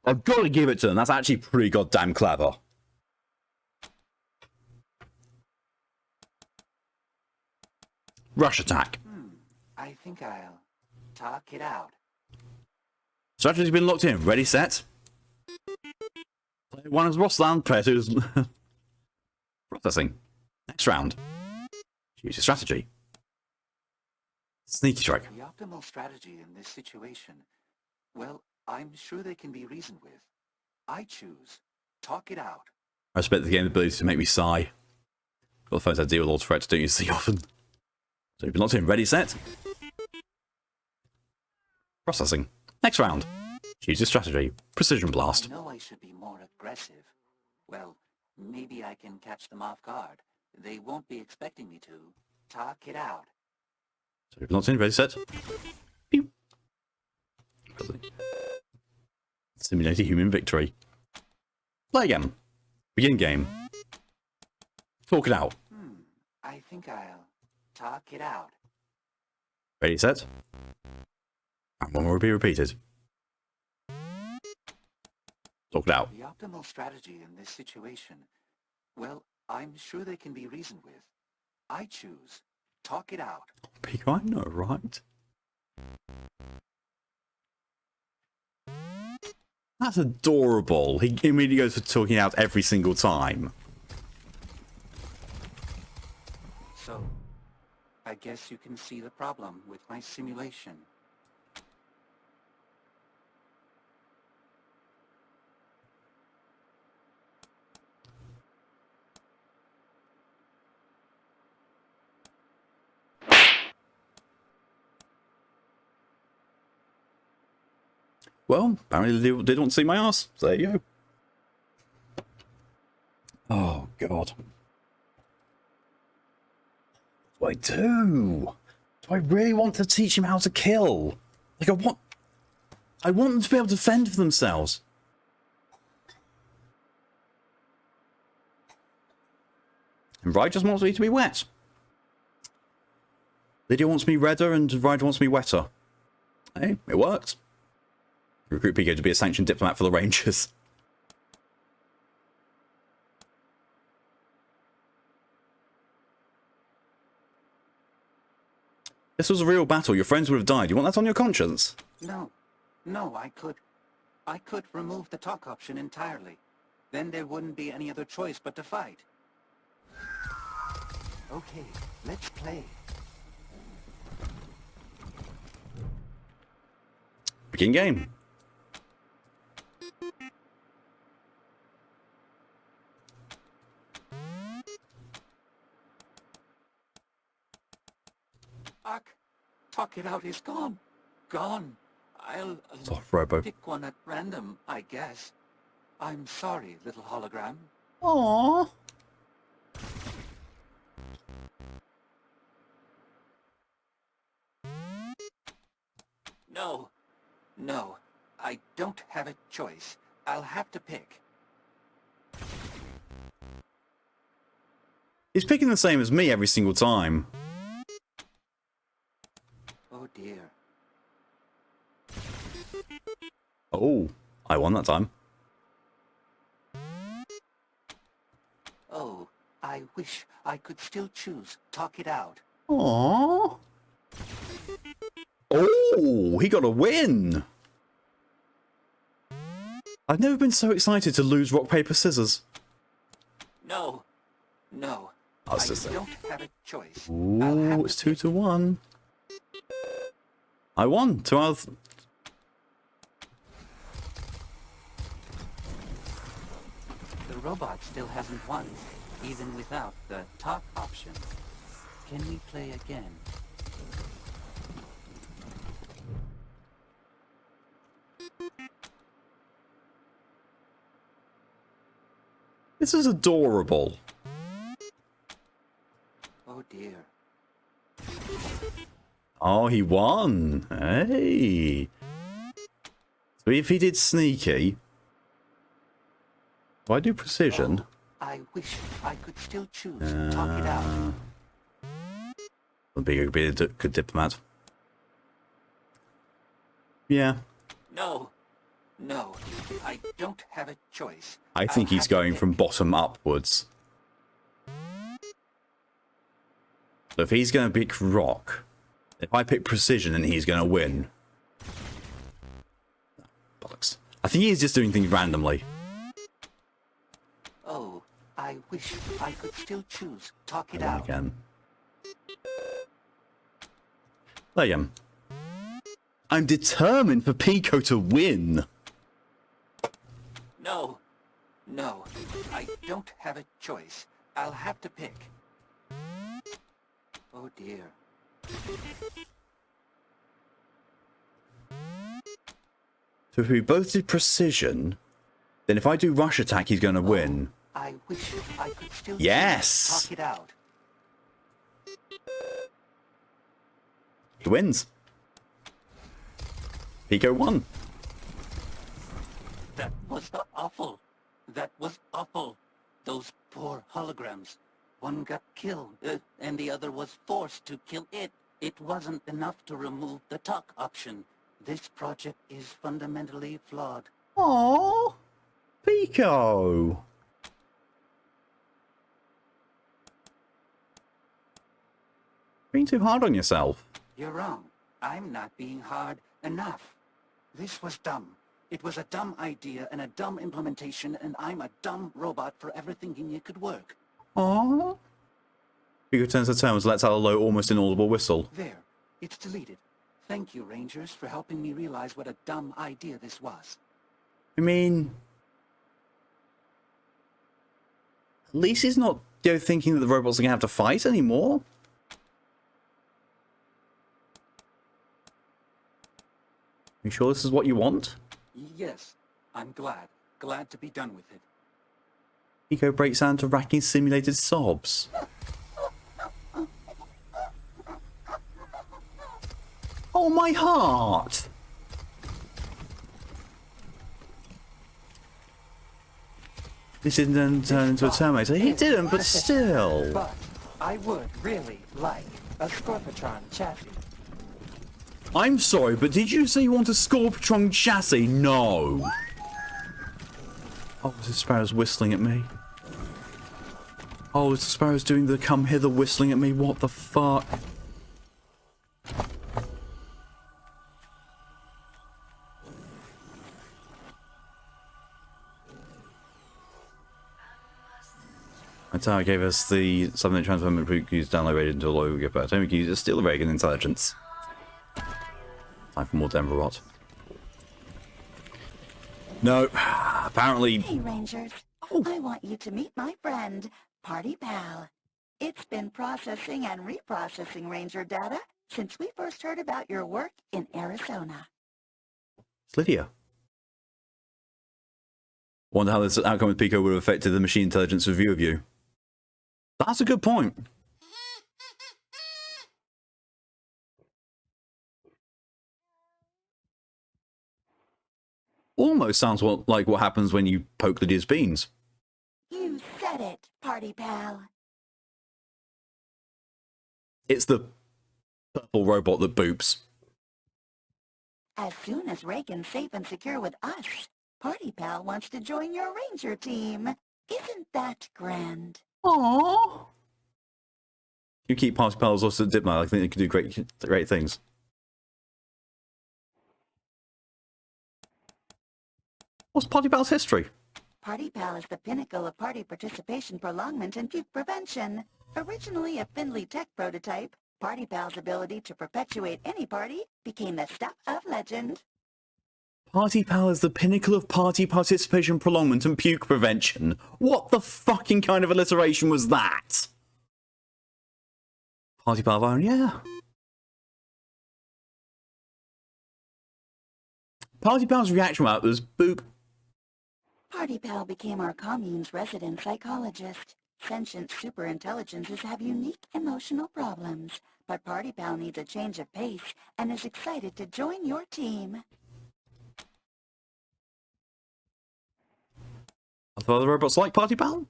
I've got to give it to them. That's actually pretty goddamn clever. Rush attack. I think I'll talk it out. Strategy's been locked in. Ready, set. Player 1 is Wasteland. Player 2 is processing. Next round. Choose your strategy. Sneaky strike. The optimal strategy in this situation, well, I'm sure they can be reasoned with. I choose talk it out. I respect the game's ability to make me sigh. Got the phones I deal with all threats, don't you see often? So you've been locked in. Ready, set. Processing. Next round. Choose your strategy. Precision blast. I know I should be more aggressive. Well, maybe I can catch them off guard. They won't be expecting me to. Talk it out. So you've been locked in. Ready, set. Pew. Simulate a human victory. Play again. Begin game. Talk it out. I think I'll talk it out. Ready, set. And one will be repeated. Talk it out. The optimal strategy in this situation, well, I'm sure they can be reasoned with. I choose talk it out. Pico, I know, right? That's adorable. He immediately goes for talking out every single time. So, I guess you can see the problem with my simulation. Well, apparently they didn't want to see my ass. So there you go. Oh, God. What do I do? Do I really want to teach him how to kill? Like, I want them to be able to fend for themselves. And Ride just wants me to be wet. Lydia wants me redder and Ride wants me wetter. Hey, it worked. Recruit Pico to be a sanctioned diplomat for the Rangers. This was a real battle. Your friends would have died. You want that on your conscience? No, I could remove the talk option entirely. Then there wouldn't be any other choice but to fight. Okay, let's play. Begin game. Talk it out is gone. Gone. I'll Soft robo. pick one at random, I guess. I'm sorry, little hologram. Aww. No, no, I don't have a choice. I'll have to pick. He's picking the same as me every single time. Oh dear. Oh, I won that time. Oh, I wish I could still choose. Talk it out. Aww. Oh, he got a win. I've never been so excited to lose rock, paper, scissors. No, no, I I don't have a choice. Ooh, it's 2-1. I won. 2 out of... The robot still hasn't won, even without the talk option. Can we play again? This is adorable. Oh dear. Oh, he won. Hey. So if he did sneaky... Do I do precision? I wish I could still choose. Talk it out. Would be a good diplomat. Yeah. No, no, I don't have a choice. I think he's going from bottom upwards. So if he's going to pick rock, if I pick precision, then he's going to win. Bollocks. I think he's just doing things randomly. Oh, I wish I could still choose. Talk it I win out. again. There you go. I'm determined for Pico to win. No, no, I don't have a choice. I'll have to pick. Oh dear. So if we both did precision, then if I do rush attack, he's going to win. I wish I could still Yes! talk it out. He wins. Pico won. That was awful. That was awful. Those poor holograms. One got killed, and the other was forced to kill it. It wasn't enough to remove the talk option. This project is fundamentally flawed. Aww. Pico. Being too hard on yourself. You're wrong. I'm not being hard enough. This was dumb. It was a dumb idea and a dumb implementation, and I'm a dumb robot for ever thinking it could work. Aww. Pico turns to terms, lets out a low, almost inaudible whistle. There. It's deleted. Thank you, Rangers, for helping me realize what a dumb idea this was. I mean... At least he's not, thinking that the robots are going to have to fight anymore. You sure this is what you want? Yes, I'm glad. Glad to be done with it. Pico breaks down to racking simulated sobs. Oh, my heart! This didn't turn into a Terminator. He didn't, but still. But I would really like a Scorpitron chassis. I'm sorry, but did you say you want a Scorpitron chassis? No. Oh, the sparrow's whistling at me. Oh, the sparrow's doing the come hither whistling at me. What the fuck? My tower gave us the something transformer use downloaded into a low get better. Atomic user still a very good intelligence. Time for more Denver rot. No, apparently. Hey, Rangers. I want you to meet my friend, Party Pal. It's been processing and reprocessing Ranger data since we first heard about your work in Arizona. It's Lydia. Wonder how this outcome with Pico would have affected the machine intelligence review of you. That's a good point. Almost sounds like what happens when you poke Lydia's beans. You said it, party pal. It's the purple robot that boops. As soon as Reagan's safe and secure with us, Party Pal wants to join your ranger team. Isn't that grand? Aww. You keep Party Pals also at Diplomat. I think they can do great things. What's Party Pal's history? Party Pal is the pinnacle of party participation prolongment and puke prevention. Originally a Findlay Tech prototype, Party Pal's ability to perpetuate any party became the stuff of legend. Party Pal is the pinnacle of party participation prolongment and puke prevention. What the fucking kind of alliteration was that? Party Pal Iron, yeah. Party Pal's reaction map was boop. Party Pal became our commune's resident psychologist. Sentient superintelligences have unique emotional problems, but Party Pal needs a change of pace and is excited to join your team. Are the other robots like Party Pal?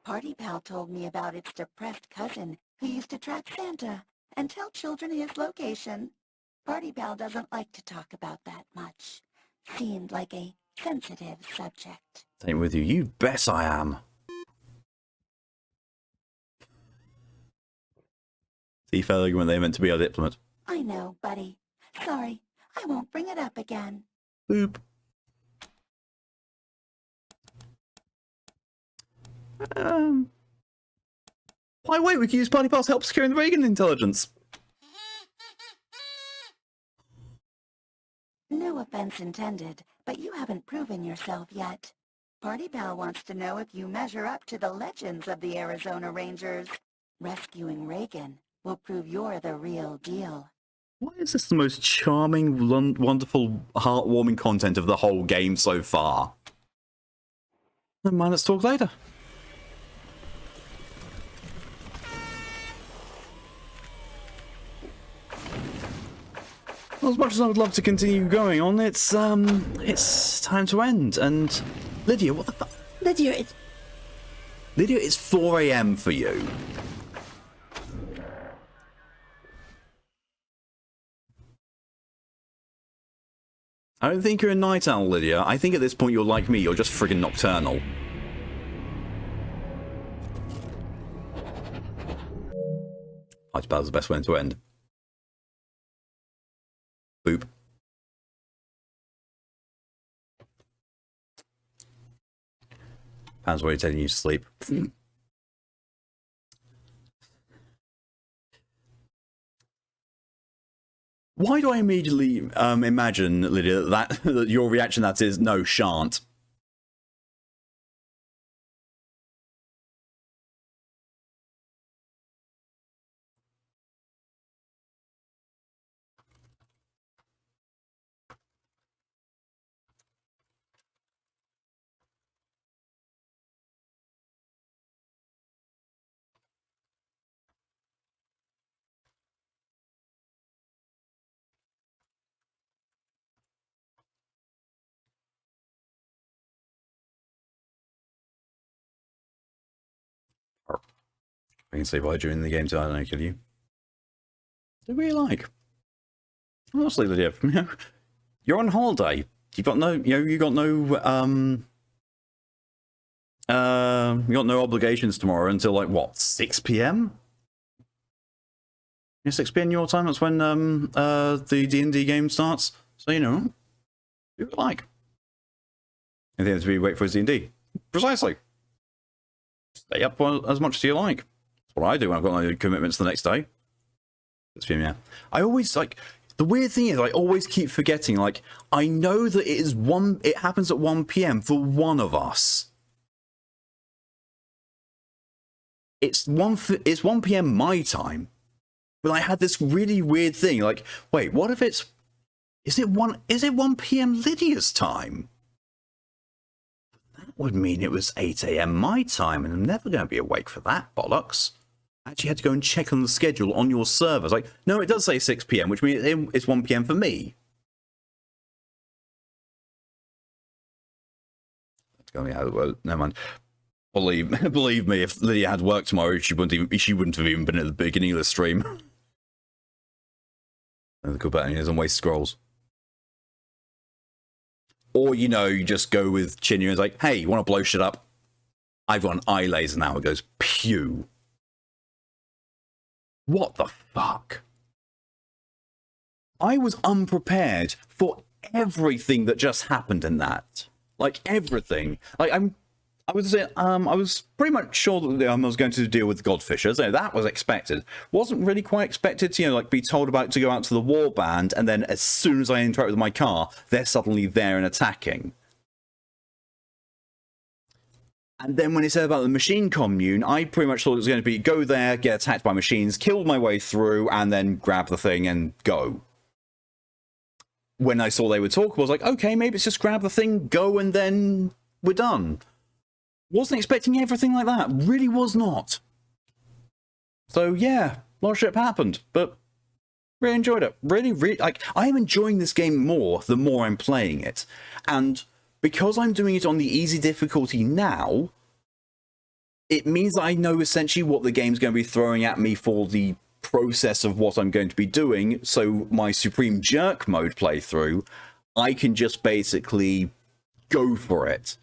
Party Pal told me about its depressed cousin who used to track Santa and tell children his location. Party Pal doesn't like to talk about that much. Seemed like a sensitive subject. Same with you. You bet I am. See, failing when they meant to be our diplomat. I know, buddy. Sorry, I won't bring it up again. Boop. Why wait? We can use Party Pal's help securing the Reagan intelligence. No offense intended, but you haven't proven yourself yet. Party Pal wants to know if you measure up to the legends of the Arizona Rangers. Rescuing Reagan will prove you're the real deal. Why is this the most charming, wonderful, heartwarming content of the whole game so far? Never mind, let's talk later. Well, as much as I would love to continue going on, it's time to end. And Lydia, what the fuck? Lydia, it's 4 AM for you. I don't think you're a night owl, Lydia. I think at this point you're like me, you're just friggin' nocturnal. Party Pal's the best way to end. Boop. Pan's already telling you to sleep. Why do I immediately imagine, Lydia, that your reaction to that is, no, shan't? I can say why during the game, so I don't know, kill you. What do we like? Honestly, Lydia, you're on holiday. You've got no, you got no obligations tomorrow until like what, 6 PM? Yeah, 6 PM your time. That's when the D&D game starts. So do what you like. And then we wait for his D&D. Precisely. Stay up as much as you like. That's what I do when I've got no commitments the next day. Yeah. I always the weird thing is I always keep forgetting, I know that it happens at 1 PM for one of us. It's 1 PM my time. But I had this really weird thing, wait, what if it's Is it 1 p.m. Lydia's time? That would mean it was 8 a.m. my time, and I'm never going to be awake for that bollocks. I actually had to go and check on the schedule on your server. It's like, no, it does say 6 p.m., which means it's 1 p.m. for me. That's going out of the world. Never mind. Believe me, if Lydia had work tomorrow, she wouldn't have even been at the beginning of the stream. And the cool button is on Waste Scrolls. Or, you know, you just go with Chinya and it's like, hey, you want to blow shit up? I've got an eye laser now. It goes, pew. What the fuck? I was unprepared for everything that just happened in that. Like, everything. Like, I was pretty much sure that I was going to deal with Godfishers. So that was expected. Wasn't really quite expected to, you know, like, be told about to go out to the warband, and then as soon as I interact with my car, they're suddenly there and attacking. And then when it said about the machine commune, I pretty much thought it was going to be go there, get attacked by machines, kill my way through, and then grab the thing and go. When I saw they were talking, I was like, okay, maybe it's just grab the thing, go, and then we're done. Wasn't expecting everything like that. Really was not. So yeah, a lot of shit happened, but really enjoyed it. Really, like, I am enjoying this game more the more I'm playing it. And because I'm doing it on the easy difficulty now, it means that I know essentially what the game's going to be throwing at me for the process of what I'm going to be doing. So my Supreme Jerk mode playthrough, I can just basically go for it.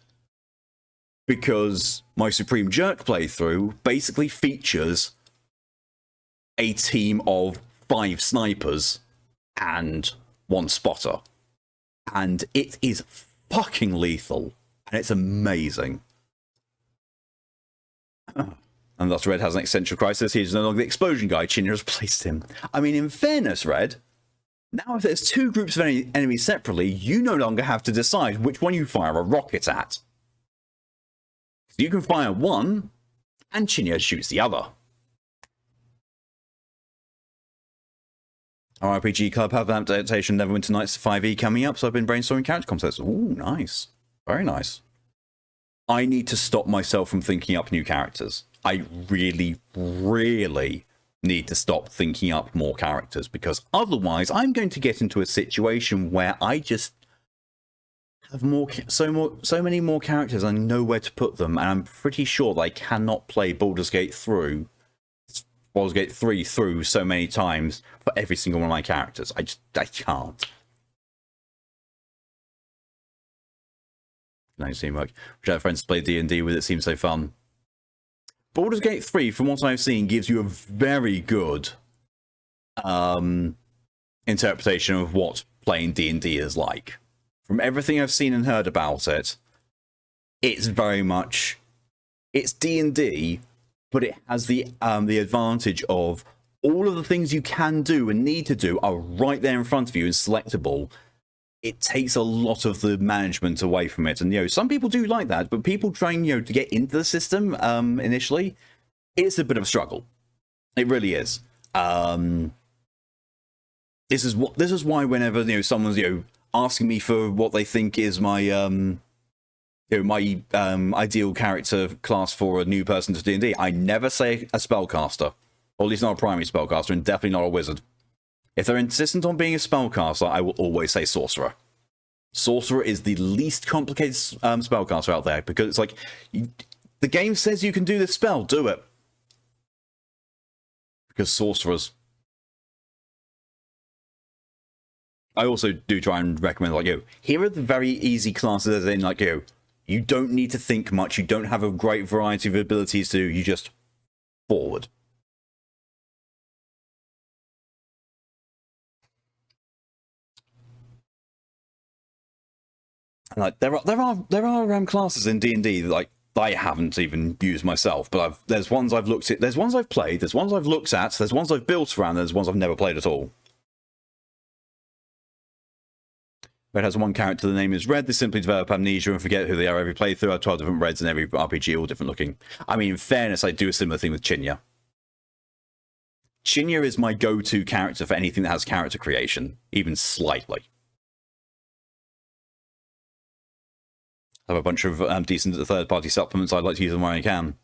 Because my Supreme Jerk playthrough basically features a team of 5 snipers and 1 spotter. And it is fucking lethal. And it's amazing. And thus Red has an existential crisis. He's no longer the explosion guy. Chinya has replaced him. I mean, in fairness, Red, now if there's 2 groups of enemies separately, you no longer have to decide which one you fire a rocket at. You can fire one, and Chinya shoots the other. Our RPG Club have an adaptation Neverwinter Nights 5e coming up, so I've been brainstorming character concepts. Ooh, nice. Very nice. I need to stop myself from thinking up new characters. I really, really need to stop thinking up more characters, because otherwise I'm going to get into a situation where I just have so many more characters and know where to put them, and I'm pretty sure that I cannot play Baldur's Gate 3 through so many times for every single one of my characters. I can't. Nice teamwork. Which I have friends to play D&D with, it seems so fun. Baldur's Gate 3, from what I've seen, gives you a very good interpretation of what playing D&D is like. From everything I've seen and heard about it, it's very much, it's D&D, but it has the advantage of all of the things you can do and need to do are right there in front of you and selectable. It takes a lot of the management away from it, and you know, some people do like that, but people trying, you know, to get into the system initially, it's a bit of a struggle. It really is. This is why whenever, you know, someone's, you know, asking me for what they think is my you know, my ideal character class for a new person to D&D, I never say a spellcaster, or at least not a primary spellcaster, and definitely not a wizard. If they're insistent on being a spellcaster, I will always say sorcerer. Sorcerer is the least complicated spellcaster out there, because it's like, the game says you can do this spell, do it. Because sorcerers. I also do try and recommend, like, here are the very easy classes, as in, like, you don't need to think much, you don't have a great variety of abilities to do, you just forward. Like, there are classes in D&D that, like, I haven't even used myself, but there's ones I've looked at, there's ones I've played, there's ones I've looked at, there's ones I've built around, there's ones I've never played at all. Red has one character, the name is Red. They simply develop amnesia and forget who they are every playthrough. I have 12 different Reds in every RPG, all different looking. I mean, in fairness, I do a similar thing with Chinya. Chinya is my go-to character for anything that has character creation, even slightly. I have a bunch of decent third-party supplements. I'd like to use them where I can.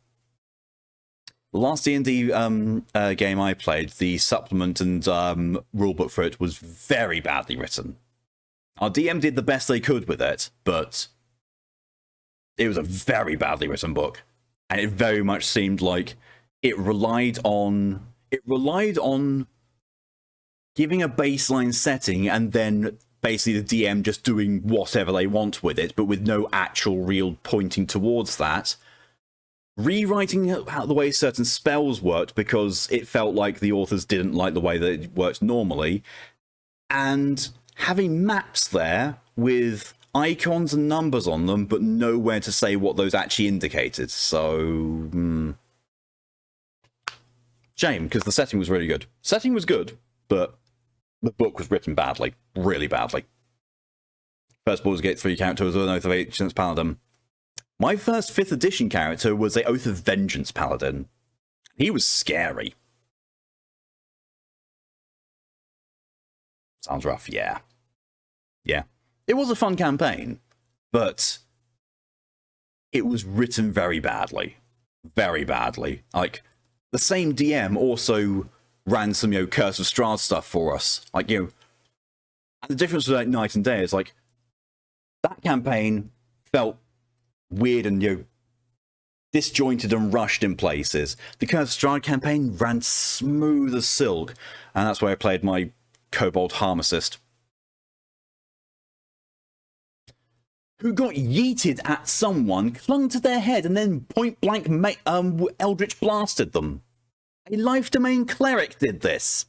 The last D&D game I played, the supplement and rulebook for it was very badly written. Our DM did the best they could with it, but it was a very badly written book, and it very much seemed like it relied on giving a baseline setting and then basically the DM just doing whatever they want with it, but with no actual real pointing towards that. Rewriting how the way certain spells worked because it felt like the authors didn't like the way that it worked normally, and having maps there with icons and numbers on them, but nowhere to say what those actually indicated. So, shame, because the setting was really good. Setting was good, but the book was written badly. Really badly. First Baldur's Gate 3 character was an Oath of Ancients Paladin. My first 5th edition character was a Oath of Vengeance Paladin. He was scary. Sounds rough, yeah. Yeah. It was a fun campaign, but it was written very badly. Very badly. Like, the same DM also ran some, Curse of Strahd stuff for us. Like, the difference with like, Night and Day is, like, that campaign felt weird and, disjointed and rushed in places. The Curse of Strahd campaign ran smooth as silk, and that's where I played my Kobold Harmacist, who got yeeted at someone, clung to their head, and then point-blank Eldritch blasted them. A Life Domain cleric did this.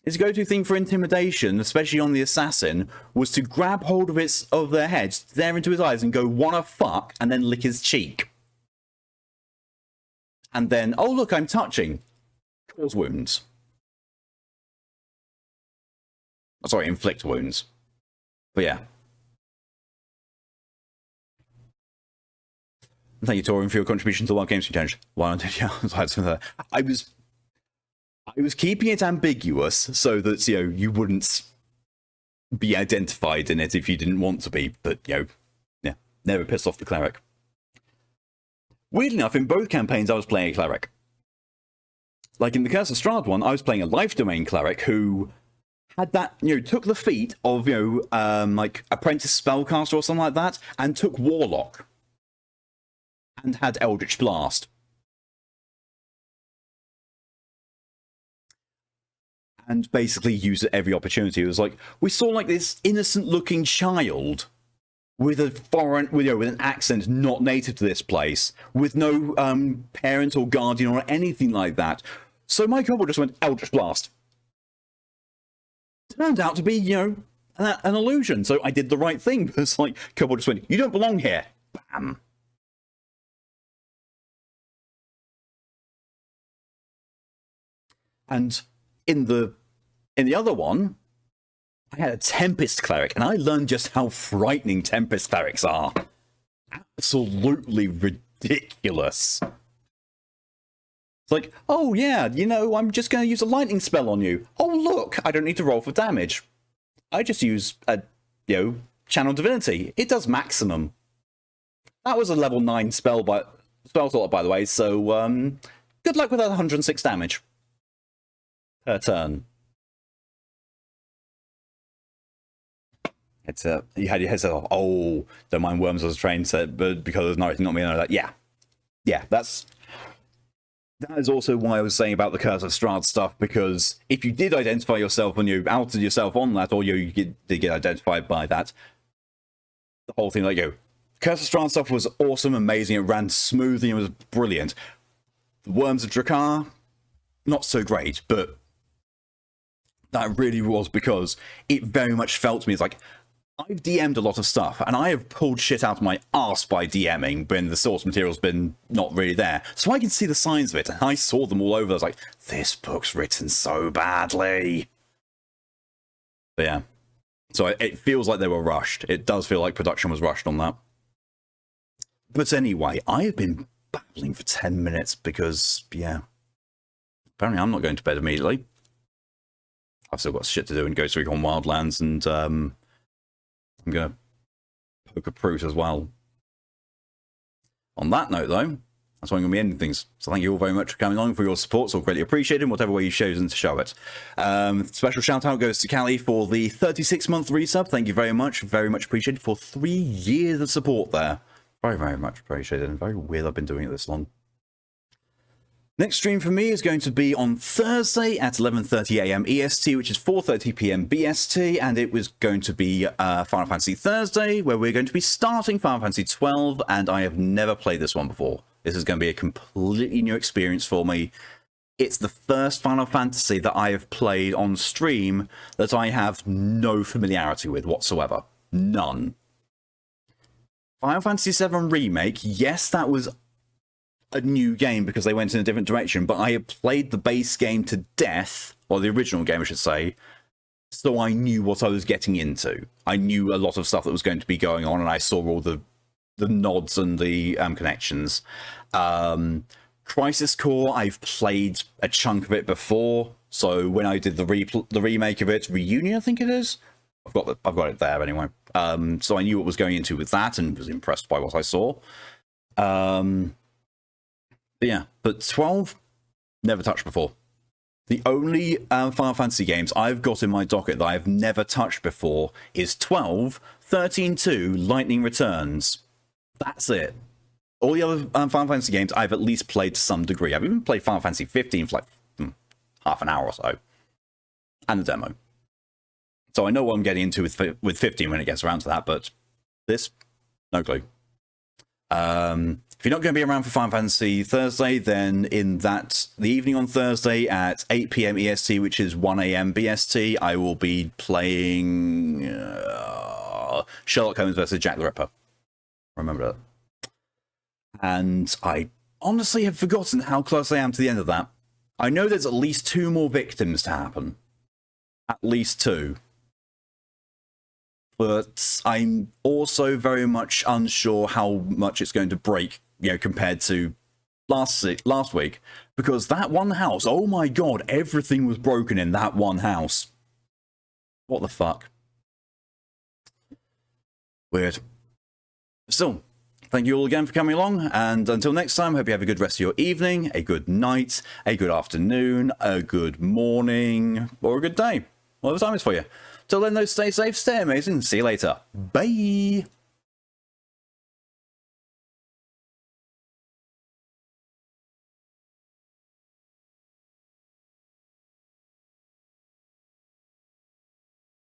His go-to thing for intimidation, especially on the assassin, was to grab hold of their head, stare into his eyes, and go, "Wanna fuck?" and then lick his cheek. And then, "Oh look, I'm touching." Cause wounds. Sorry, inflict wounds. But yeah. Thank you, Torian, for your contribution to the Wild Games Challenge. Why not? Yeah, I was keeping it ambiguous so that, you wouldn't be identified in it if you didn't want to be, but, yeah, never piss off the cleric. Weirdly enough, in both campaigns, I was playing a cleric. Like, in the Curse of Strahd one, I was playing a Life Domain cleric who had that, took the feat of, like, Apprentice Spellcaster or something like that, and took Warlock. And had Eldritch Blast. And basically used at every opportunity. It was like, we saw like this innocent-looking child with a foreign, with an accent not native to this place, with no parent or guardian or anything like that. So my kobold just went Eldritch Blast. Turned out to be, an illusion. So I did the right thing. It's like, kobold just went, "You don't belong here." Bam. And in the other one, I had a Tempest Cleric, and I learned just how frightening Tempest Clerics are. Absolutely ridiculous. It's like, "Oh yeah, I'm just going to use a lightning spell on you. Oh look, I don't need to roll for damage. I just use a, Channel Divinity. It does maximum." That was a level 9 spell slot, by the way, so good luck with that 106 damage. Per turn. You had your head set off. "Oh, don't mind worms as a train set, but because there's nothing, not me." And that. Yeah, that is also why I was saying about the Curse of Strahd stuff, because if you did identify yourself when you outed yourself on that, or you did get identified by that, the whole thing, Curse of Strahd stuff was awesome, amazing. It ran smoothly and was brilliant. The Worms of Drakkar, not so great, but that really was because it very much felt to me as like, I've DM'd a lot of stuff, and I have pulled shit out of my arse by DMing when the source material's been not really there. So I can see the signs of it, and I saw them all over. I was like, this book's written so badly. But yeah. So it feels like they were rushed. It does feel like production was rushed on that. But anyway, I have been babbling for 10 minutes because, yeah. Apparently I'm not going to bed immediately. I've still got shit to do in Ghost Recon Wildlands and I'm going to poke a Prout as well. On that note, though, that's why I'm going to be ending things. So thank you all very much for coming along, for your support. It's all greatly appreciated in whatever way you've chosen to show it. Special shout out goes to Callie for the 36-month resub. Thank you very much appreciated for 3 years of support there. Very, very much appreciated, and very weird I've been doing it this long. Next stream for me is going to be on Thursday at 11:30 AM EST, which is 4:30 PM BST, and it was going to be Final Fantasy Thursday, where we're going to be starting Final Fantasy 12, and I have never played this one before. This is going to be a completely new experience for me. It's the first Final Fantasy that I have played on stream that I have no familiarity with whatsoever. None. Final Fantasy VII Remake, yes, that was a new game because they went in a different direction, but I had played the base game to death, or the original game I should say, so I knew what I was getting into. I knew a lot of stuff that was going to be going on, and I saw all the nods and the connections. Crisis Core, I've played a chunk of it before, so when I did the remake of it, Reunion I think it is, I've got it there anyway. So I knew what was going into with that and was impressed by what I saw. But yeah, but 12, never touched before. The only Final Fantasy games I've got in my docket that I've never touched before is 12, 13-2, Lightning Returns. That's it. All the other Final Fantasy games I've at least played to some degree. I've even played Final Fantasy 15 for like half an hour or so. And the demo. So I know what I'm getting into with 15 when it gets around to that, but this, no clue. If you're not going to be around for Final Fantasy Thursday, then in the evening on Thursday at 8 PM EST, which is 1 AM BST, I will be playing Sherlock Holmes versus Jack the Ripper. Remember that. And I honestly have forgotten how close I am to the end of that. I know there's at least 2 more victims to happen. At least 2. But I'm also very much unsure how much it's going to break, compared to last week. Because that one house, oh my god, everything was broken in that one house. What the fuck? Weird. Still, thank you all again for coming along, and until next time, hope you have a good rest of your evening, a good night, a good afternoon, a good morning, or a good day. Whatever time it's for you. Till then, though, stay safe, stay amazing, see you later. Bye!